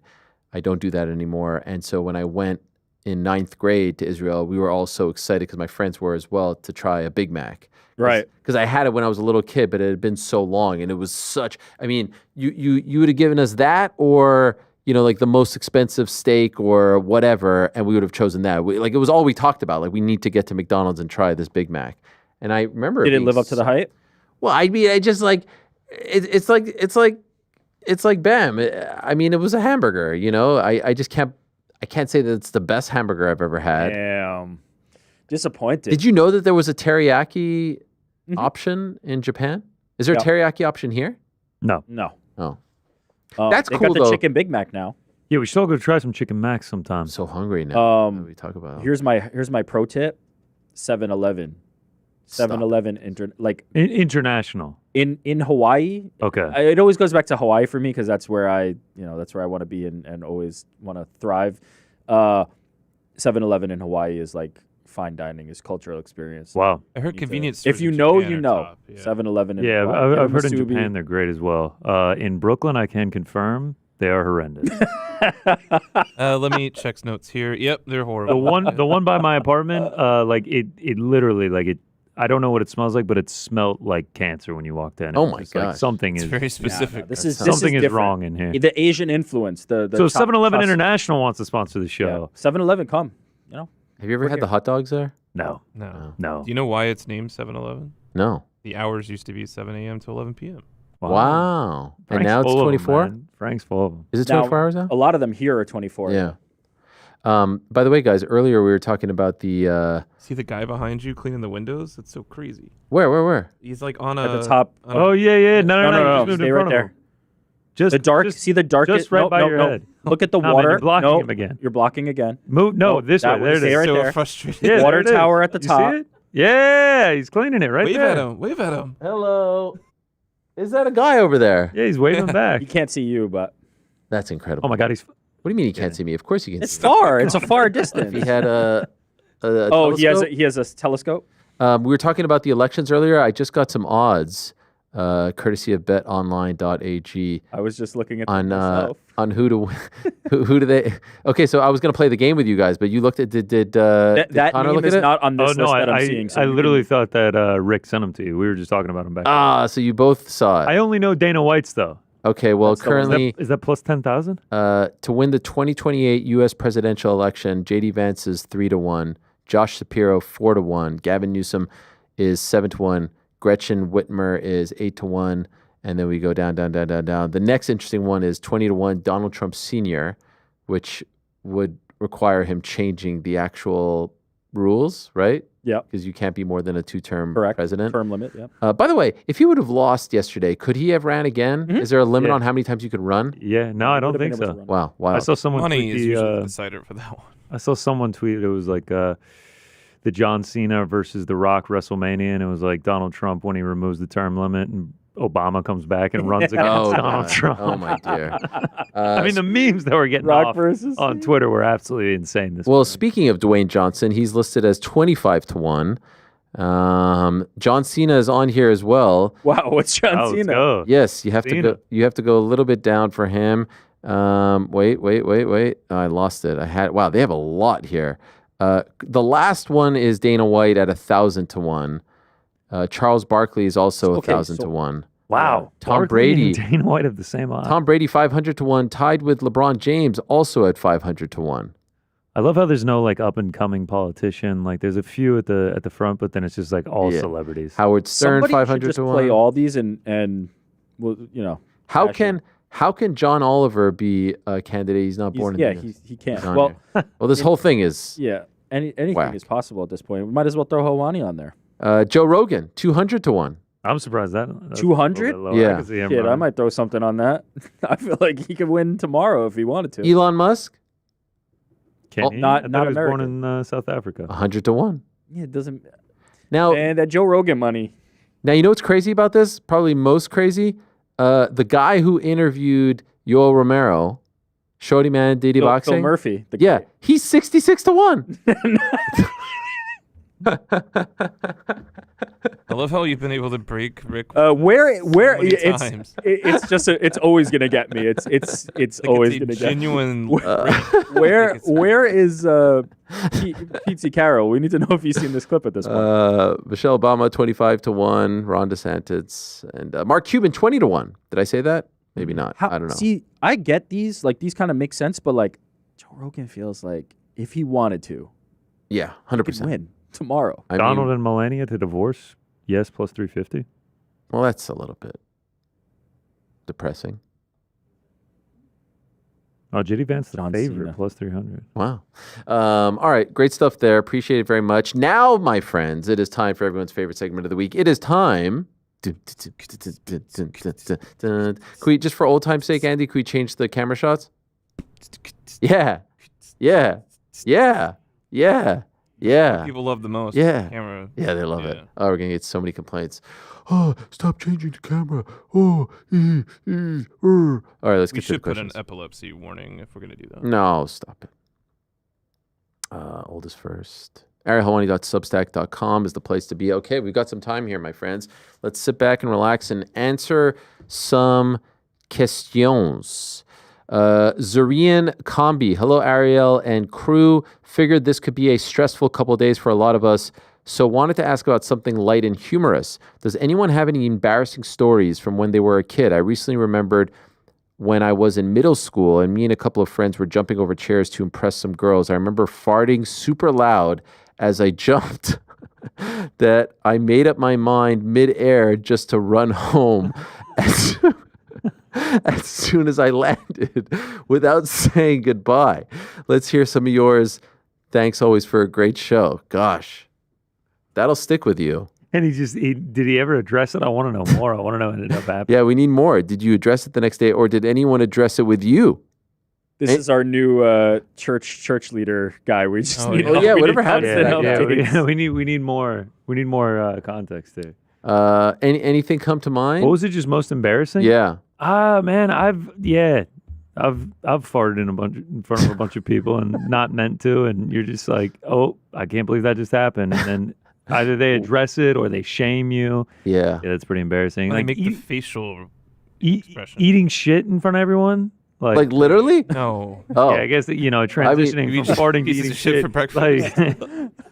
I don't do that anymore. And so when I went in 9th grade to Israel, we were all so excited because my friends were as well to try a Big Mac. Right. Because I had it when I was a little kid, but it had been so long, and it was such. I mean, you would have given us that, or like the most expensive steak or whatever, and we would have chosen that. It was all we talked about. Like we need to get to McDonald's and try this Big Mac. And I remember. Did it live up to the hype? Well, I mean, I just like it's like Bam. I mean, it was a hamburger. I just can't say that it's the best hamburger I've ever had. Damn, disappointed. Did you know that there was a teriyaki option in Japan? Is there a teriyaki option here? No. Oh, that's they cool got the though. Chicken Big Mac now. Yeah, we should all go try some Chicken Macs sometime. I'm so hungry now. We talk about. Here's my pro tip: 7-Eleven. 7-Eleven international in Hawaii. Okay, it always goes back to Hawaii for me because that's where I want to be and always want to thrive. 7-Eleven in Hawaii is like fine dining, is cultural experience. Wow, I heard convenience stores. If you know, you know. 7-Eleven. Yeah, I've heard in Japan they're great as well. In Brooklyn, I can confirm They are horrendous. Let me check notes here. Yep, they're horrible. The one by my apartment, like it literally, like it. I don't know what it smells like, but it smelled like cancer when you walked in. Oh It my was like gosh. something It's is very specific. something is different. wrong in here. The Asian influence. The So 7-Eleven International wants to sponsor the show. 7-Eleven, come. You know. Have you ever had the hot dogs there? No. Do you know why it's named 7-Eleven? No. The hours used to be 7 a.m. to 11 p.m. Wow. And Frank's now it's full of 'em, 24? man. Frank's full of them. Is it 24 hours now? A lot of them here are 24. Yeah. By the way, guys, earlier we were talking about the. See the guy behind you cleaning the windows? That's so crazy. Where? He's like on At the top. Oh, yeah. No. No. Just moved Stay in right front of there. him. Just the dark. See the dark. Just right by your head. Look at the No, man, water. you're blocking no, him again. You're blocking again. Move. No, this way. that There was- it stay is. right so there. frustrated. Yeah, Water there it is. tower at the You top. See it? Yeah, he's cleaning it right Wave there. at him. Wave at him. Hello. Is that a guy over there? Yeah, he's waving back. He can't see you, but That's incredible. Oh my God, he's. What do you mean he can't see me? Of course he can it's see me. far. It's a far If distance. he had a Oh, telescope. he has a telescope. We were talking about the elections earlier. I just got some odds, courtesy of betonline.ag. I was just looking at them on myself. on who to win. who do they? Okay, so I was going to play the game with you guys, but you looked at did That Connor name look is at it? not on this Oh no, list that I'm I seeing. So I you literally can- thought that Rick sent him to you. We were just talking about him back. So you both saw it. I only know Dana White's though. Okay, well, That's the one. currently Is that plus 10,000? to win the 2028 U.S. presidential election, J.D. Vance is 3-1, Josh Shapiro 4-1, Gavin Newsom is 7-1, Gretchen Whitmer is 8-1, and then we go down. The next interesting one is 20-1, Donald Trump Sr., which would require him changing the actual rules, right? Yep. Because you can't be more than a two-term Correct. president. Term limit. Yeah. By the way, if he would have lost yesterday, could he have ran again? Is there a limit Yeah. on how many times you could run? Yeah, no, I don't think so. Wow. I saw someone Money tweet is the, usually the decider for that one. I saw someone tweet it was like the John Cena versus The Rock WrestleMania, and it was like Donald Trump when he removes the term limit, and Obama comes back and runs against Donald God. Trump. Oh my dear. I mean, the memes that were getting Rock off versus on Twitter were absolutely insane. This Well, morning. speaking of Dwayne Johnson, he's listed as 25-1. John Cena is on here as well. Wow. What's John Oh, let's Cena? go. Yes, you have to Cena. go. You have to go a little bit down for him. Wait. Oh, I lost it. Wow, they have a lot here. The last one is Dana White at 1,000-1. Charles Barkley is also Okay, 1,000-1. Wow. Tom Barkley Brady. and Dana White have the same odds. Tom Brady 500-1, tied with LeBron James, also at 500-1. I love how there's no like up and coming politician. Like there's a few at the front, but then it's just like all Yeah. celebrities. Howard Stern Somebody should just 500-1. play all these and well, you know. How cash in. can John Oliver be a candidate? He's not born in Yeah, the he can't. He's on Well, here. Well, this whole thing is yeah. Anything Whack. is possible at this point. We might as well throw Helwani on there. Joe Rogan 200-1. I'm surprised that's a little 200? bit lower. Yeah. I can see him Shit, I running. might throw something on that. I feel like he could win tomorrow if he wanted to. Elon Musk Can Oh, he? not- I thought not he was born American. in South Africa. 100-1. Yeah, it doesn't. Now, And that Joe Rogan money. now you know what's crazy about this? Probably most crazy. The guy who interviewed Yoel Romero, Shorty Man, Diddy Phil Boxing. Murphy. The Yeah, he's 66-1. I love how you've been able to break Rick. Where many it's times. it's just it's always gonna get me. It's Like always it's a gonna get me. genuine. Where is Pete Carroll? We need to know if he's seen this clip at this point. Michelle Obama 25-1, Ron DeSantis, and Mark Cuban 20-1. Did I say that? Maybe not. I don't know. See, I get these. Like these kind of make sense, but like Joe Rogan feels like if he wanted to, Yeah, he could 100%. win tomorrow. I Donald mean, and Melania to divorce? Yes, plus 350. well, that's a little bit depressing. Oh, JD Vance the John favorite, Cena. plus 300. Wow. All right, great stuff there. Appreciate it very much. Now, my friends, it is time for everyone's favorite segment of the week. It is time. Can we, just for old time's sake, Andy, can we change the camera shots? Yeah. People love the most. Yeah. Camera. Yeah, they love it. Yeah. Oh, we're going to get so many complaints. Oh, stop changing the camera. Oh, all right, let's We get to the should put questions. an epilepsy warning if we're gonna do that. No, stop it. Oldest first. ArielHelwani.substack.com is the place to be. Okay, we've got some time here, my friends. Let's sit back and relax and answer some questions. Zurian Combi. Hello, Ariel and crew. Figured this could be a stressful couple days for a lot of us. So wanted to ask about something light and humorous. Does anyone have any embarrassing stories from when they were a kid? I recently remembered when I was in middle school and me and a couple of friends were jumping over chairs to impress some girls. I remember farting super loud as I jumped that I made up my mind midair just to run home as soon as I landed without saying goodbye. Let's hear some of yours. Thanks always for a great show. Gosh, that'll stick with you. And did he ever address it? I want to know more. I want to know what ended up happening. Yeah, we need more. Did you address it the next day, or did anyone address it with you? This is our new church leader guy. We just need. Oh yeah, whatever happened to that? We need more. We need more context here. Anything come to mind? What was it? Just most embarrassing? Yeah. Man, I've farted in front of a bunch of people and not meant to, and you're just like, oh, I can't believe that just happened, and then either they address it or they shame you. Yeah, that's pretty embarrassing. When Like they make the facial expression. eating shit in front of everyone. Like literally? No. Oh. Yeah, I guess transitioning from farting to eating shit for breakfast.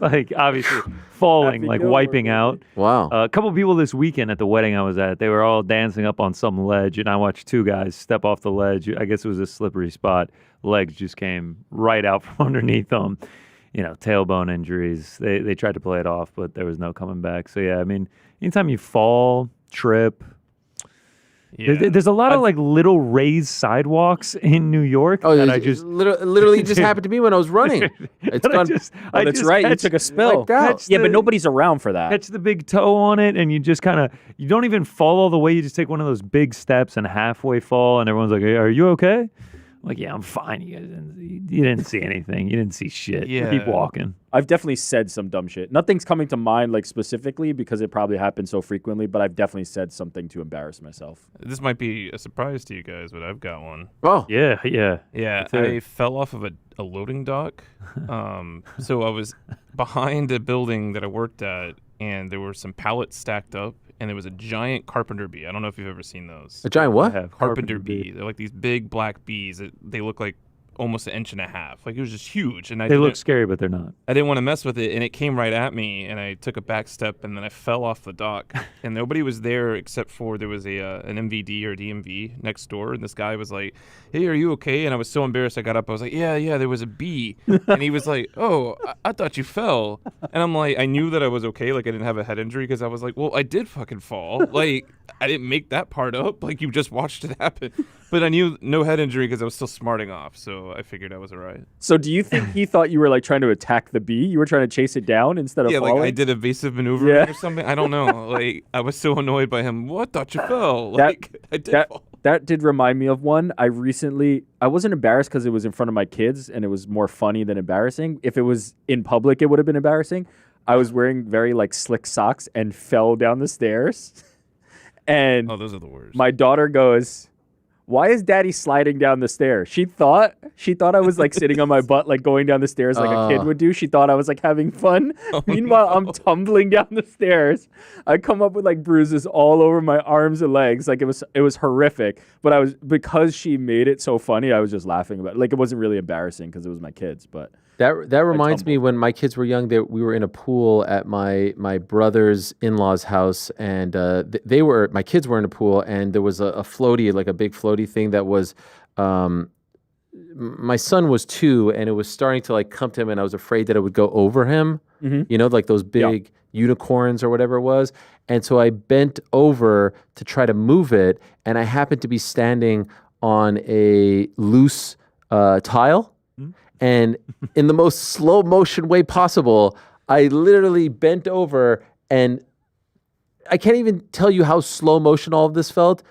Like obviously falling, like wiping out. Wow. A couple people this weekend at the wedding I was at, they were all dancing up on some ledge, and I watched two guys step off the ledge. I guess it was a slippery spot. Legs just came right out from underneath them. Tailbone injuries. They tried to play it off, but there was no coming back. So yeah, I mean, anytime you fall, trip. Yeah. There's a lot of like little raised sidewalks in New York that I just literally just happened to me when I was running. It's gone. That's right. You took a spill. But nobody's around for that. Catch the big toe on it, and you just you don't even fall all the way. You just take one of those big steps and halfway fall, and everyone's like, hey, "Are you okay?" I'm like, yeah, I'm fine. You guys didn't see anything. You didn't see shit. Yeah. Keep walking. I've definitely said some dumb shit. Nothing's coming to mind like specifically because it probably happens so frequently, but I've definitely said something to embarrass myself. This might be a surprise to you guys, but I've got one. Oh. Yeah. Yeah, I fell off of a loading dock. So I was behind a building that I worked at, and there were some pallets stacked up, and there was a giant carpenter bee. I don't know if you've ever seen those. A giant what? Carpenter bee. They're like these big black bees. They look like almost 1.5 inches. Like it was just huge. And they look scary, but they're not. I didn't want to mess with it, and it came right at me, and I took a back step, and then I fell off the dock. And nobody was there except for there was an MVD or DMV next door, and this guy was like, "Hey, are you okay?" And I was so embarrassed. I got up. I was like, "Yeah, there was a bee." And he was like, "Oh, I thought you fell." And I'm like, I knew that I was okay. Like I didn't have a head injury because I was like, "Well, I did fucking fall. Like I didn't make that part up. Like you just watched it happen." But I knew no head injury because I was still smarting off, so I figured I was all right. So do you think he thought you were like trying to attack the bee? You were trying to chase it down instead of falling? Like I did evasive maneuvering or something. I don't know. Like I was so annoyed by him. Well, I thought you fell. Like I did fall. That did remind me of one. I wasn't embarrassed because it was in front of my kids and it was more funny than embarrassing. If it was in public, it would have been embarrassing. I was wearing very like slick socks and fell down the stairs. And those are the worst. My daughter goes, "Why is Daddy sliding down the stairs?" She thought I was like sitting on my butt, like going down the stairs like a kid would do. She thought I was like having fun. Meanwhile, I'm tumbling down the stairs. I come up with like bruises all over my arms and legs. Like it was horrific. But because she made it so funny, I was just laughing about it. Like it wasn't really embarrassing because it was my kids. But that reminds me when my kids were young, we were in a pool at my brother's in-laws' house, and my kids were in a pool, and there was a floaty, like a big floaty thing that was, my son was 2, and it was starting to like come to him, and I was afraid that it would go over him, like those big unicorns or whatever it was. And so I bent over to try to move it, and I happened to be standing on a loose tile. And in the most slow motion way possible, I literally bent over, and I can't even tell you how slow motion all of this felt.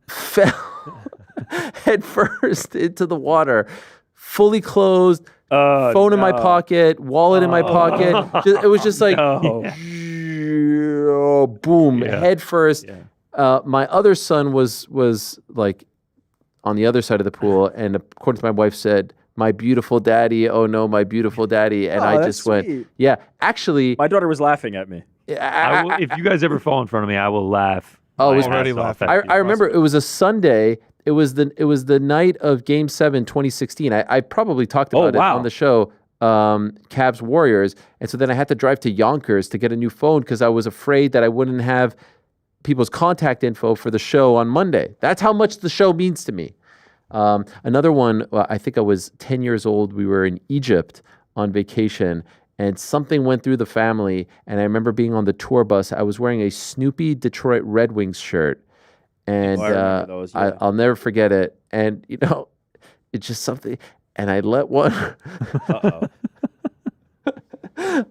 Fell head first into the water, fully closed, phone in my pocket, wallet in my pocket. It was just like, boom, head first. Yeah. My other son was like on the other side of the pool, and according to my wife said, "My beautiful daddy, oh no, my beautiful daddy." And I just went, yeah, actually. My daughter was laughing at me. If you guys ever fall in front of me, I will laugh. Oh, it was already laughing. I remember it was a Sunday, It was the night of Game 7, 2016. I probably talked about it on the show, Cavs Warriors. And so then I had to drive to Yonkers to get a new phone because I was afraid that I wouldn't have people's contact info for the show on Monday. That's how much the show means to me. Another one, I think I was 10 years old. We were in Egypt on vacation, and something went through the family. And I remember being on the tour bus. I was wearing a Snoopy Detroit Red Wings shirt. And I remember those, yeah. I'll never forget it. And, it's just something. And I let one. Uh-oh.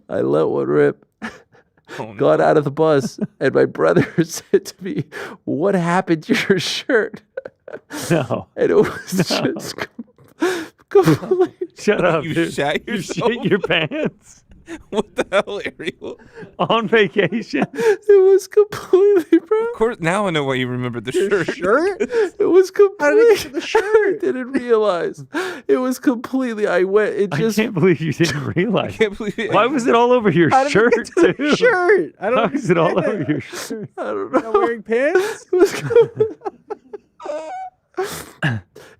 I let one rip. Oh, no. Got out of the bus. And my brother said to me, "What happened to your shirt?" No. And it was just completely. Shut up. You dude. shat You yourself? shit your pants What the hell, Ariel? on vacation. It was completely, bro. Of course, now I know why you remembered the shirt. Shirt? It was completely. How did it get to the shirt? I didn't realize. It was completely. I can't believe you didn't realize. I can't believe it. Why was it all over your How did shirt, it get to the too? shirt? I don't Why was it all understand. over your shirt? I don't know. Not wearing pants? It was.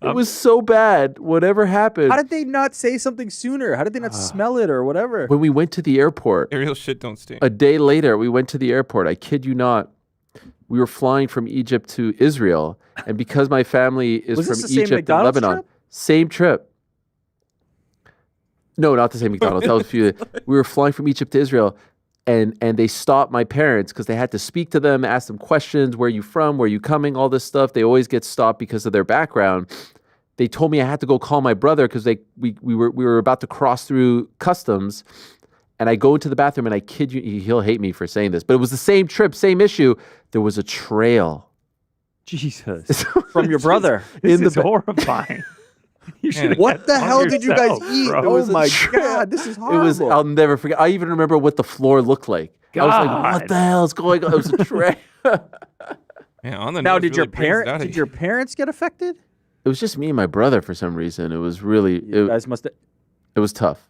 It was so bad. Whatever happened. How did they not say something sooner? How did they not smell it or whatever? When we went to the airport, Ariel shit don't stink. a day later, we went to the airport. I kid you not. We were flying from Egypt to Israel, and because my family is Was from this the same Egypt and McDonald's Lebanon, trip? same trip. No, not the same McDonald's. That was a few. We were flying from Egypt to Israel, and they stopped my parents because they had to speak to them, ask them questions. Where are you from? Where are you coming? All this stuff. They always get stopped because of their background. They told me I had to go call my brother because we were about to cross through customs, and I go into the bathroom, and I kid you, he'll hate me for saying this, but it was the same trip, same issue. There was a trail. Jesus. From your brother. This is horrifying. You should What the hell did you guys eat? bro. Oh my God, this is horrible. I'll never forget. I even remember what the floor looked like. I was like, what the hell is going on? It was a trail. Yeah, on the Now, nose did really your parents get affected? It was just me and my brother for some reason. It was really, You guys must. it was tough.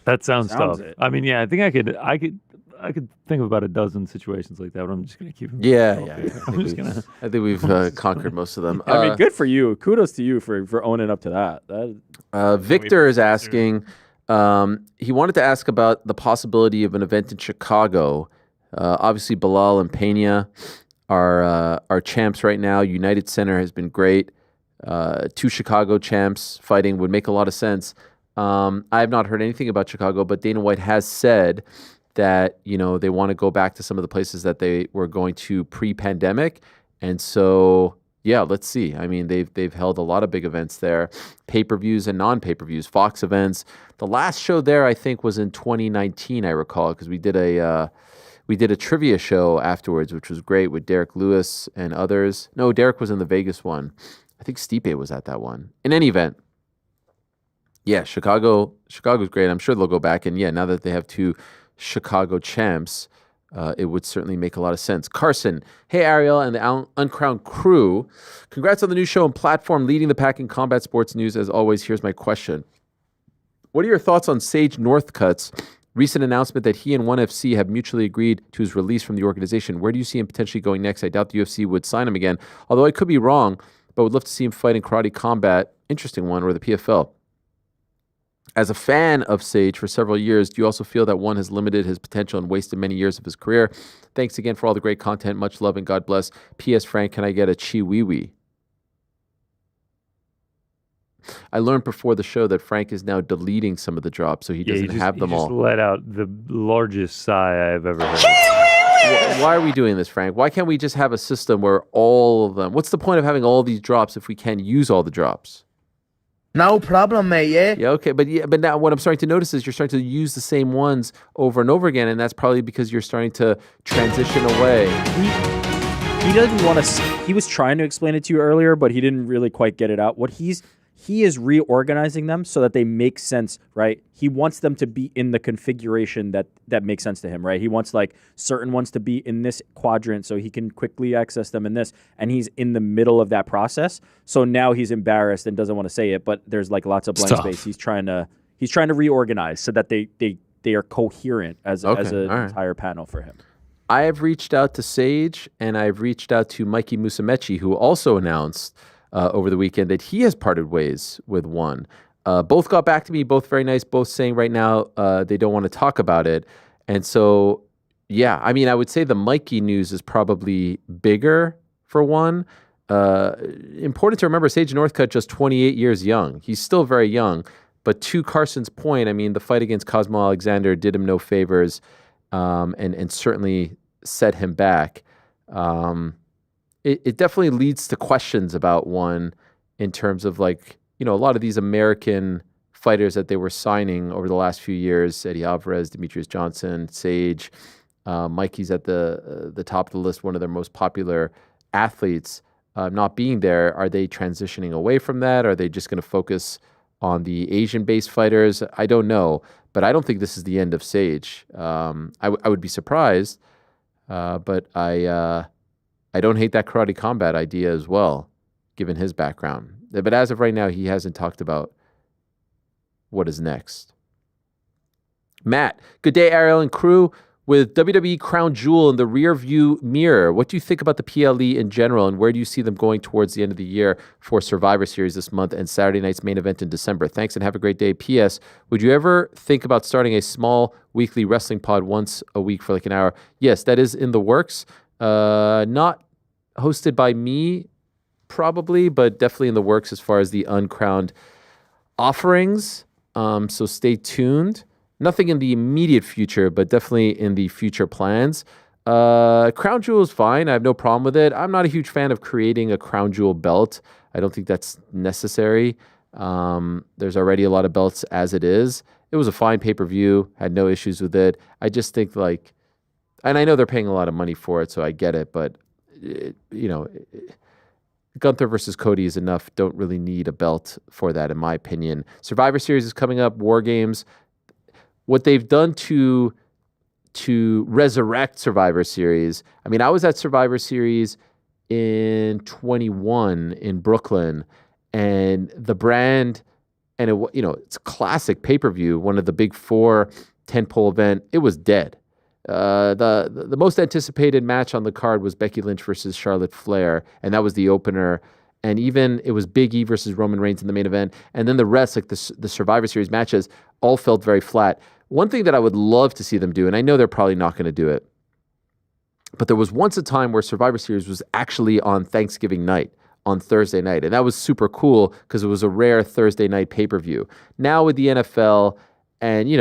That sounds Sounds tough. it. I mean, yeah, I think I could think of about a dozen situations like that, but I'm just gonna keep them. Yeah. I think we've conquered most of them. I mean, good for you. Kudos to you for owning up to that. Victor is asking, he wanted to ask about the possibility of an event in Chicago. Obviously, Bilal and Pena are champs right now. United Center has been great. 2 Chicago champs fighting would make a lot of sense. I have not heard anything about Chicago, but Dana White has said that, they want to go back to some of the places that they were going to pre-pandemic. And so, yeah, let's see. I mean, they've held a lot of big events there, pay-per-views and non-pay-per-views, Fox events. The last show there, I think, was in 2019, I recall, because we did a trivia show afterwards, which was great with Derek Lewis and others. No, Derek was in the Vegas one. I think Stipe was at that one. In any event, yeah, Chicago's great. I'm sure they'll go back. And yeah, now that they have 2 Chicago champs, it would certainly make a lot of sense. Carson, hey, Ariel and the Uncrowned crew. Congrats on the new show and platform leading the pack in combat sports news. As always, here's my question. What are your thoughts on Sage Northcutt's recent announcement that he and ONE FC have mutually agreed to his release from the organization? Where do you see him potentially going next? I doubt the UFC would sign him again, although I could be wrong, but would love to see him fight in Karate Combat, interesting one, or the PFL. As a fan of Sage for several years, do you also feel that ONE has limited his potential and wasted many years of his career? Thanks again for all the great content. Much love and God bless. P.S. Frank, can I get a chi-wee-wee? I learned before the show that Frank is now deleting some of the drops, so he doesn't have them all. He just let out the largest sigh I've ever heard. Why are we doing this, Frank? Why can't we just have a system where all of them... What's the point of having all these drops if we can't use all the drops? No problem, mate, yeah? Yeah, okay. But now what I'm starting to notice is you're starting to use the same ones over and over again, and that's probably because you're starting to transition away. He doesn't want to... He was trying to explain it to you earlier, but he didn't really quite get it out. He is reorganizing them so that they make sense, right? He wants them to be in the configuration that makes sense to him, right? He wants like certain ones to be in this quadrant so he can quickly access them in this, and he's in the middle of that process. So now he's embarrassed and doesn't want to say it, but there's like lots of blank space. He's trying to reorganize so that they are coherent as an entire panel for him. I have reached out to Sage, and I've reached out to Mikey Musumeci, who also announced over the weekend that he has parted ways with one. Both got back to me, both very nice, both saying right now they don't want to talk about it. And so, yeah, I mean, I would say the Mikey news is probably bigger for one. Important to remember, Sage Northcutt just 28 years young. He's still very young. But to Carson's point, I mean, the fight against Cosmo Alexander did him no favors and certainly set him back. It definitely leads to questions about one in terms of like, a lot of these American fighters that they were signing over the last few years, Eddie Alvarez, Demetrius Johnson, Sage, Mikey's at the top of the list, one of their most popular athletes, not being there. Are they transitioning away from that? Are they just going to focus on the Asian-based fighters? I don't know, but I don't think this is the end of Sage. I would be surprised, but I don't hate that karate combat idea as well, given his background. But as of right now, he hasn't talked about what is next. Matt, good day, Ariel and crew. With WWE Crown Jewel in the rear view mirror, what do you think about the PLE in general, and where do you see them going towards the end of the year for Survivor Series this month and Saturday night's main event in December? Thanks and have a great day. P.S. Would you ever think about starting a small weekly wrestling pod once a week for like an hour? Yes, that is in the works. Not hosted by me, probably, but definitely in the works as far as the uncrowned offerings. So stay tuned. Nothing in the immediate future, but definitely in the future plans. Crown Jewel is fine. I have no problem with it. I'm not a huge fan of creating a Crown Jewel belt. I don't think that's necessary. There's already a lot of belts as it is. It was a fine pay-per-view. Had no issues with it. I just think and I know they're paying a lot of money for it, so I get it, but Gunther versus Cody is enough. Don't really need a belt for that, in my opinion. Survivor Series is coming up. War Games. What they've done to resurrect Survivor Series. I mean, I was at Survivor Series in 21 in Brooklyn, and the brand, and it's a classic pay-per-view, one of the big four tentpole event. It was dead. The most anticipated match on the card was Becky Lynch versus Charlotte Flair, and that was the opener. And even it was Big E versus Roman Reigns in the main event, and then the rest, like the Survivor Series matches, all felt very flat. One thing that I would love to see them do, and I know they're probably not going to do it, but there was once a time where Survivor Series was actually on Thanksgiving night, on Thursday night, and that was super cool because it was a rare Thursday night pay-per-view. Now with the NFL, and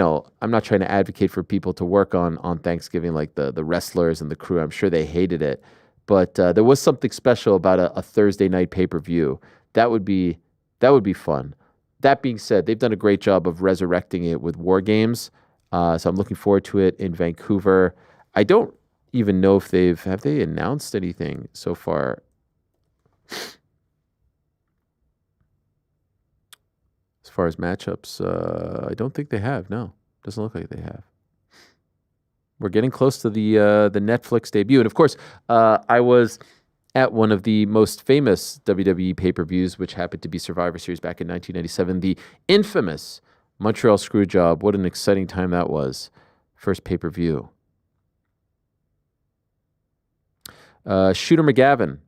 I'm not trying to advocate for people to work on Thanksgiving like the wrestlers and the crew. I'm sure they hated it, but there was something special about a Thursday night pay-per-view. That would be fun. That being said, they've done a great job of resurrecting it with War Games. So I'm looking forward to it in Vancouver. I don't even know if have they announced anything so far. As far as matchups, I don't think they have. No, doesn't look like they have. We're getting close to the Netflix debut. And of course, I was at one of the most famous WWE pay-per-views, which happened to be Survivor Series back in 1997, the infamous Montreal Screwjob. What an exciting time that was. First pay-per-view. Shooter McGavin.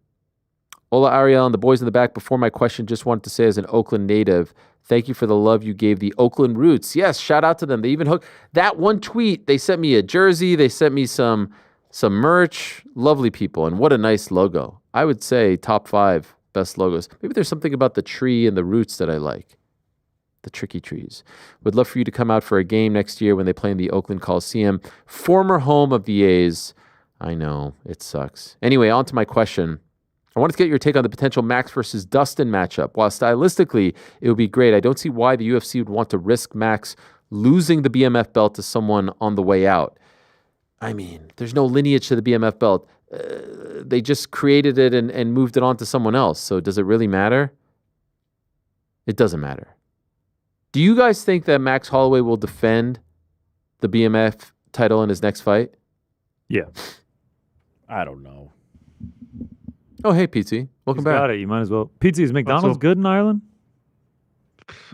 Hola, Ariel, and the boys in the back. Before my question, just wanted to say as an Oakland native, thank you for the love you gave the Oakland Roots. Yes, shout out to them. They even hooked that one tweet. They sent me a jersey. They sent me some merch. Lovely people. And what a nice logo. I would say top 5 best logos. Maybe there's something about the tree and the roots that I like. The tricky trees. Would love for you to come out for a game next year when they play in the Oakland Coliseum. Former home of the A's. I know, it sucks. Anyway, on to my question. I wanted to get your take on the potential Max versus Dustin matchup. While stylistically, it would be great, I don't see why the UFC would want to risk Max losing the BMF belt to someone on the way out. I mean, there's no lineage to the BMF belt. They just created it and moved it on to someone else. So does it really matter? It doesn't matter. Do you guys think that Max Holloway will defend the BMF title in his next fight? Yeah. I don't know. Oh, hey, Petesy. Welcome back. Got it. You might as well. Petesy, is McDonald's good in Ireland?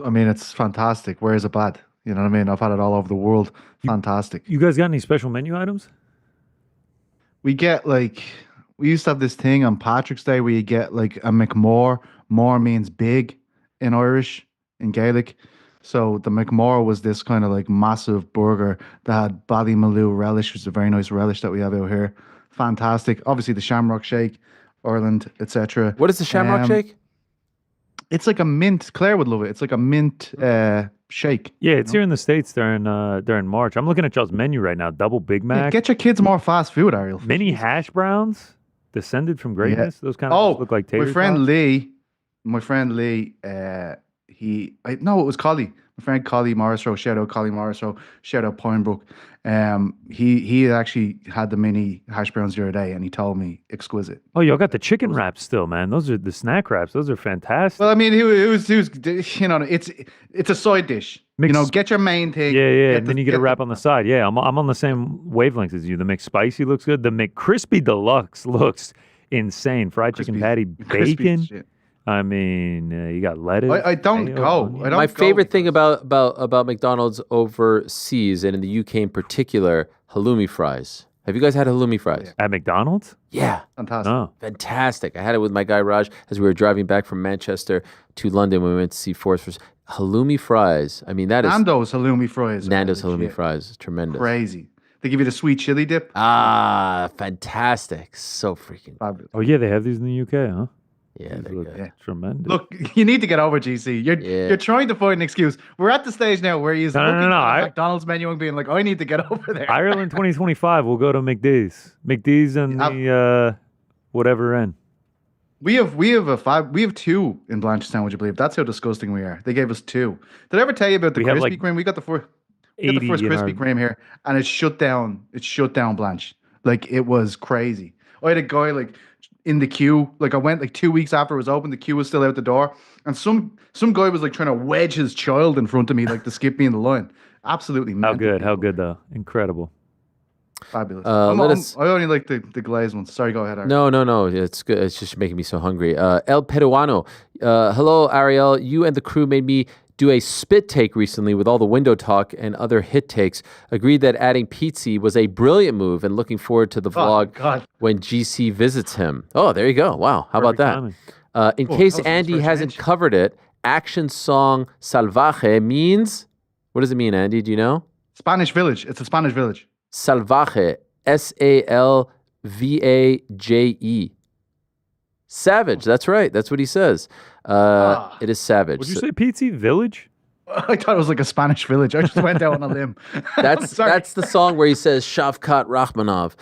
I mean, it's fantastic. Where is it bad? You know what I mean? I've had it all over the world. Fantastic. You guys got any special menu items? we get like we used to have this thing on Patrick's Day where you get like a McMore. More means big in Irish, in Gaelic. So the McMore was this kind of like massive burger that had Ballymaloo relish, which is a very nice relish that we have out here. Fantastic. Obviously the Shamrock Shake, Ireland, etc. What is the Shamrock Shake? It's like a mint. Claire would love it. It's like a mint shake. Yeah, it's here in the States during March. I'm looking at y'all's menu right now. Double Big Mac. Yeah, get your kids more fast food, Ariel. Mini hash browns, descended from greatness. Those kind of look like tater my friend tots. Lee. My friend Lee. It was Collie. My friend Collie Morrisroe. Shout out Collie Morrisroe. Shout out Pinebrook. He actually had the mini hash browns the other day, and he told me exquisite. Oh, y'all got the chicken wraps still, man. Those are the snack wraps. Those are fantastic. Well, I mean, it was it's a side dish. Get your main thing. Yeah. And then you get a wrap on the side. Yeah, I'm on the same wavelength as you. The McSpicy looks good. The McCrispy Deluxe looks insane. Fried chicken patty, bacon. I mean, you got lettuce. I don't go. My favorite thing about McDonald's overseas and in the UK in particular, halloumi fries. Have you guys had halloumi fries? At McDonald's? Yeah. Fantastic. Oh. Fantastic. I had it with my guy Raj as we were driving back from Manchester to London when we went to see Force. Halloumi fries. I mean, that is... Nando's halloumi fries. Nando's halloumi fries. Tremendous. Crazy. They give you the sweet chili dip. Ah, fantastic. So freaking fabulous. Oh, yeah, they have these in the UK, huh? Yeah, they're good. Yeah. Tremendous. Look, you need to get over GC. You're trying to find an excuse. We're at the stage now where he's looking at McDonald's menu and being like, I need to get over there. Ireland 2025, we'll go to McD's. McD's and the whatever end. We have two in Blanchardstown, would you believe? That's how disgusting we are. They gave us two. Did I ever tell you about the Krispy Kreme? We got the first Krispy Kreme here, and it's shut down. It's shut down Blanche. Like, it was crazy. I had a guy like in the queue. Like, I went like 2 weeks after it was open, the queue was still out the door, and some guy was like trying to wedge his child in front of me, like to skip me in the line. Absolutely mental. How good though. Incredible. Fabulous. I only like the glazed ones. Sorry, go ahead, Ariel. No. It's good. It's just making me so hungry. El Peruano. Hello, Ariel. You and the crew made me do a spit take recently with all the window talk and other hit takes. Agreed that adding Petesy was a brilliant move and looking forward to the vlog when GC visits him. Oh, there you go. Wow. How about that? In case Andy hasn't covered it, action song Salvaje means... What does it mean, Andy? Do you know? Spanish village. It's a Spanish village. Salvaje. S-A-L-V-A-J-E. Savage. That's right. That's what he says. It is savage. Would you say Petesy Village? I thought it was like a Spanish village. I just went out on a limb. That's the song where he says Shavkat Rachmanov.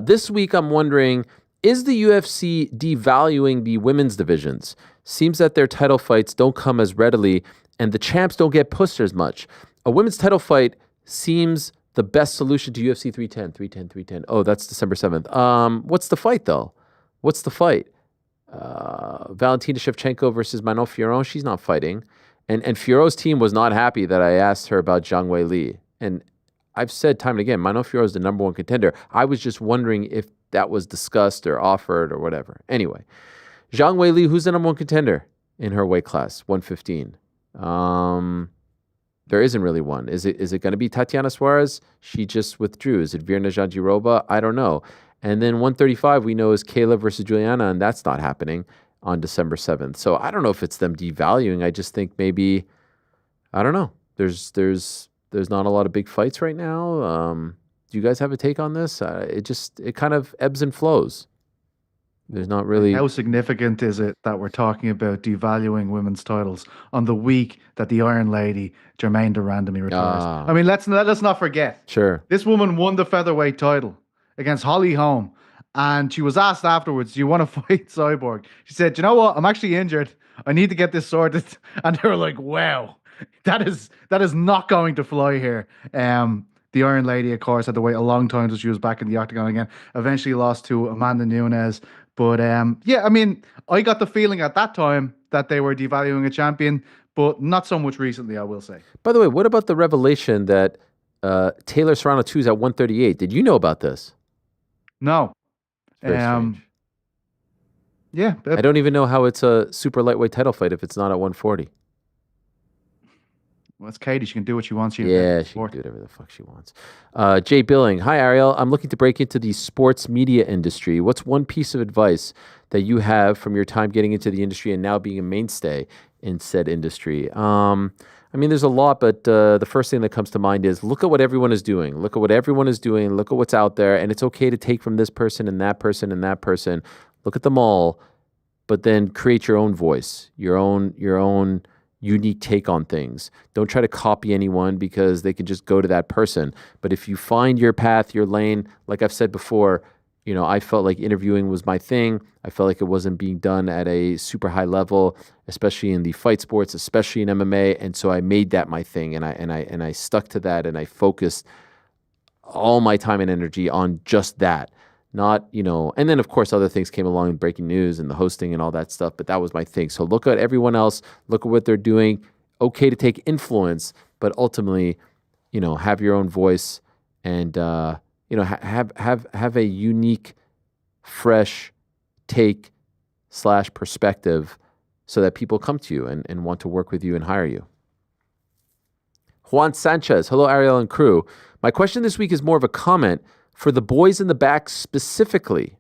This week I'm wondering, is the UFC devaluing the women's divisions? Seems that their title fights don't come as readily and the champs don't get pushed as much. A women's title fight seems the best solution to UFC 310. Oh, that's December 7th. What's the fight though? What's the fight? Valentina Shevchenko versus Manon Fiorot. She's not fighting. And Fiorot's team was not happy that I asked her about Zhang Weili. And I've said time and again, Manon Fiorot is the number one contender. I was just wondering if that was discussed or offered or whatever. Anyway, Zhang Weili, who's the number one contender in her weight class, 115? There isn't really one. Is it going to be Tatiana Suarez? She just withdrew. Is it Virna Jandiroba? I don't know. And then 135 we know is Kayla versus Juliana, and that's not happening on December 7th. So I don't know if it's them devaluing. I just think maybe, I don't know. There's not a lot of big fights right now. Do you guys have a take on this? It kind of ebbs and flows. There's not really... How significant is it that we're talking about devaluing women's titles on the week that the Iron Lady, Jermaine Durandamy, retires? I mean, let's not forget. Sure. This woman won the featherweight title against Holly Holm, and she was asked afterwards, do you want to fight Cyborg? She said, you know what? I'm actually injured. I need to get this sorted. And they were like, wow, that is not going to fly here. The Iron Lady, of course, had to wait a long time until she was back in the octagon again. Eventually lost to Amanda Nunes. But yeah, I mean, I got the feeling at that time that they were devaluing a champion, but not so much recently, I will say. By the way, what about the revelation that Taylor Serrano 2 is at 138? Did you know about this? No. Yeah. I don't even know how it's a super lightweight title fight if it's not at 140. Well, it's Katie. She can do what she wants. Yeah, she can do whatever the fuck she wants. Jay Billing. Hi, Ariel. I'm looking to break into the sports media industry. What's one piece of advice that you have from your time getting into the industry and now being a mainstay in said industry? I mean, there's a lot, but the first thing that comes to mind is look at what everyone is doing. Look at what everyone is doing. Look at what's out there. And it's okay to take from this person and that person and that person. Look at them all, but then create your own voice, your own unique take on things. Don't try to copy anyone because they can just go to that person. But if you find your path, your lane, like I've said before, you know, I felt like interviewing was my thing. I felt like it wasn't being done at a super high level, especially in the fight sports, especially in MMA. And so I made that my thing, and I stuck to that, and I focused all my time and energy on just that. Not, you know, and then of course other things came along, breaking news and the hosting and all that stuff, but that was my thing. So look at everyone else, look at what they're doing. Okay to take influence, but ultimately, you know, have your own voice and you know, have a unique, fresh take / perspective so that people come to you and want to work with you and hire you. Juan Sanchez. Hello, Ariel and crew. My question this week is more of a comment for the boys in the back specifically.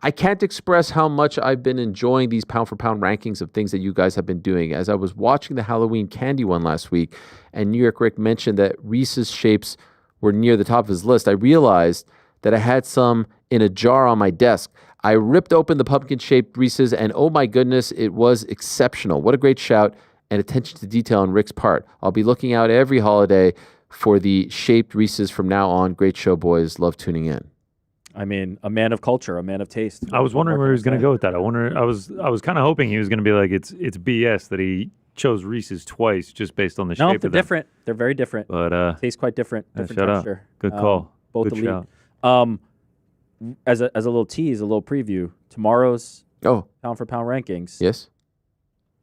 I can't express how much I've been enjoying these pound-for-pound rankings of things that you guys have been doing. As I was watching the Halloween candy one last week, and New York Rick mentioned that Reese's shapes were near the top of his list, I realized that I had some in a jar on my desk. I ripped open the pumpkin-shaped Reese's, and oh my goodness, it was exceptional. What a great shout and attention to detail on Rick's part. I'll be looking out every holiday for the shaped Reese's from now on. Great show, boys. Love tuning in. I mean, a man of culture, a man of taste. I was wondering where he was going to go with that. I was kind of hoping he was going to be like, it's BS that he chose Reese's twice just based on the shape of them. They're different. They're very different. But taste quite different. Different shut texture. Up. Good call. Both Good elite. shout. As a little tease, a little preview. Tomorrow's pound for pound rankings. Yes.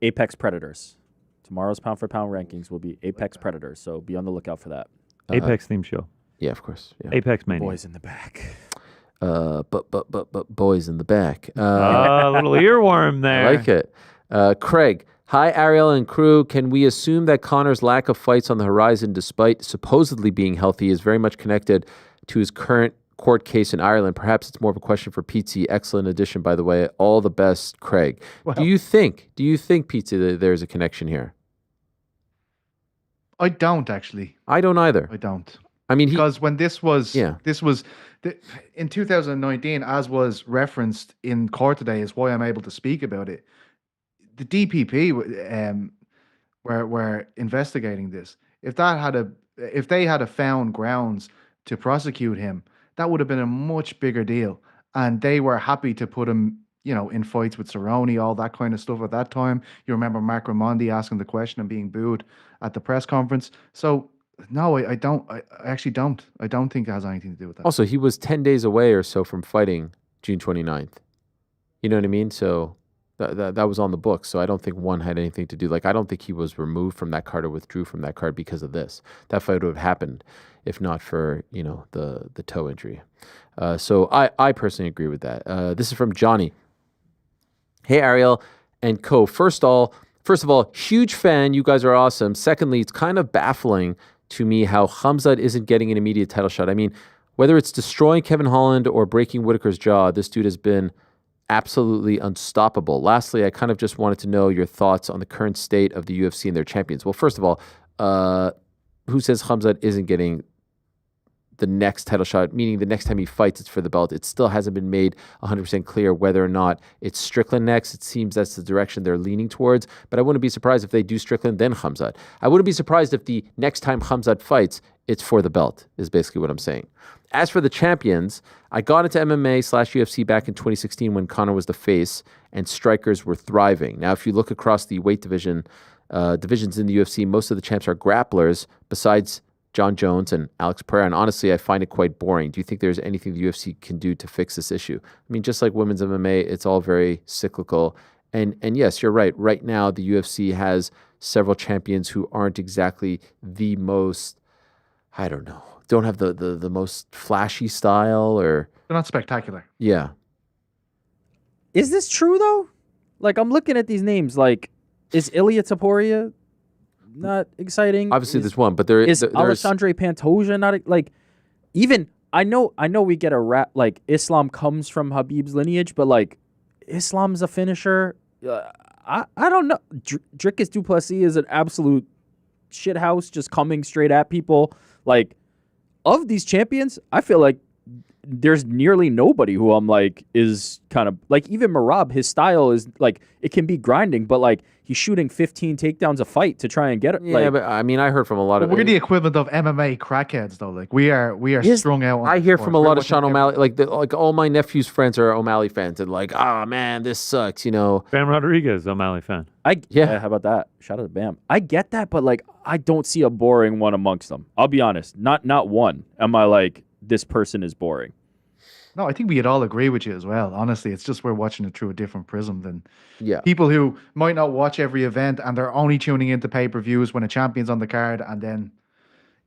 Apex Predators. Tomorrow's pound for pound rankings will be Apex Predators. So be on the lookout for that. Apex theme show. Yeah, of course. Yeah. Apex Mania. Boys in the back. But boys in the back. A little earworm there. I like it. Craig. Hi, Ariel and crew. Can we assume that Conor's lack of fights on the horizon, despite supposedly being healthy, is very much connected to his current court case in Ireland? Perhaps it's more of a question for Petesy. Excellent addition, by the way. All the best, Craig. Well, do you think, Petesy, that there's a connection here? I don't actually. I don't either. I don't. I mean, because when this was in 2019, as was referenced in court today, is why I'm able to speak about it. The DPP were investigating this. If they had found grounds to prosecute him, that would have been a much bigger deal. And they were happy to put him, you know, in fights with Cerrone, all that kind of stuff at that time. You remember Mark Raimondi asking the question and being booed at the press conference. So no, I don't. I actually don't. I don't think it has anything to do with that. Also, he was 10 days away or so from fighting June 29th. You know what I mean? So that was on the books. So I don't think one had anything to do. Like, I don't think he was removed from that card or withdrew from that card because of this. That fight would have happened if not for, you know, the toe injury. So I personally agree with that. This is from Johnny. Hey, Ariel and co. First of all, huge fan. You guys are awesome. Secondly, it's kind of baffling to me how Khamzat isn't getting an immediate title shot. I mean, whether it's destroying Kevin Holland or breaking Whitaker's jaw, this dude has been absolutely unstoppable. Lastly, I kind of just wanted to know your thoughts on the current state of the UFC and their champions. Well, first of all, who says Khamzat isn't getting the next title shot, meaning the next time he fights, it's for the belt? It still hasn't been made 100% clear whether or not it's Strickland next. It seems that's the direction they're leaning towards, but I wouldn't be surprised if they do Strickland, then Khamzat. I wouldn't be surprised if the next time Khamzat fights, it's for the belt, is basically what I'm saying. As for the champions, I got into MMA/UFC back in 2016 when Conor was the face and strikers were thriving. Now, if you look across the weight divisions in the UFC, most of the champs are grapplers besides John Jones and Alex Pereira, and honestly, I find it quite boring. Do you think there's anything the UFC can do to fix this issue? I mean, just like women's MMA, it's all very cyclical. And yes, you're right. Right now, the UFC has several champions who aren't exactly the most, I don't know, don't have the most flashy style, or they're not spectacular. Yeah. Is this true though? Like, I'm looking at these names. Like, is Ilia Taporia not exciting. Obviously, there's one, but there's Alexandre Pantoja not like even. I know we get a rap like Islam comes from Habib's lineage, but like Islam's a finisher. I don't know. Dricus du Plessis is an absolute shithouse, just coming straight at people. Like of these champions, I feel like there's nearly nobody who I'm like is kind of like even Merab. His style is like it can be grinding, but like he's shooting 15 takedowns a fight to try and get it. Yeah, but I mean, I heard from a lot of. We're the equivalent of MMA crackheads, though. Like we are strung out. I hear from a lot of Sean O'Malley, like all my nephew's friends are O'Malley fans, and like, ah, man, this sucks, you know. Bam Rodriguez, O'Malley fan. Yeah, how about that? Shout out to Bam. I get that, but like, I don't see a boring one amongst them. I'll be honest, not one. Am I like this person is boring? No, I think we'd all agree with you as well. Honestly, it's just we're watching it through a different prism than Yeah. people who might not watch every event and they're only tuning into pay-per-views when a champion's on the card, and then,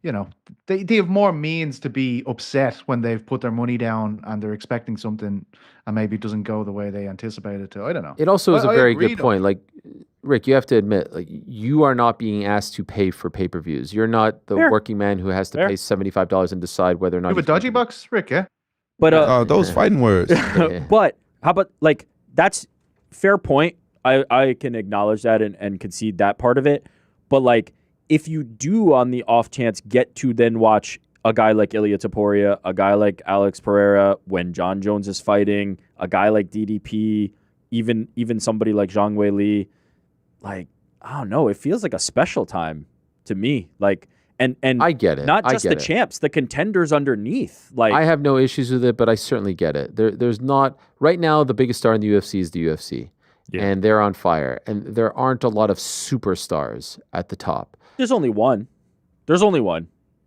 you know, they have more means to be upset when they've put their money down and they're expecting something and maybe it doesn't go the way they anticipated to. I don't know. It also is a very agree, good though. point. Like, Rick, you have to admit, like, you are not being asked to pay for pay-per-views. You're not the Fair. working man who has to Fair. pay $75 and decide whether or not You have a dodgy box, Rick, yeah? But those fighting words. but how about like that's fair point. I can acknowledge that and concede that part of it. But like if you do on the off chance get to then watch a guy like Ilia Topuria, a guy like Alex Pereira when John Jones is fighting, a guy like DDP, even somebody like Zhang Wei Li, like I don't know, it feels like a special time to me. Like and I get it. Not I just get the it. champs, the contenders underneath. Like I have no issues with it, but I certainly get it. There's not right now. The biggest star in the UFC is the UFC, and they're on fire. And there aren't a lot of superstars at the top. There's only one.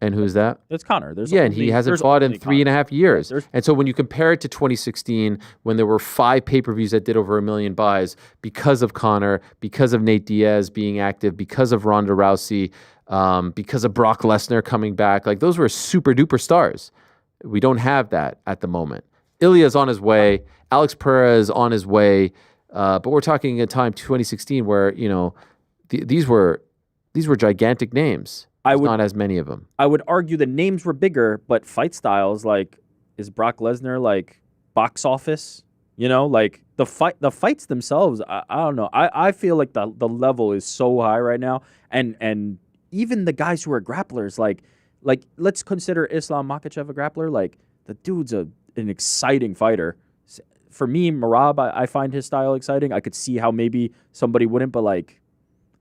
And who's that? It's Connor. And he hasn't fought in 3.5 years. And so when you compare it to 2016, when there were 5 pay-per-views that did over 1 million buys because of Connor, because of Nate Diaz being active, because of Ronda Rousey, because of Brock Lesnar coming back, like those were super duper stars. We don't have that at the moment. Ilya's on his way. Alex Pereira is on his way. But we're talking a time 2016 where, you know, these were gigantic names. Not as many of them. I would argue the names were bigger, but fight styles, like, is Brock Lesnar like box office? You know, like the fights themselves. I don't know. I feel like the level is so high right now, and even the guys who are grapplers, like let's consider Islam Makhachev a grappler. Like the dude's an exciting fighter. For me, Merab, I find his style exciting. I could see how maybe somebody wouldn't, but like.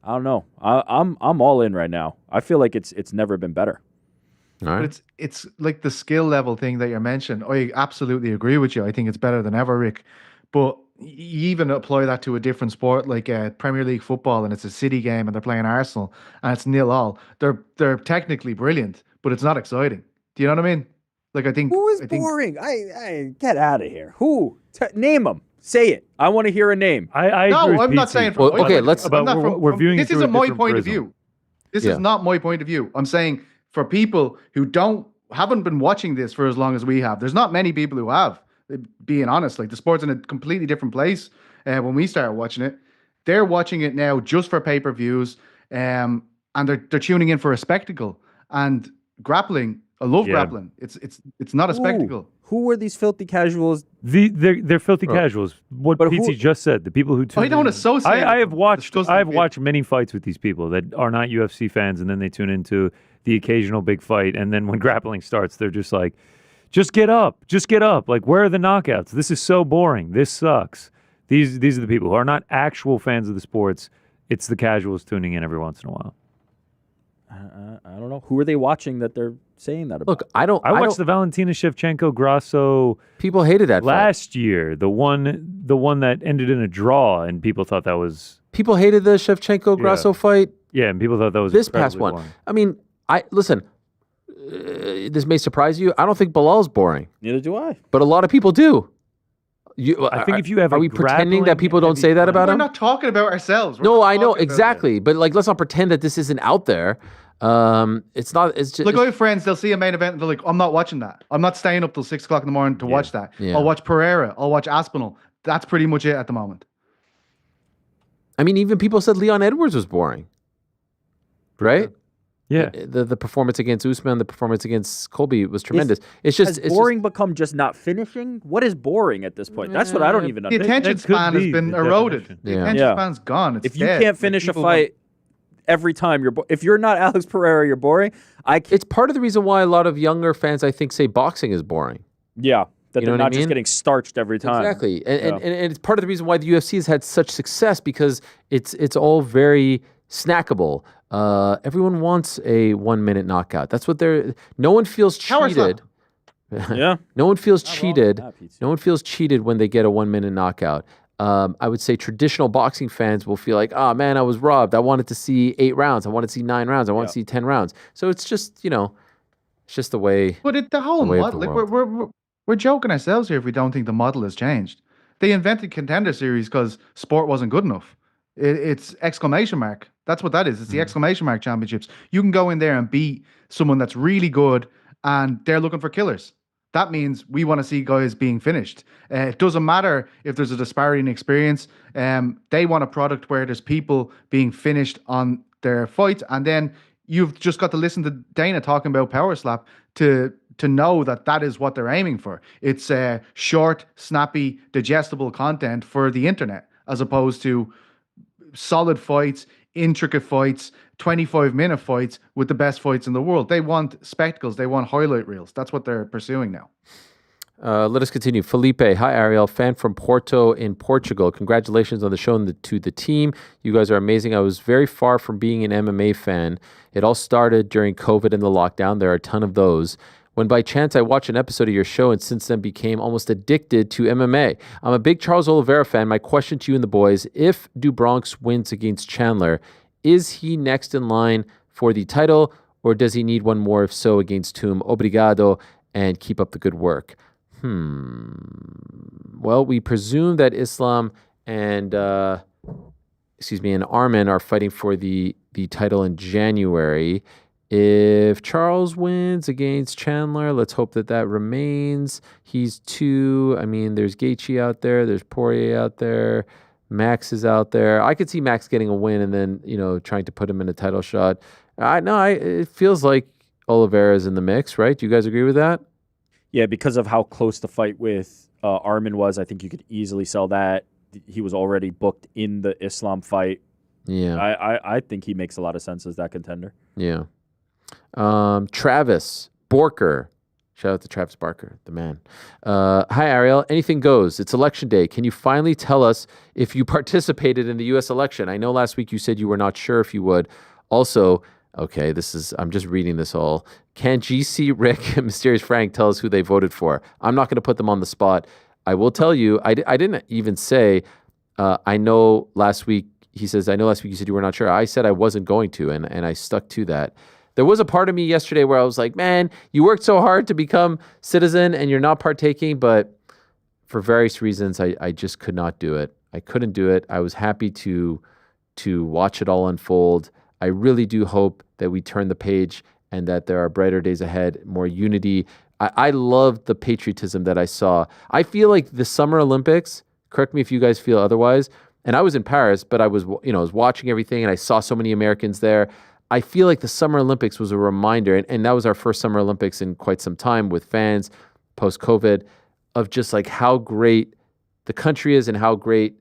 I don't know. I'm all in right now. I feel like it's never been better. All right. But it's like the skill level thing that you mentioned. I absolutely agree with you. I think it's better than ever, Rick. But you even apply that to a different sport like Premier League football, and it's a City game, and they're playing Arsenal, and it's 0-0. They're technically brilliant, but it's not exciting. Do you know what I mean? Like I think who is boring? I get out of here. Who? Name them. Say it. I want to hear a name. I no, agree with I'm not Petesy. saying from Well, okay, let's. We're viewing this it through isn't a my different point of prism. view. This is not my point of view. I'm saying for people who haven't been watching this for as long as we have. There's not many people who have. Being honest, like the sport's in a completely different place. When we started watching it, they're watching it now just for pay-per-views, and they're tuning in for a spectacle and grappling. I love grappling. It's not a spectacle. Who are these filthy casuals? They're filthy casuals. What Petesy just said. The people who I don't associate. I have watched many fights with these people that are not UFC fans, and then they tune into the occasional big fight, and then when grappling starts, they're just like, just get up. Like, where are the knockouts? This is so boring. This sucks. These are the people who are not actual fans of the sports. It's the casuals tuning in every once in a while. I don't know. Who are they watching that they're saying that about? Look, I watched the Valentina Shevchenko Grasso. People hated that last fight. year. The one that ended in a draw, and people thought that was. People hated the Shevchenko Grasso fight. Yeah, and people thought that was this past one. Boring. I mean, listen. This may surprise you. I don't think Bilal's boring. Neither do I. But a lot of people do. I think if you have, are we pretending that people don't say that about him? We're not talking about ourselves. No, I know exactly, but like, let's not pretend that this isn't out there. It's not. It's just like I have friends. They'll see a main event and they're like, "I'm not watching that. I'm not staying up till 6 o'clock in the morning to watch that. Yeah. I'll watch Pereira. I'll watch Aspinall." That's pretty much it at the moment. I mean, even people said Leon Edwards was boring. right? Yeah. The performance against Usman, the performance against Colby was tremendous. Has boring become just not finishing? What is boring at this point? That's what I don't even The understand. attention span has been eroded. The attention span's gone. It's if you dead. can't finish a fight every time, if you're not Alex Pereira, you're boring. It's part of the reason why a lot of younger fans, I think, say boxing is boring. Yeah. That You know they're what I not just mean? getting starched every time. Exactly. And it's part of the reason why the UFC has had such success, because it's all very snackable. Everyone wants a 1 minute knockout. That's what no one feels cheated. Yeah. No one feels cheated. No one feels cheated when they get a 1 minute knockout. I would say traditional boxing fans will feel like, oh man, I was robbed. I wanted to see 8 rounds. I wanted to see 9 rounds. I want to see 10 rounds. So it's just, it's just the way. But the whole model, like we're joking ourselves here if we don't think the model has changed. They invented Contender Series because sport wasn't good enough. It's exclamation mark. That's what that is. It's the exclamation mark championships. You can go in there and beat someone that's really good, and they're looking for killers. That means we want to see guys being finished. It doesn't matter if there's a disparity in experience. They want a product where there's people being finished on their fights, and then you've just got to listen to Dana talking about Power Slap to know that is what they're aiming for. It's short, snappy, digestible content for the internet, as opposed to solid fights, intricate fights, 25-minute fights with the best fights in the world. They want spectacles. They want highlight reels. That's what they're pursuing now. Let us continue. Felipe, hi Ariel, fan from Porto in Portugal. Congratulations on the show and to the team. You guys are amazing. I was very far from being an MMA fan. It all started during COVID and the lockdown. There are a ton of those. When by chance I watched an episode of your show and since then became almost addicted to MMA. I'm a big Charles Oliveira fan. My question to you and the boys, if DuBronx wins against Chandler, is he next in line for the title, or does he need one more? If so, against whom? Obrigado, and keep up the good work. Well, we presume that Islam and Arman are fighting for the title in January. If Charles wins against Chandler, let's hope that remains. He's 2. I mean, there's Gaethje out there. There's Poirier out there. Max is out there. I could see Max getting a win and then, trying to put him in a title shot. It feels like Oliveira's in the mix, right? Do you guys agree with that? Yeah, because of how close the fight with Arman was, I think you could easily sell that. He was already booked in the Islam fight. Yeah. I think he makes a lot of sense as that contender. Yeah. Travis Borker. Shout out to Travis Barker, the man. Hi, Ariel. Anything goes. It's election day. Can you finally tell us if you participated in the U.S. election? I know last week you said you were not sure if you would. Also, okay, I'm just reading this all. Can GC, Rick, and Mysterious Frank tell us who they voted for? I'm not going to put them on the spot. I will tell you, I didn't even say, I know last week, he says, I know last week you said you were not sure. I said I wasn't going to, and I stuck to that. There was a part of me yesterday where I was like, man, you worked so hard to become citizen and you're not partaking, but for various reasons, I just could not do it. I couldn't do it. I was happy to watch it all unfold. I really do hope that we turn the page and that there are brighter days ahead, more unity. I loved the patriotism that I saw. I feel like the Summer Olympics, correct me if you guys feel otherwise, and I was in Paris, but I was watching everything and I saw so many Americans there. I feel like the Summer Olympics was a reminder, and that was our first Summer Olympics in quite some time with fans post-COVID, of just like how great the country is and how great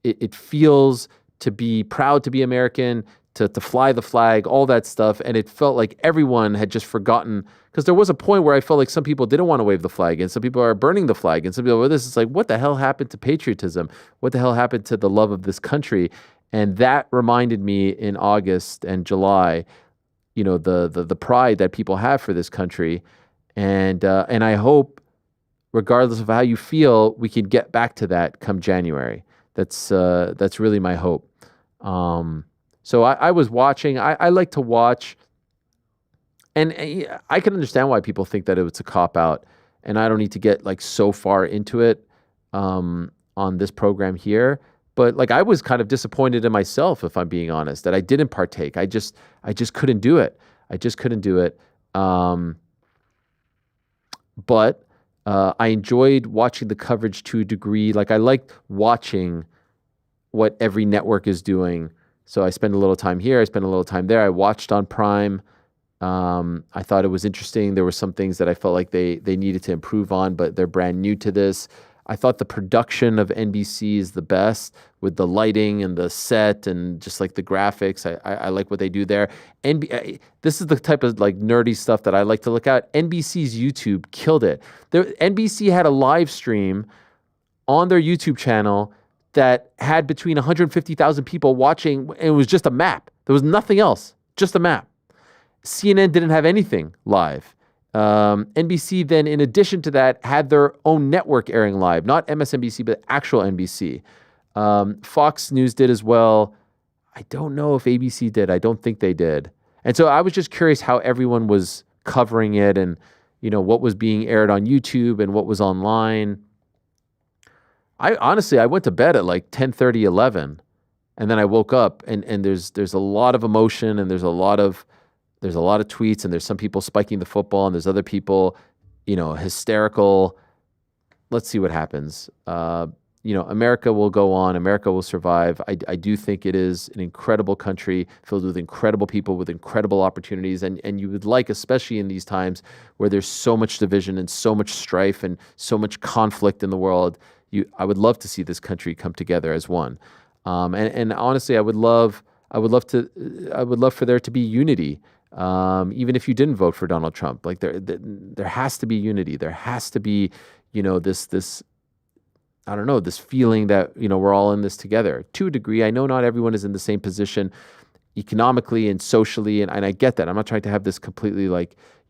it feels to be proud to be American, to fly the flag, all that stuff. And it felt like everyone had just forgotten, because there was a point where I felt like some people didn't want to wave the flag and some people are burning the flag and some people, it's like, what the hell happened to patriotism? What the hell happened to the love of this country? And that reminded me in August and July, the pride that people have for this country. And I hope, regardless of how you feel, we can get back to that come January. That's really my hope. So I was watching. I like to watch, and I can understand why people think that it's a cop-out, and I don't need to get like so far into it on this program here. But like I was kind of disappointed in myself, if I'm being honest, that I didn't partake. I just couldn't do it. But I enjoyed watching the coverage to a degree. Like I liked watching what every network is doing So I spent a little time here. I spent a little time there. I watched on Prime. I thought it was interesting. There were some things that I felt like they needed to improve on, but they're brand new to this. I thought the production of NBC is the best with the lighting and the set and just like the graphics. I like what they do there. This is the type of like nerdy stuff that I like to look at. NBC's YouTube killed it. NBC had a live stream on their YouTube channel that had between 150,000 people watching, and it was just a map. There was nothing else, just a map. CNN didn't have anything live. NBC then, in addition to that, had their own network airing live, not MSNBC, but actual NBC. Fox News did as well. I don't know if ABC did. I don't think they did. And so I was just curious how everyone was covering it and, what was being aired on YouTube and what was online. I went to bed at like 10:30, 11, and then I woke up and there's a lot of emotion and there's a lot of tweets, and there's some people spiking the football, and there's other people, hysterical. Let's see what happens. America will go on. America will survive. I do think it is an incredible country filled with incredible people with incredible opportunities. And you would like, especially in these times where there's so much division and so much strife and so much conflict in the world, I would love to see this country come together as one. And honestly, I would love for there to be unity. Even if you didn't vote for Donald Trump, like there has to be unity. There has to be, this I don't know, this feeling that, we're all in this together to a degree. I know not everyone is in the same position economically and socially. And I get that. I'm not trying to have this completely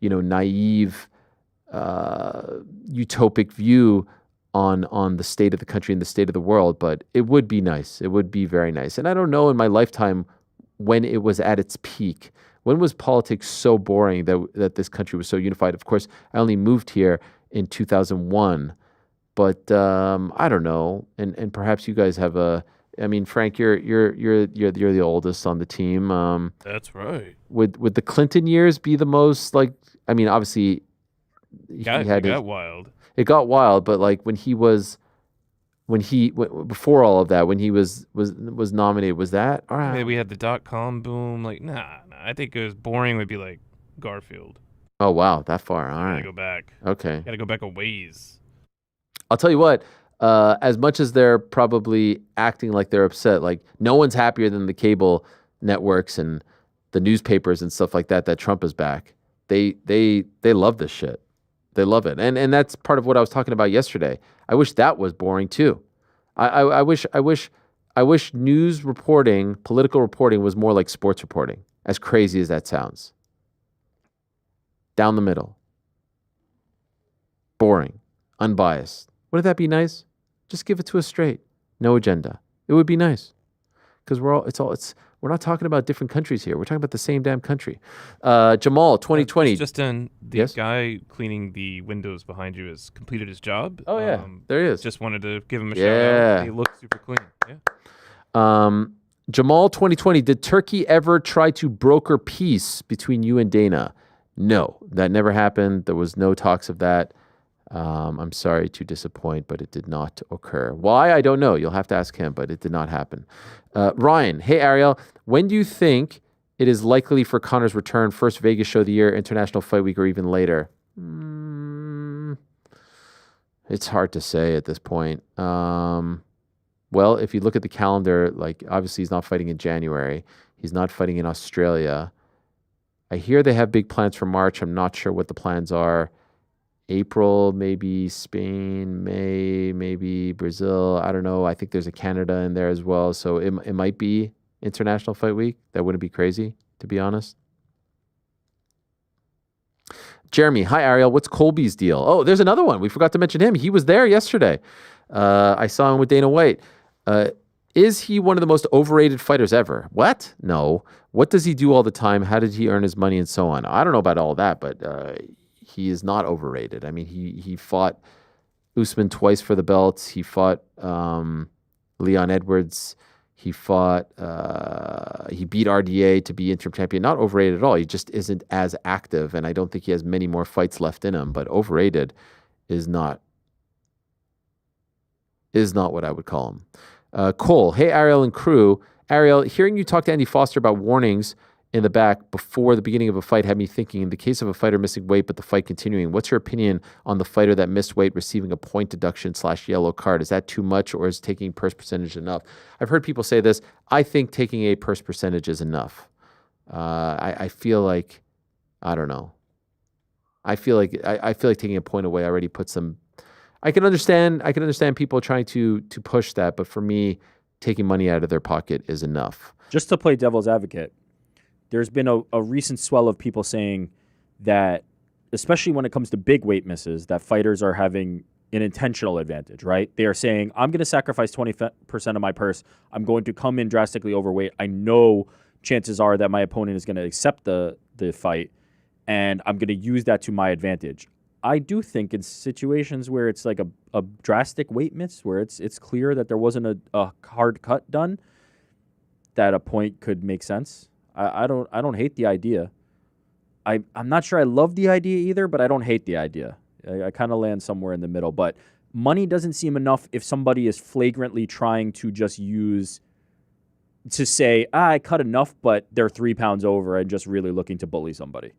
naive, utopic view on the state of the country and the state of the world, but it would be nice. It would be very nice. And I don't know in my lifetime when it was at its peak. When was politics so boring that this country was so unified? Of course, I only moved here in 2001, but I don't know. And perhaps you guys have Frank, you're the oldest on the team. That's right. Would the Clinton years be the most obviously it got wild. It got wild, but like before all of that, when he was nominated, was that all right? Maybe we had the .com boom. Like, nah. I think it was boring. Would be like Garfield. Oh wow, that far. All right. Gotta go back. Okay. Gotta go back a ways. I'll tell you what. As much as they're probably acting like they're upset, like no one's happier than the cable networks and the newspapers and stuff like that Trump is back. They love this shit. They love it, and that's part of what I was talking about yesterday. I wish that was boring too. I wish news reporting, political reporting, was more like sports reporting. As crazy as that sounds, down the middle, boring, unbiased. Wouldn't that be nice? Just give it to us straight, no agenda. It would be nice, because we're not talking about different countries here. We're talking about the same damn country. Jamal, 2020. Just in, the guy cleaning the windows behind you has completed his job. Oh, yeah. There he is. Just wanted to give him a shout out. He looks super clean. Yeah. Jamal, 2020. Did Turkey ever try to broker peace between you and Dana? No, that never happened. There was no talks of that. I'm sorry to disappoint, but it did not occur. Why? I don't know. You'll have to ask him, but it did not happen. Ryan, hey, Ariel, when do you think it is likely for Conor's return? First Vegas show of the year, International Fight Week, or even later? It's hard to say at this point. Well, if you look at the calendar, like obviously he's not fighting in January. He's not fighting in Australia. I hear they have big plans for March. I'm not sure what the plans are. April, maybe Spain, May, maybe Brazil. I don't know. I think there's a Canada in there as well. So it might be International Fight Week. That wouldn't be crazy, to be honest. Jeremy, hi, Ariel. What's Colby's deal? Oh, there's another one. We forgot to mention him. He was there yesterday. I saw him with Dana White. Is he one of the most overrated fighters ever? What? No. What does he do all the time? How did he earn his money and so on? I don't know about all that, but he is not overrated. I mean, he fought Usman twice for the belts. He fought Leon Edwards. He beat RDA to be interim champion. Not overrated at all. He just isn't as active, and I don't think he has many more fights left in him. But overrated is not what I would call him. Cole, hey, Ariel and crew. Ariel, hearing you talk to Andy Foster about warnings in the back before the beginning of a fight had me thinking, in the case of a fighter missing weight but the fight continuing, what's your opinion on the fighter that missed weight receiving a point deduction / yellow card? Is that too much, or is taking purse percentage enough? I've heard people say this. I think taking a purse percentage is enough. I feel like, I don't know. I feel like taking a point away already puts them. I can understand people trying to push that, but for me, taking money out of their pocket is enough. Just to play devil's advocate, there's been a recent swell of people saying that, especially when it comes to big weight misses, that fighters are having an intentional advantage, right? They are saying, I'm going to sacrifice 20% of my purse. I'm going to come in drastically overweight. I know chances are that my opponent is going to accept the fight, and I'm going to use that to my advantage. I do think in situations where it's like a drastic weight miss, where it's clear that there wasn't a hard cut done, that a point could make sense. I don't hate the idea. I'm not sure I love the idea either, but I don't hate the idea. I kind of land somewhere in the middle. But money doesn't seem enough if somebody is flagrantly trying to just use to say, I cut enough, but they're 3 pounds over and just really looking to bully somebody.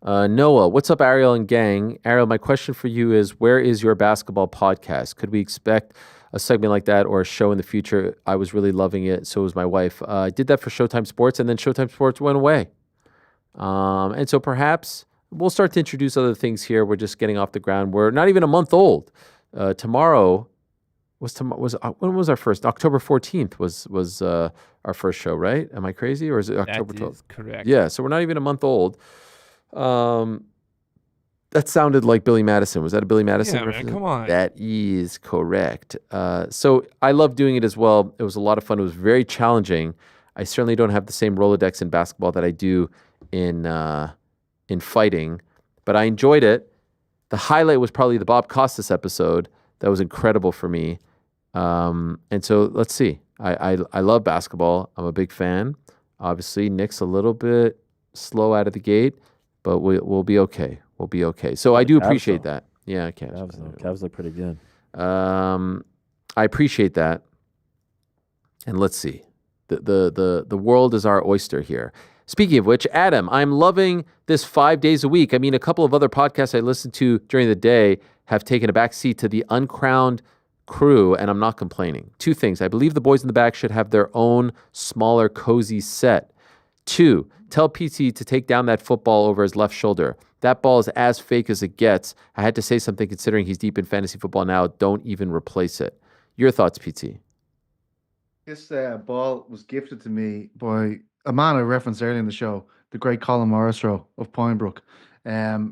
Noah, what's up, Ariel and gang? Ariel, my question for you is, where is your basketball podcast? Could we expect a segment like that or a show in the future? I was really loving it. So was my wife. I did that for Showtime Sports, and then Showtime Sports went away. And so perhaps we'll start to introduce other things here. We're just getting off the ground. We're not even a month old. Tomorrow when was our first? October 14th was our first show, right? Am I crazy, or is it October 12th? That is correct. Yeah, so we're not even a month old. That sounded like Billy Madison. Was that a Billy Madison reference? Man, come on. That is correct. So I love doing it as well. It was a lot of fun. It was very challenging. I certainly don't have the same Rolodex in basketball that I do in fighting, but I enjoyed it. The highlight was probably the Bob Costas episode. That was incredible for me. And so let's see. I love basketball. I'm a big fan. Obviously, Nick's a little bit slow out of the gate, but we'll be okay. We'll be okay. So I do appreciate that. Yeah, Cavs look pretty good. I appreciate that. And let's see. The world is our oyster here. Speaking of which, Adam, I'm loving this 5 days a week. I mean, a couple of other podcasts I listen to during the day have taken a back seat to the uncrowned crew, and I'm not complaining. 2 things. I believe the boys in the back should have their own smaller, cozy set. 2, tell PT to take down that football over his left shoulder. That ball is as fake as it gets. I had to say something considering he's deep in fantasy football now. Don't even replace it. Your thoughts, PT? This ball was gifted to me by a man I referenced earlier in the show, the great Colin Morrisroe of Pinebrook.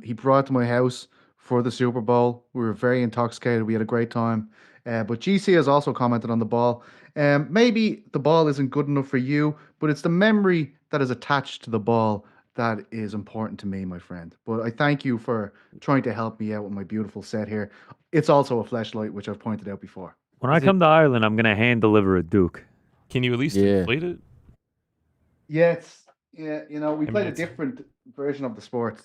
He brought it to my house for the Super Bowl. We were very intoxicated. We had a great time. But GC has also commented on the ball. Maybe the ball isn't good enough for you, but it's the memory that is attached to the ball that is important to me, my friend. But I thank you for trying to help me out with my beautiful set here. It's also a fleshlight, which I've pointed out before. When I come to Ireland, I'm going to hand deliver a Duke. Can you at least inflate it? Yeah, we played a different version of the sport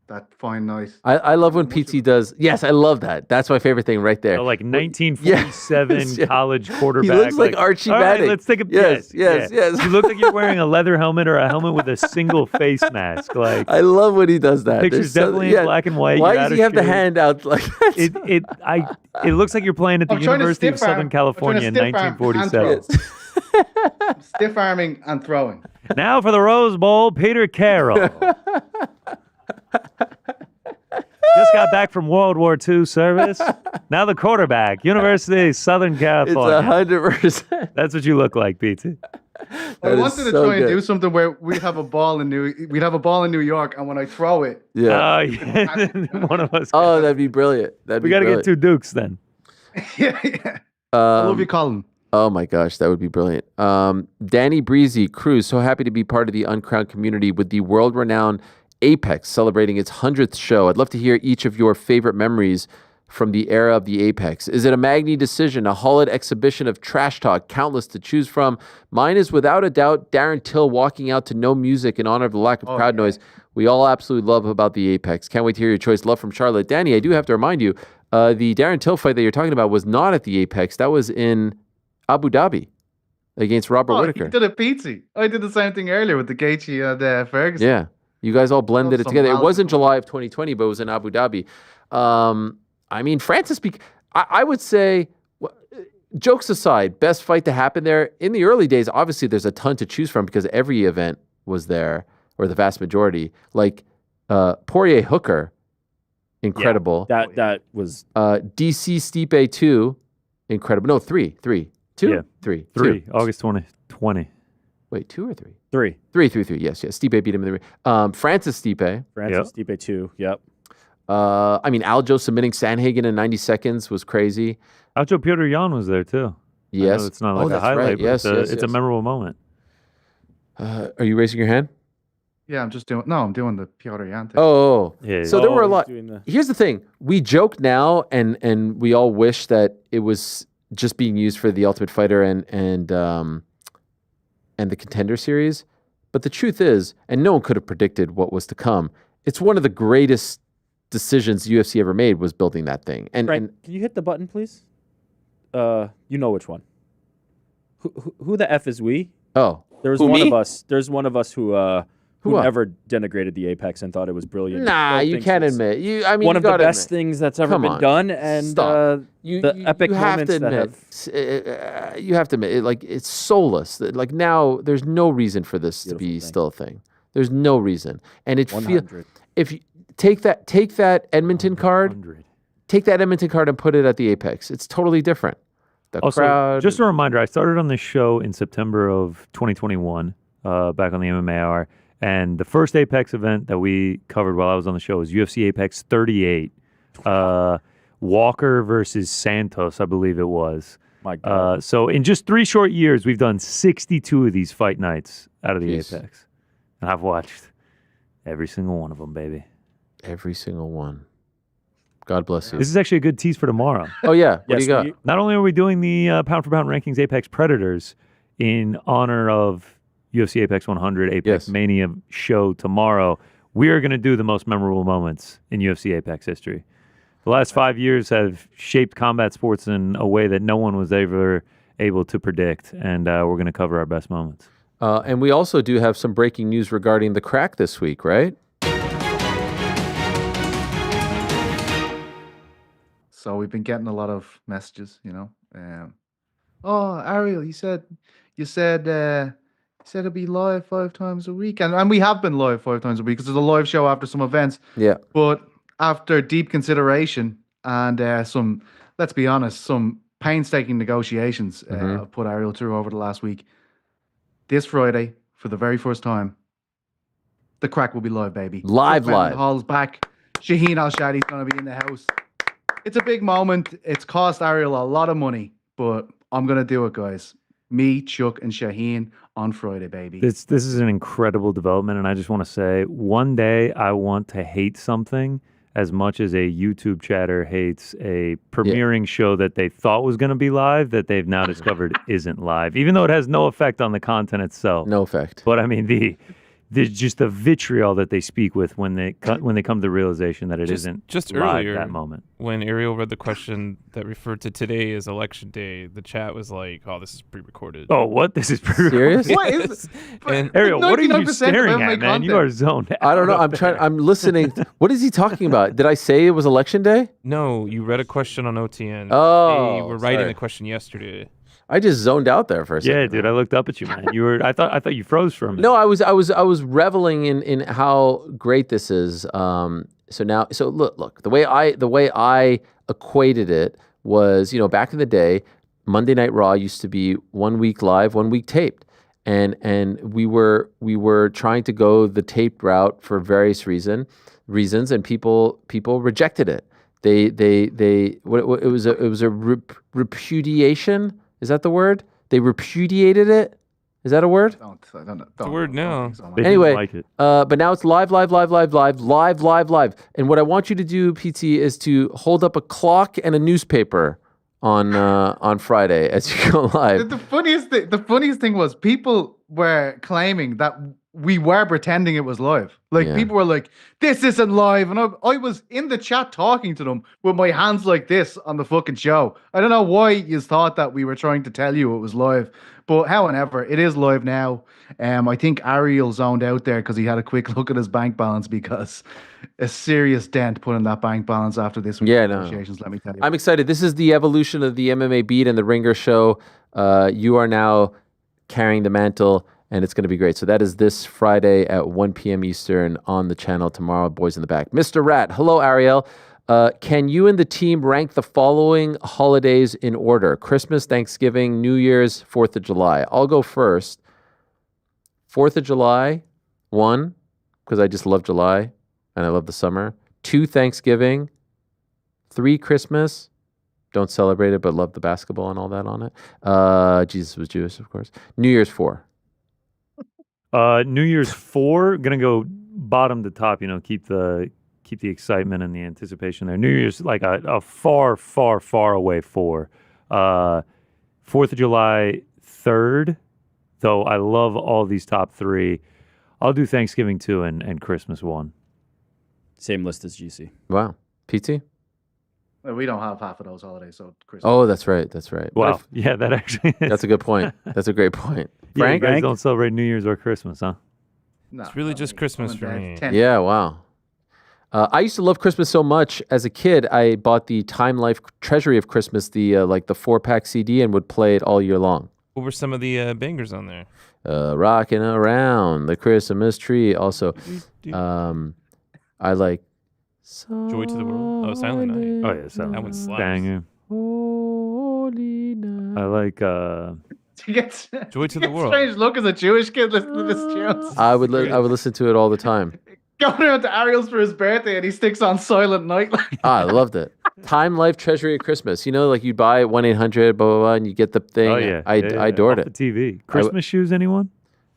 that fine night. I love when PT does. Yes, I love that. That's my favorite thing right there. So like 1947 college quarterback. He looks like Archie Manning. Right, let's take a yes. You look like you're wearing a leather helmet or a helmet with a single face mask. Like I love when he does that. Picture's definitely in black and white. Why does he have the hand out like that? It looks like you're playing at the University of Southern California in 1947. Stiff arming and throwing. Now for the Rose Bowl, Peter Carroll. Just got back from World War II service. Now the quarterback, University of Southern California. It's 100%. That's what you look like, PT. I wanted to try and do something where we'd have a ball in New York, and when I throw it, one of us. Oh, that'd be brilliant. We got to get 2 Dukes then. yeah. I love you, Colin. Oh my gosh, that would be brilliant. Danny Breezy, Cruz, so happy to be part of the Uncrowned community with the world-renowned Apex celebrating its 100th show. I'd love to hear each of your favorite memories from the era of the Apex. Is it a Magny decision, a Hollywood exhibition of trash talk, countless to choose from? Mine is without a doubt Darren Till walking out to no music in honor of the lack of crowd noise we all absolutely love about the Apex. Can't wait to hear your choice. Love from Charlotte. Danny, I do have to remind you, the Darren Till fight that you're talking about was not at the Apex. That was in Abu Dhabi. against Robert Oh, Whittaker. he did a Petesy. I did the same thing earlier with the Gaethje and Ferguson. Yeah, you guys all blended it Some together. It mouth- wasn't July of 2020, but it was in Abu Dhabi. I mean, Francis, I would say, jokes aside, best fight to happen there. In the early days, obviously, there's a ton to choose from because every event was there, or the vast majority. Like Poirier Hooker, incredible. Yeah, that was DC Stipe 2, incredible. No, 3. 2? Yeah. 3. 2. August 2020. Wait, 2 or 3? 3. 3. Yes. Stipe beat him in the ring. Francis Stipe. Stipe 2. Yep. I mean, Aljo submitting Sanhagen in 90 seconds was crazy. Aljo Petr Yan was there too. Yes. It's not like a that's highlight, right. but Yes, it's a memorable moment. Are you raising your hand? Yeah, I'm just doing. No, I'm doing the Petr Yan thing. Oh. Yeah. So there were a lot. doing the- Here's the thing. We joke now, and we all wish that it was just being used for the Ultimate Fighter and the Contender Series. But the truth is, and no one could have predicted what was to come, it's one of the greatest decisions UFC ever made was building that thing. And Frank, can you hit the button, please? You know which one. Who the F is we? Oh. There's Who, one me? of us. There's one of us who Who never denigrated the Apex and thought it was brilliant. Nah, Still you thinks can't it's admit. I mean, one you of the gotta best admit. things that's ever Come been on. done, and Stop. the epic you have moments to that admit, have. you have to admit, like it's soulless. Like now, there's no reason for this to be still a thing. There's no reason, and it feels 100. if you take that Edmonton card, 100. take that Edmonton card and put it at the Apex. It's totally different. The Also, crowd. just a reminder, I started on this show in September of 2021, back on the MMA Hour, and the first Apex event that we covered while I was on the show was UFC Apex 38. Walker versus Santos, I believe it was. My God. So in just 3 short years, we've done 62 of these fight nights out of the Jeez. Apex. And I've watched every single one of them, baby. Every single one. God bless you. This is actually a good tease for tomorrow. Oh yeah. What do Yes, you got? Not only are we doing the pound for pound rankings Apex Predators in honor of UFC Apex 100 Apex Yes. Mania show tomorrow, we are going to do the most memorable moments in UFC Apex history. The last 5 years have shaped combat sports in a way that no one was ever able to predict, and we're going to cover our best moments. And we also do have some breaking news regarding the crack this week, right? So we've been getting a lot of messages, oh, Ariel, you said it'll be live 5 times a week, and we have been live 5 times a week because there's a live show after some events. Yeah. But after deep consideration and some, let's be honest, some painstaking negotiations, I've put Ariel through over the last week. This Friday, for the very first time, the crack will be live, baby. Live. Hall's back. Shaheen Al-Shadi's going to be in the house. It's a big moment. It's cost Ariel a lot of money, but I'm going to do it, guys. Me, Chuck, and Shaheen on Friday, baby. This is an incredible development, and I just want to say, one day I want to hate something as much as a YouTube chatter hates a premiering show that they thought was going to be live that they've now discovered isn't live, even though it has no effect on the content itself. No effect. But I mean, there's just the vitriol that they speak with when they come to the realization that it isn't just live earlier that moment. When Ariel read the question that referred to today as election day, the chat was like, "Oh, this is pre-recorded." Oh, what? This is pre-recorded? Serious? What is this? And Ariel, what are you 99% of staring MMA at, man? You content. are zoned out. I don't know. up there. I'm listening. What is he talking about? Did I say it was election day? no, you read a question on OTN. Oh, they were writing sorry. the question yesterday. I just zoned out there for a second. Yeah, dude, I looked up at you, man. You were. I thought you froze for a minute. No, I was reveling in how great this is. So look, the way I equated it was, back in the day, Monday Night Raw used to be 1 week live, 1 week taped, and we were trying to go the taped route for various reasons, and people rejected it. It was a repudiation. Is that the word? They repudiated it. Is that a word? I don't know. It's a word now. They didn't Anyway, like it. but now it's live. And what I want you to do, PT, is to hold up a clock and a newspaper on Friday as you go live. The funniest thing was people were claiming that we were pretending it was live. Like people were like, "This isn't live," and I was in the chat talking to them with my hands like this on the fucking show. I don't know why you thought that we were trying to tell you it was live, but however, it is live now. I think Ariel zoned out there because he had a quick look at his bank balance because a serious dent put in that bank balance after this week's negotiations. Let me tell you. I'm excited. This is the evolution of the MMA Beat and the Ringer Show. You are now carrying the mantle, and it's going to be great. So that is this Friday at 1 p.m. Eastern on the channel tomorrow, Boys in the Back. Mr. Rat, hello, Ariel. Can you and the team rank the following holidays in order? Christmas, Thanksgiving, New Year's, 4th of July. I'll go first. 4th of July, 1, because I just love July and I love the summer. 2, Thanksgiving. 3, Christmas. Don't celebrate it, but love the basketball and all that on it. Jesus was Jewish, of course. New Year's, 4. New Year's 4, gonna go bottom to top. Keep the excitement and the anticipation there. New Year's like a far, far, far away 4. 4th of July 3rd. Though I love all these top 3. I'll do Thanksgiving 2 and Christmas 1. Same list as GC. Wow, PT. We don't have half of those holidays, so Christmas. Oh, that's right. That's right. Wow. Yeah, that actually is. That's a good point. That's a great point. Frank? You guys don't celebrate New Year's or Christmas, huh? No, it's really just Christmas for me. Yeah, wow. I used to love Christmas so much. As a kid, I bought the Time Life Treasury of Christmas, the 4-pack CD, and would play it all year long. What were some of the bangers on there? Rocking Around the Christmas Tree. Also, I like Joy to the World. Oh, Silent Night. Oh yeah, Silent That one slaps. Banger. Holy Night. I like Joy to the World. Strange look as a Jewish kid listening to this tune. I would listen to it all the time. Going around to Ariel's for his birthday and he sticks on Silent Night. I loved it. Time Life Treasury of Christmas. Like you buy 1-800 blah blah blah, and you get the thing. Oh yeah, I adored Off it. The TV. Christmas shoes, anyone?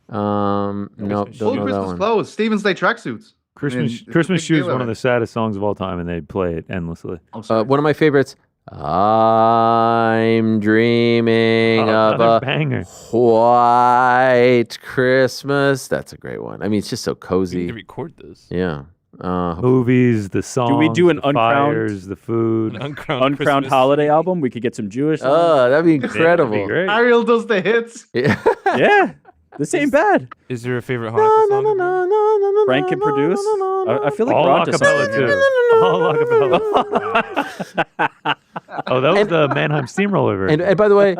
No, don't Full know that Christmas one. clothes. Stevens Day tracksuits. Christmas shoes, one of the saddest songs of all time, and they play it endlessly. One of my favorites. I'm dreaming of a banger. white Christmas. That's a great one. I mean, it's just so cozy. We need to record this. Yeah. Movies, the songs, Do we do an the fires, the food. An uncrowned Uncrowned holiday album? We could get some Jewish songs. Oh, that'd be incredible. That'd be great. Ariel does the hits. Yeah. Yeah. This ain't bad. Is there a favorite Hanukkah song? Frank can produce. I feel like All we're onto acapella something. too. All acapella. Oh, that was the Mannheim Steamroller version. And by the way,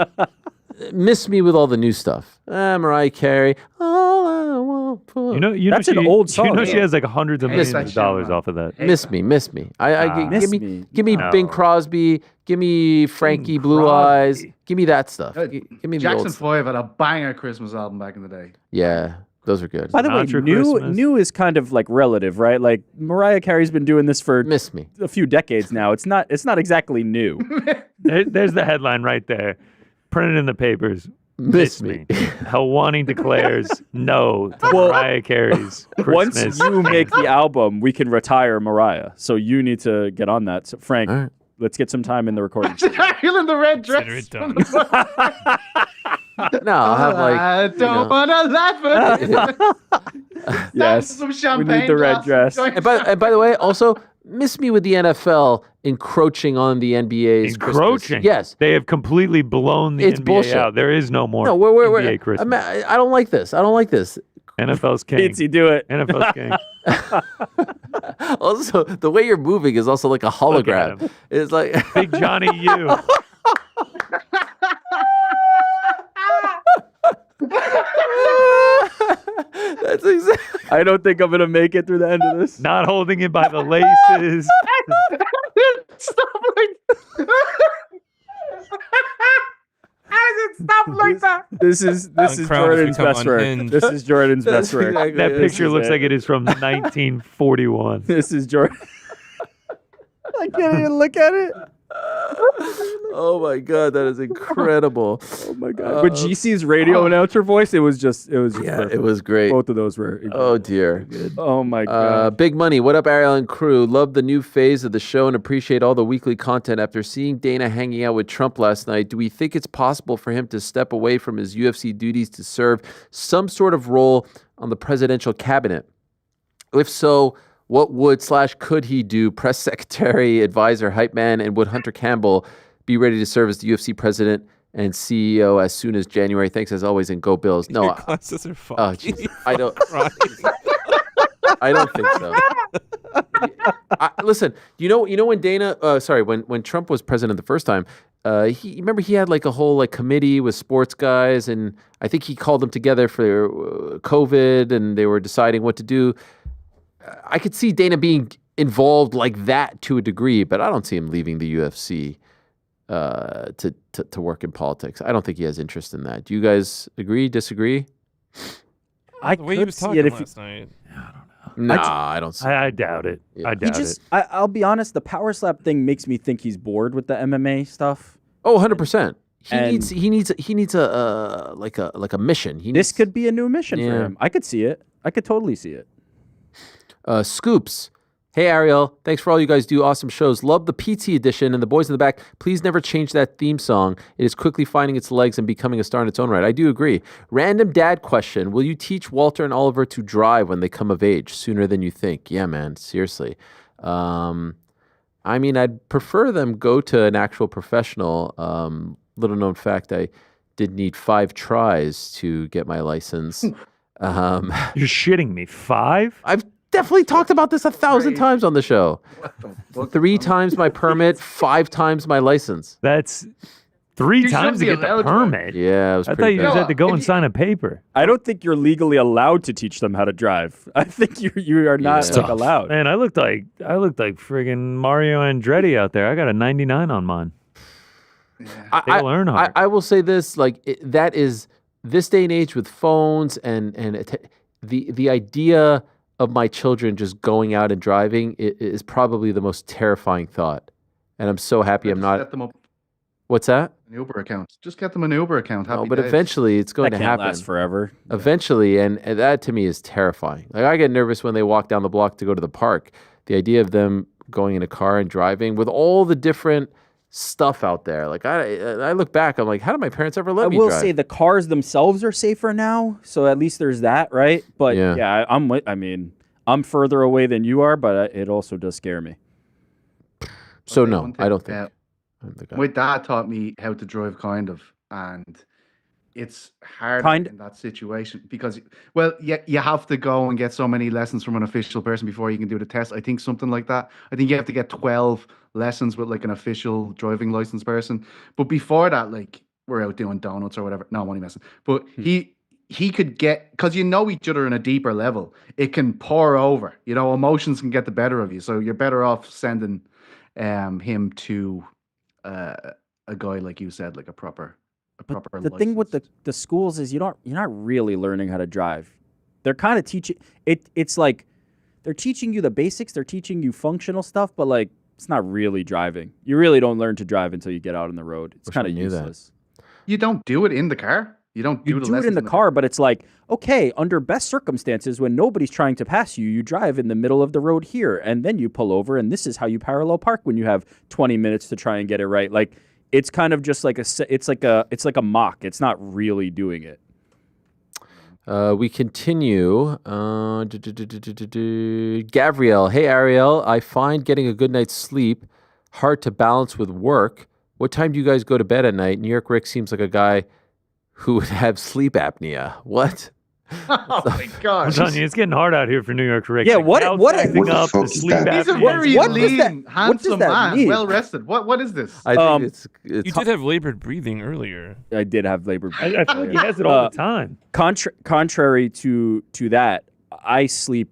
miss me with all the new stuff. Mariah Carey. All I want for That's an old song. You know she has like hundreds of millions that of dollars shit, man. off of that. Miss me. Miss Give me No. Bing Crosby. Give me Frankie Bing Blue Eyes. Crosby. Give me that stuff. Give me the Jackson old stuff. 5 had a banger Christmas album back in the day. Yeah, those are good. By the way, Sinatra new Christmas. new is kind of like relative, right? Like Mariah Carey's been doing this for Miss me. a few decades now. It's not exactly new. There's the headline right there. Printed in the papers. Miss me. Helwani declares no to Mariah Carey's Once Christmas. you make the album, we can retire Mariah. So you need to get on that. So Frank, All right. let's get some time in the recording. Ariel in the red Consider dress. it done. No, I'll have like. I don't want to laugh. Yes, Some we champagne need the red glasses. dress. And by the way, also miss me with the NFL encroaching on the NBA's Christmas. Encroaching. Yes. They have completely blown the It's NBA bullshit. out. There is no more No, NBA Christmas. I don't like this. I don't like this. NFL's king. Petesy, do it. NFL's king. Also, the way you're moving is also like a Look at hologram. him. It's like Big Johnny U. that's exactly. I don't think I'm gonna make it through the end of this. Not holding it by the laces. Stop like How does it stop like that? This is Uncrowned Jordan's become best work. unhinged. This is Jordan's best work. exactly That it. picture is looks it. like it is from 1941. This is Jordan. I can't even look at it. Oh my god, that is incredible. Oh my god! But GC's radio announcer voice, it was just Yeah, perfect. it was great. Both of those were. Oh dear. Oh my god! Big Money, what up, Ariel and crew? Love the new phase of the show and appreciate all the weekly content. After seeing Dana hanging out with Trump last night, do we think it's possible for him to step away from his UFC duties to serve some sort of role on the presidential cabinet? If so, what would/could he do? Press secretary, advisor, hype man, and would Hunter Campbell be ready to serve as the UFC president and CEO as soon as January? Thanks as always, and go Bills. No, Your glasses are fucked. I don't. I don't think so. Listen, you know when Dana, when Trump was president the first time, he had like a whole like committee with sports guys, and I think he called them together for COVID, and they were deciding what to do. I could see Dana being involved like that to a degree, but I don't see him leaving the UFC to work in politics. I don't think he has interest in that. Do you guys agree? Disagree? The way he was talking last night. I don't see it. I doubt it. I doubt it. I'll be honest, the power slap thing makes me think he's bored with the MMA stuff. Oh, 100%. He needs a mission. This could be a new mission for him. I could see it. I could totally see it. Scoops. Hey, Ariel. Thanks for all you guys do. Awesome shows. Love the PT edition and the boys in the back. Please never change that theme song. It is quickly finding its legs and becoming a star in its own right. I do agree. Random dad question. Will you teach Walter and Oliver to drive when they come of age sooner than you think? Yeah, man. Seriously. I mean, I'd prefer them go to an actual professional. Little known fact, I did need 5 tries to get my license. You're shitting me. 5? I've definitely talked about this 1,000 times on the show. 3 times my permit, 5 times my license. That's 3 times to get the permit. Yeah, it was I thought you just had to go and sign a paper. I don't think you're legally allowed to teach them how to drive. I think you are not allowed. Man, I looked like friggin' Mario Andretti out there. I got a 99 on mine. Yeah. I will say this, that is this day and age with phones and the idea of my children just going out and driving is probably the most terrifying thought. And I'm so happy I'm not. Set them up What's that? an Uber account. Just get them an Uber account. No, Happy but days. eventually it's going That to can't happen. last forever. Eventually, and that to me is terrifying. Like I get nervous when they walk down the block to go to the park. The idea of them going in a car and driving with all the different stuff out there. Like I look back, I'm like, how did my parents ever let me drive? I will say the cars themselves are safer now, so at least there's that, right? But yeah, I'm further away than you are, but it also does scare me. So no, I don't think. My dad taught me how to drive, kind of, and it's hard in that situation because, well, you have to go and get so many lessons from an official person before you can do the test. I think something like that. I think you have to get 12 lessons with like an official driving license person. But before that, like we're out doing donuts or whatever. No, I'm only messing. But he could get, because you know each other on a deeper level, it can pour over. You know, emotions can get the better of you. So you're better off sending him to a guy, like you said, like a proper the thing with the schools is you're not really learning how to drive. They're kind of teaching it's like they're teaching you the basics, they're teaching you functional stuff, but like it's not really driving. You really don't learn to drive until you get out on the road. It's kind of useless. You don't do it in the car. You don't do it in the car, but it's like, okay, under best circumstances, when nobody's trying to pass you, you drive in the middle of the road here, and then you pull over, and this is how you parallel park when you have 20 minutes to try and get it right. Like, it's kind of just like it's like a mock. It's not really doing it. We continue. Gabrielle, hey Ariel, I find getting a good night's sleep hard to balance with work. What time do you guys go to bed at night? New York Rick seems like a guy who would have sleep apnea. What? Oh my gosh! I'm telling you, it's getting hard out here for New York Rick. Yeah, what up the sleep apnea. He's a very lean, handsome man, well rested. What is this? I think it's you did have labored breathing earlier. I did have labored breathing. I feel like he has it all the time. Contrary to that, I sleep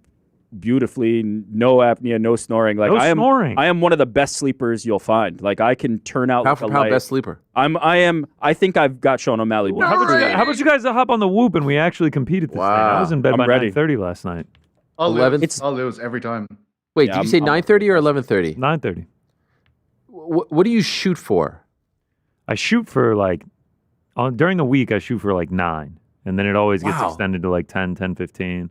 beautifully, no apnea, no snoring. Like I am one of the best sleepers you'll find. Like I can turn out pound for pound best sleeper. I think I've got Sean O'Malley. Well, how about you guys hop on the Whoop and we actually competed this night? I was in bed by 9:30 last night. I'll lose every time. Wait, did you say 9:30 or 11:30? 9:30. What do you shoot for? I shoot for during the week I shoot for 9, and then it always gets extended to 10, 10:15.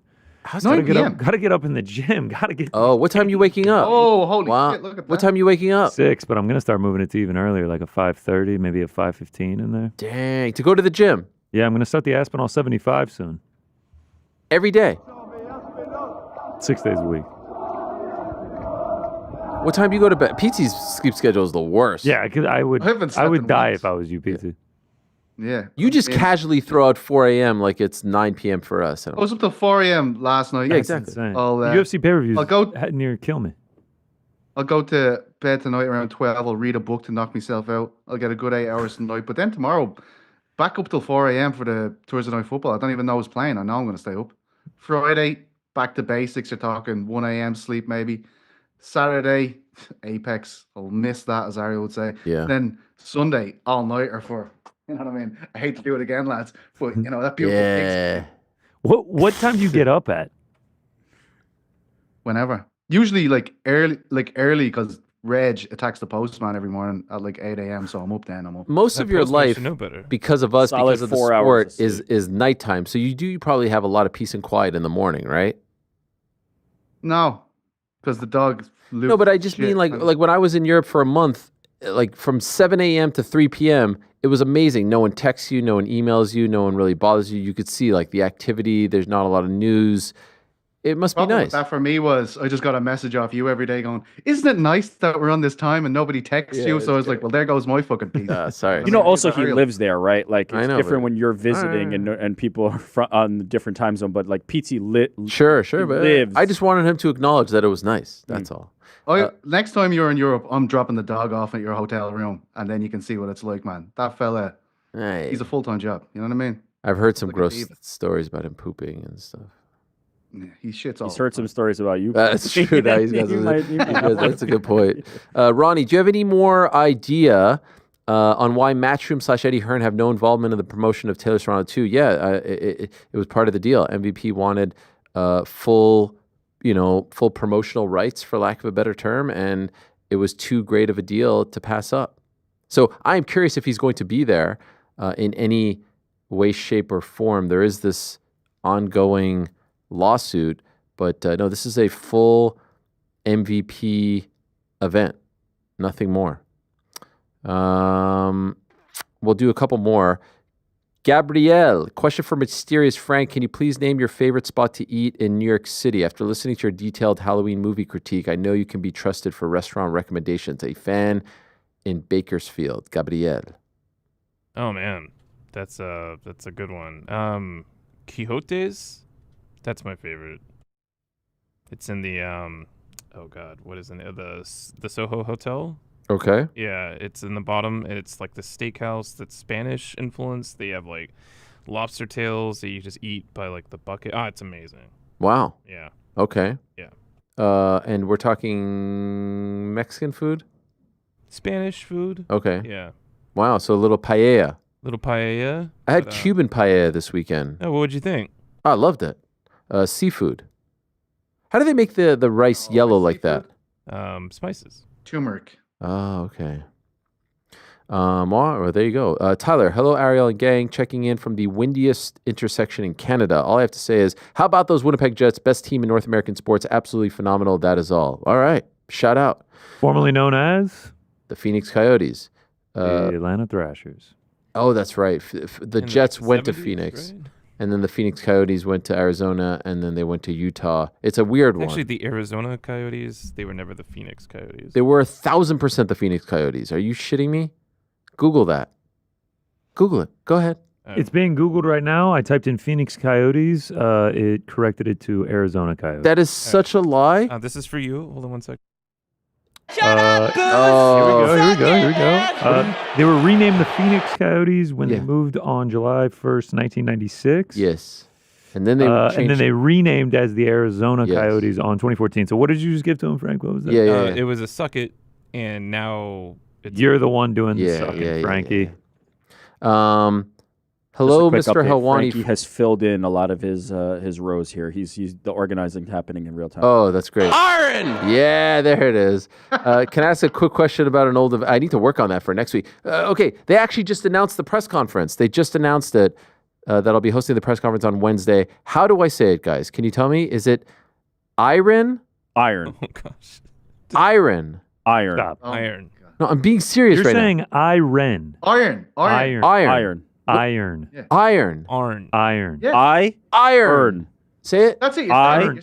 Gotta get up in the gym. Oh, what time are you waking up? Oh, holy shit! Look at that. What time are you waking up? 6, but I'm gonna start moving it to even earlier, like a 5:30, maybe a 5:15 in there. Dang, to go to the gym. Yeah, I'm gonna start the Aspinall 75 soon. Every day. 6 days a week. What time do you go to bed? Petes's sleep schedule is the worst. Yeah, because I would die if I was you, Petesy. Yeah. You just casually throw out 4 a.m. like it's 9 p.m. for us. I was up till 4 a.m. last night. Yeah, exactly. UFC pay-per-views I'll go near kill me. I'll go to bed tonight around 12. I'll read a book to knock myself out. I'll get a good 8 hours tonight. But then tomorrow, back up till 4 a.m. for the Thursday night football. I don't even know who's playing. I know I'm going to stay up. Friday, back to basics. You're talking 1 a.m. sleep maybe. Saturday, Apex. I'll miss that, as Ariel would say. Yeah. Then Sunday, all-nighter for, you know what I mean? I hate to do it again, lads. But, you know, that beautiful Yeah. What time do you get up at? Whenever. Usually early because Reg attacks the postman every morning at 8 a.m. So I'm up then. I'm up. Most of your life, because of us, Solid because of the 4 hours sport, of is nighttime. So you probably have a lot of peace and quiet in the morning, right? No, because the dog. No, but I just mean like when I was in Europe for a month, like from 7 a.m. to 3 p.m., it was amazing. No one texts you, no one emails you, no one really bothers you. You could see like the activity. There's not a lot of news. It must be nice. That for me was I just got a message off you every day going, "Isn't it nice that we're on this time and nobody texts you?" So I was like, "Well, there goes my fucking piece." Sorry. You know, also he lives there, right? Like it's know, different but- when you're visiting and people are on the different time zone. But like PT Sure, but lives. I just wanted him to acknowledge that it was nice. That's all. Next time you're in Europe, I'm dropping the dog off at your hotel room, and then you can see what it's like, man. That fella, he's a full-time job. You know what I mean? I've heard some Like a gross diva. stories about him pooping and stuff. Yeah, he shits all. He's heard some stories about you. That's true. Now he's got You might- you might- that's a good point. Ronnie, do you have any more idea on why Matchroom / Eddie Hearn have no involvement in the promotion of Taylor Serrano 2? Yeah, it was part of the deal. MVP wanted full promotional rights, for lack of a better term, and it was too great of a deal to pass up. So I am curious if he's going to be there in any way, shape, or form. There is this ongoing lawsuit, but no, this is a full MVP event, nothing more. We'll do a couple more. Gabrielle, question for Mysterious Frank. Can you please name your favorite spot to eat in New York City? After listening to your detailed Halloween movie critique, I know you can be trusted for restaurant recommendations. A fan in Bakersfield. Gabrielle. Oh man, that's a good one. Quixote's, that's my favorite. It's in the oh god, what is it? The Soho Hotel. Okay. Yeah, it's in the bottom, and it's like the steakhouse that's Spanish influenced. They have like lobster tails that you just eat by like the bucket. It's amazing. Wow. Yeah. Okay. Yeah. And we're talking Mexican food? Spanish food. Okay. Yeah. Wow, so a little paella. Little paella. I had Cuban paella this weekend. Oh, what would you think? I loved it. Seafood. How do they make the rice yellow like that? Spices. Turmeric. Oh, okay. Well, there you go. Tyler, hello, Ariel and gang, checking in from the windiest intersection in Canada. All I have to say is, how about those Winnipeg Jets? Best team in North American sports. Absolutely phenomenal. That is all. All right. Shout out. Formerly known as the Phoenix Coyotes. The Atlanta Thrashers. Oh, that's right. The Jets went to 70s, Phoenix. right? And then the Phoenix Coyotes went to Arizona, and then they went to Utah. It's a weird one. Actually, the Arizona Coyotes, they were never the Phoenix Coyotes. They were 1,000% the Phoenix Coyotes. Are you shitting me? Google that. Google it. Go ahead. It's being Googled right now. I typed in Phoenix Coyotes. It corrected it to Arizona Coyotes. That is such a lie. This is for you. Hold on one sec. Shut up, Goose! Here we go. They were renamed the Phoenix Coyotes when they moved on July 1st, 1996. Yes. And then they renamed as the Arizona Coyotes on 2014. So what did you just give to them, Frank? What was that? It was a suck it, and now it's... You're the one doing the sucking, Frankie. Hello, Just a Mr. quick update. Helwani. Frankie has filled in a lot of his rows here. He's the organizing happening in real time. Oh, that's great. Aaron! Yeah, there it is. Can I ask a quick question about an old event? I need to work on that for next week. Okay, they actually just announced the press conference. They just announced it, that I'll be hosting the press conference on Wednesday. How do I say it, guys? Can you tell me? Is it Iron? Iron. Oh, gosh. Iron. Iron. Stop. Iron. No, I'm being serious You're right saying now. Iron. Iron. Iron. Iron. Iron. Iron. Iron. Arn. Iron. Yeah. Iron. Say it. That's it.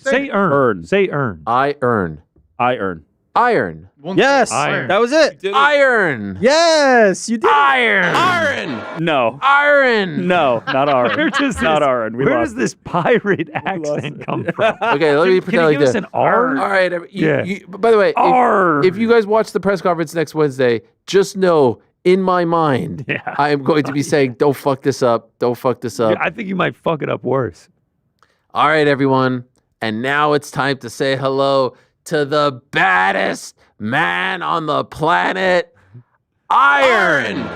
Say earn. Say earn. I earn. Iron. Iron. Yes, Iron. that was it. Iron. Yes, you did. Iron. Iron. No. Iron. No, not Iron. Not Iron. Where does this pirate accent come from? Okay, let me pretend like this. An R? All right. Yeah. By the way, if you guys watch the press conference next Wednesday, just know in my mind, I am going to be saying, "Don't fuck this up. Don't fuck this up." I think you might fuck it up worse. All right, everyone. And now it's time to say hello to the baddest man on the planet, Iron.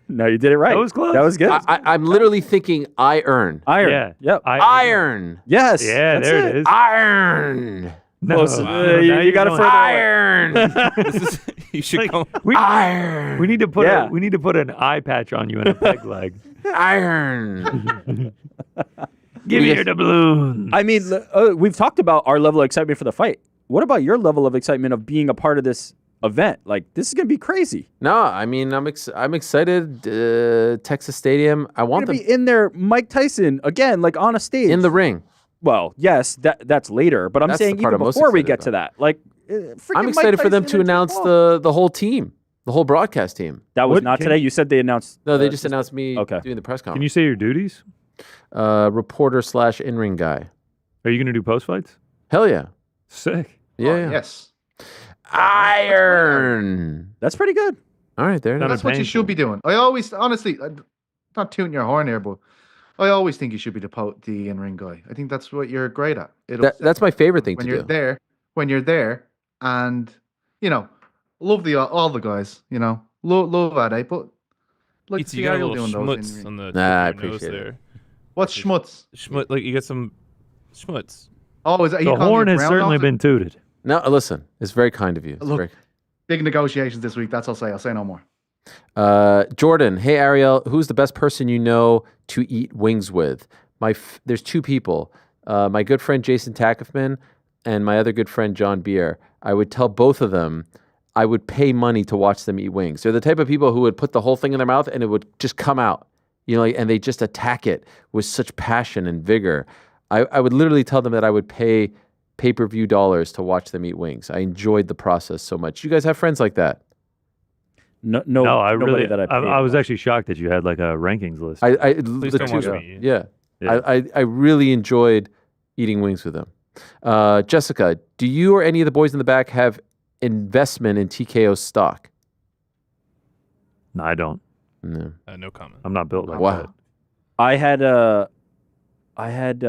No, you did it right. That was close. That was good. I'm literally thinking I earn. Iron. Yeah. Yep. Iron. Yes. Yeah, that's there it is. Iron. No, you got to further Iron. You should go. Iron. We need to put an eye patch on you and a peg leg. Iron. Give me your doubloon. I mean, we've talked about our level of excitement for the fight. What about your level of excitement of being a part of this event? Like, this is gonna be crazy. No, I mean, I'm excited. Texas Stadium. I want to be in there. Mike Tyson again, like on a stage in the ring. Well, yes, that's later, but I'm saying even before we get to that, like, I'm excited for them to announce the whole team, the whole broadcast team. That was not today. You said they announced. No, they just announced me doing the press conference. Can you say your duties? Reporter / in-ring guy. Are you gonna do post fights? Hell yeah. Sick. Yeah. Yes. Iron. That's pretty good. All right, there. That's what you should be doing. I always, honestly, not tooting your horn here, but I always think you should be the in-ring guy. I think that's what you're great at. That's my favorite thing when to you're do. there. When you're there, and love all the guys. Love that, eh? But like You got a little schmutz on the I tip of your nose appreciate there. it. What's schmutz? Schmutz, like you got some schmutz. Oh, is that The horn has certainly been tooted. No, listen, it's very kind of you. It's very... Big negotiations this week. That's all I'll say. I'll say no more. Jordan, hey Ariel, who's the best person you know to eat wings with? There's two people. My good friend Jason Tackefman and my other good friend John Beer. I would tell both of them I would pay money to watch them eat wings. They're the type of people who would put the whole thing in their mouth and it would just come out, and they just attack it with such passion and vigor. I would literally tell them that I would pay pay-per-view dollars to watch them eat wings. I enjoyed the process so much. You guys have friends like that? No, I really. That I was actually shocked that you had like a rankings list. Please don't watch me. Yeah. I really enjoyed eating wings with them. Jessica, do you or any of the boys in the back have investment in TKO stock? No, I don't. No. No comment. I'm not built like Wow. that. I had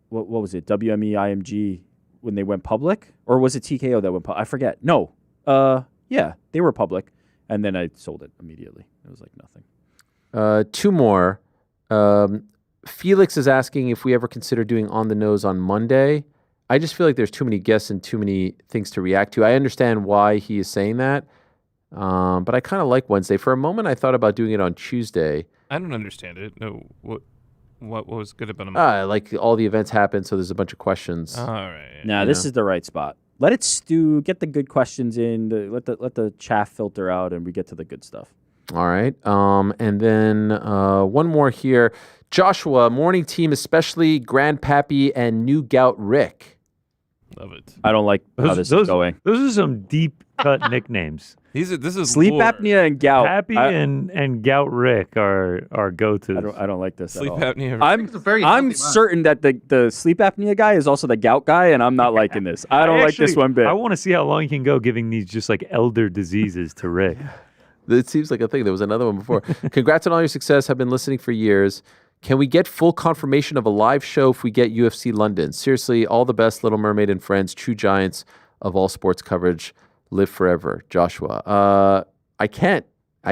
what was it? WME IMG when they went public, or was it TKO that went public? I forget. No. Yeah, they were public, and then I sold it immediately. It was like nothing. Two more. Felix is asking if we ever consider doing On the Nose on Monday. I just feel like there's too many guests and too many things to react to. I understand why he is saying that, but I kind of like Wednesday. For a moment, I thought about doing it on Tuesday. I don't understand it. No, what was good about him? Like all the events happen, so there's a bunch of questions. All right. Nah, this is the right spot. Let it stew. Get the good questions in. Let the chaff filter out, and we get to the good stuff. All right. And then one more here. Joshua, morning team, especially Grandpappy and New Gout Rick. Love it. I don't like how this is going. Those are some deep cut nicknames. This is Sleep lore. apnea and gout. Pappy and Gout Rick are go-tos. I don't like this Sleep at all. apnea. I'm certain that the sleep apnea guy is also the gout guy, and I'm not liking this. I don't like this one bit. I want to see how long you can go giving these just like elder diseases to Rick. It seems like a thing. There was another one before. Congrats on all your success. I've been listening for years. Can we get full confirmation of a live show if we get UFC London? Seriously, all the best, Little Mermaid and friends, true giants of all sports coverage. Live forever, Joshua. I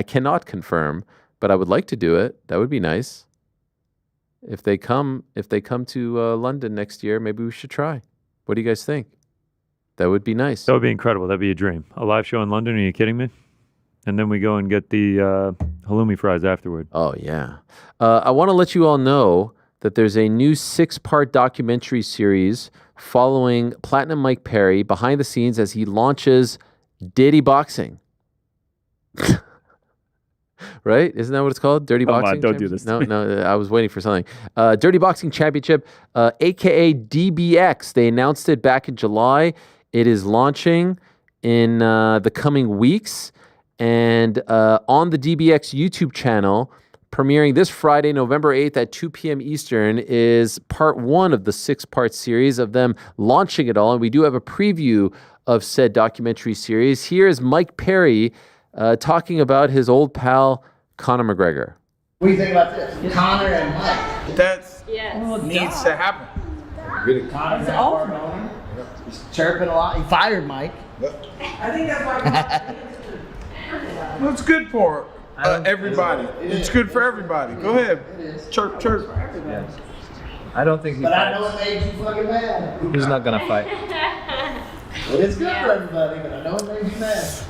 cannot confirm, but I would like to do it. That would be nice. If they come to London next year, maybe we should try. What do you guys think? That would be nice. That would be incredible. That'd be a dream. A live show in London? Are you kidding me? And then we go and get the halloumi fries afterward. Oh, yeah. I want to let you all know that there's a new 6-part documentary series following Platinum Mike Perry behind the scenes as he launches Diddy Boxing. Right? Isn't that what it's called? Dirty Come on, Boxing? don't do this to No, me. no, I was waiting for something. Dirty Boxing Championship, aka DBX. They announced it back in July. It is launching in the coming weeks. And on the DBX YouTube channel, premiering this Friday, November 8th at 2 p.m. Eastern, is part 1 of the 6-part series of them launching it all. And we do have a preview of said documentary series. Here is Mike Perry talking about his old pal, Conor McGregor. What do you think about this? Conor and Mike. That needs to happen. Really? Conor's awesome. He's chirping a lot. He fired Mike. I think that's why. Well, it's good for everybody. It's good for everybody. Go ahead. Chirp, chirp. I don't think But I know it made you fucking mad. he's not gonna fight. But it's good for everybody, but I know it made you mad.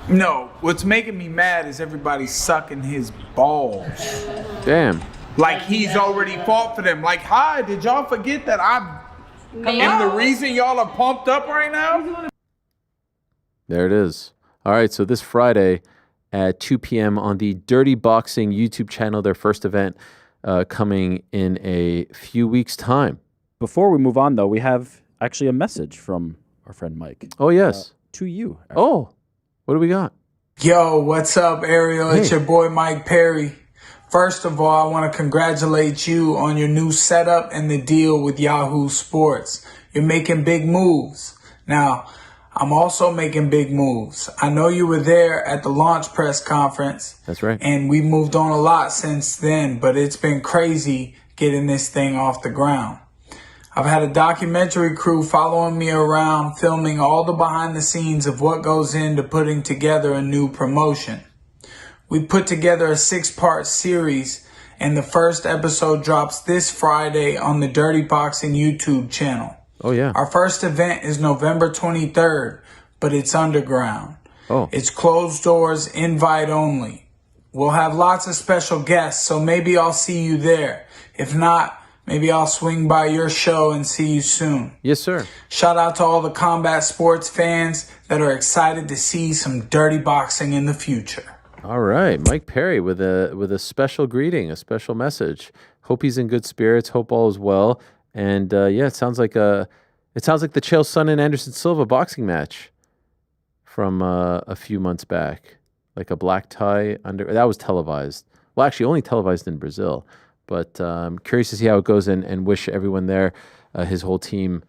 No, what's making me mad is everybody sucking his balls. Damn. Like he's already fought for them. Like, hi, did y'all forget that am the reason y'all are pumped up right now? There it is. All right, so this Friday at 2 p.m. on the Dirty Boxing YouTube channel, their first event coming in a few weeks' time. Before we move on, though, we have actually a message from our friend Mike. Oh, yes. To you. Actually. Oh, what do we got? Yo, what's up, Ariel? It's your boy, Mike Perry. First of all, I want to congratulate you on your new setup and the deal with Yahoo Sports. You're making big moves. Now, I'm also making big moves. I know you were there at the launch press conference. That's right. And we moved on a lot since then, but it's been crazy getting this thing off the ground. I've had a documentary crew following me around, filming all the behind the scenes of what goes into putting together a new promotion. We put together a 6-part series, and the first episode drops this Friday on the Dirty Boxing YouTube channel. Oh, yeah. Our first event is November 23rd, but it's underground. Oh. It's closed doors, invite only. We'll have lots of special guests, so maybe I'll see you there. If not, maybe I'll swing by your show and see you soon. Yes, sir. Shout out to all the combat sports fans that are excited to see some dirty boxing in the future. All right, Mike Perry with a special greeting, a special message. Hope he's in good spirits. Hope all is well. And yeah, it sounds like the Chael Sonnen and Anderson Silva boxing match from a few months back, like a black tie that was televised. Well, actually, only televised in Brazil. But I'm curious to see how it goes and wish everyone there, his whole team,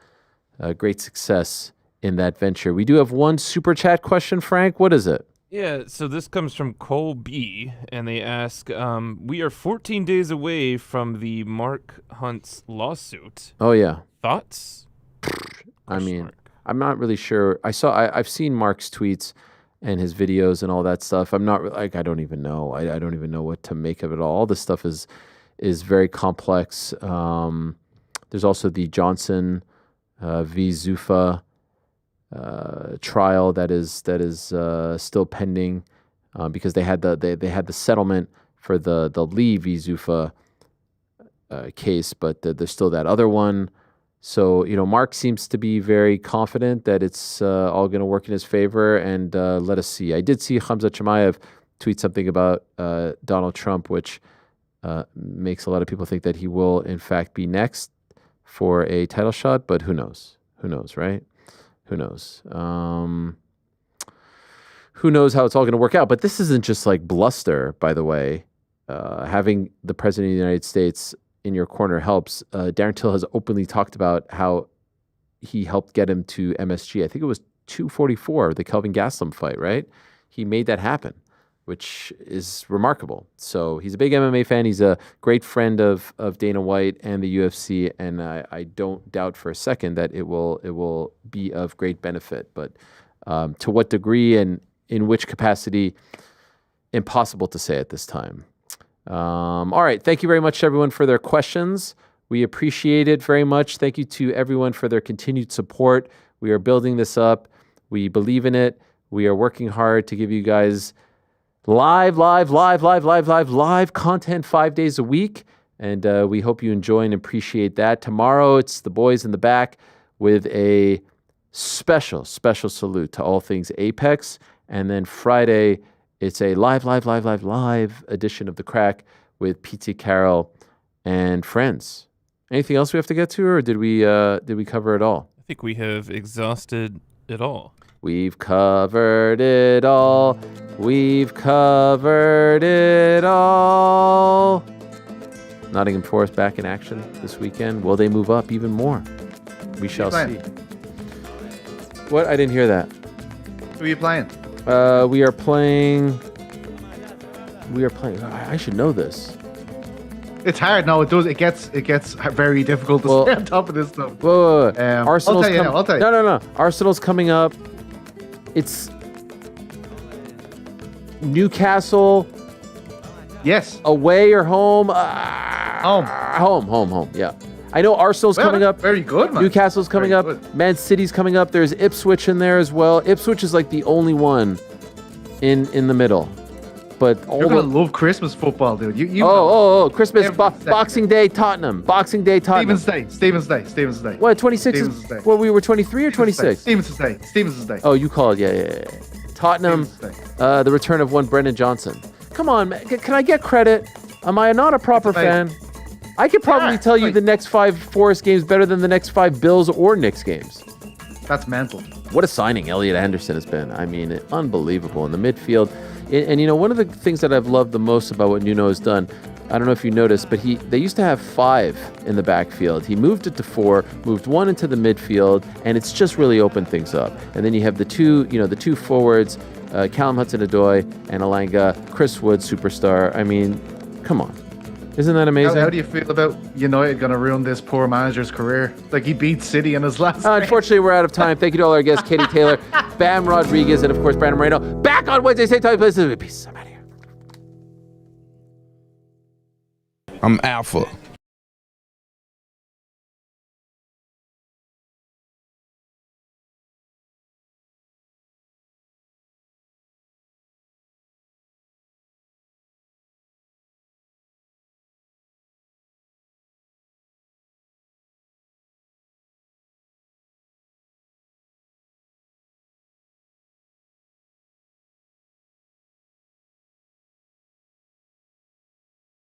great success in that venture. We do have one super chat question, Frank. What is it? Yeah, so this comes from Cole B, and they ask, we are 14 days away from the Mark Hunt's lawsuit. Oh, yeah. Thoughts? I mean, I'm not really sure. I've seen Mark's tweets and his videos and all that stuff. I'm not like, I don't even know. I don't even know what to make of it all. All this stuff is very complex. There's also the Johnson v. Zuffa trial that is still pending because they had the settlement for the Lee v. Zuffa case, but there's still that other one. So Mark seems to be very confident that it's all going to work in his favor, and let us see. I did see Khamzat Chimaev tweet something about Donald Trump, which makes a lot of people think that he will in fact be next for a title shot, but who knows? Who knows, right? Who knows? Who knows how it's all going to work out? But this isn't just like bluster, by the way. Having the President of the United States in your corner helps. Darren Till has openly talked about how he helped get him to MSG. I think it was 244, the Kelvin Gastelum fight, right? He made that happen, which is remarkable. So he's a big MMA fan. He's a great friend of Dana White and the UFC, and I don't doubt for a second that it will be of great benefit. But to what degree and in which capacity, impossible to say at this time. All right. Thank you very much, everyone, for their questions. We appreciate it very much. Thank you to everyone for their continued support. We are building this up. We believe in it. We are working hard to give you guys live content 5 days a week. And we hope you enjoy and appreciate that. Tomorrow, it's the boys in the back with a special salute to all things Apex. And then Friday, It's a live edition of The Crack with Petesy, Carroll, and friends. Anything else we have to get to, or did we cover it all? I think we have exhausted it all. We've covered it all. We've covered it all. Nottingham Forest back in action this weekend. Will they move up even more? We shall see. What? I didn't hear that. Who are you playing? We are playing. I should know this. It's hard. No, it does. It gets very difficult to stay on top of this stuff. Whoa. Arsenal's I'll tell you. No. Arsenal's coming up. It's Newcastle. Yes. Away or home? Home. Home. Yeah. I know Arsenal's coming up. Very good, man. Newcastle's coming up. Good. Man City's coming up. There's Ipswich in there as well. Ipswich is like the only one in the middle. But you're gonna love Christmas football, dude. Christmas, Boxing Day, Tottenham. Boxing Day, Tottenham. Stevens Day. What, 26? Well, we were 23 or 26? Stevens Day. Oh, you called, yeah. Tottenham, the return of one Brendan Johnson. Come on, man. Can I get credit? Am I not a proper fan? I could probably tell you the next 5 Forest games better than the next 5 Bills or Knicks games. That's mental. What a signing Elliot Anderson has been. I mean, unbelievable in the midfield. And one of the things that I've loved the most about what Nuno has done, I don't know if you noticed, but they used to have 5 in the backfield. He moved it to 4, moved 1 into the midfield, and it's just really opened things up. And then you have the two forwards, Callum Hudson-Odoi and Alanga, Chris Wood, superstar. I mean, come on. Isn't that amazing? How do you feel about United going to ruin this poor manager's career? Like, he beat City in his last game. Unfortunately, we're out of time. Thank you to all our guests, Katie Taylor, Bam Rodriguez, and of course, Brandon Moreno. Back on Wednesday, same time, place. Peace. I'm out of here. I'm alpha.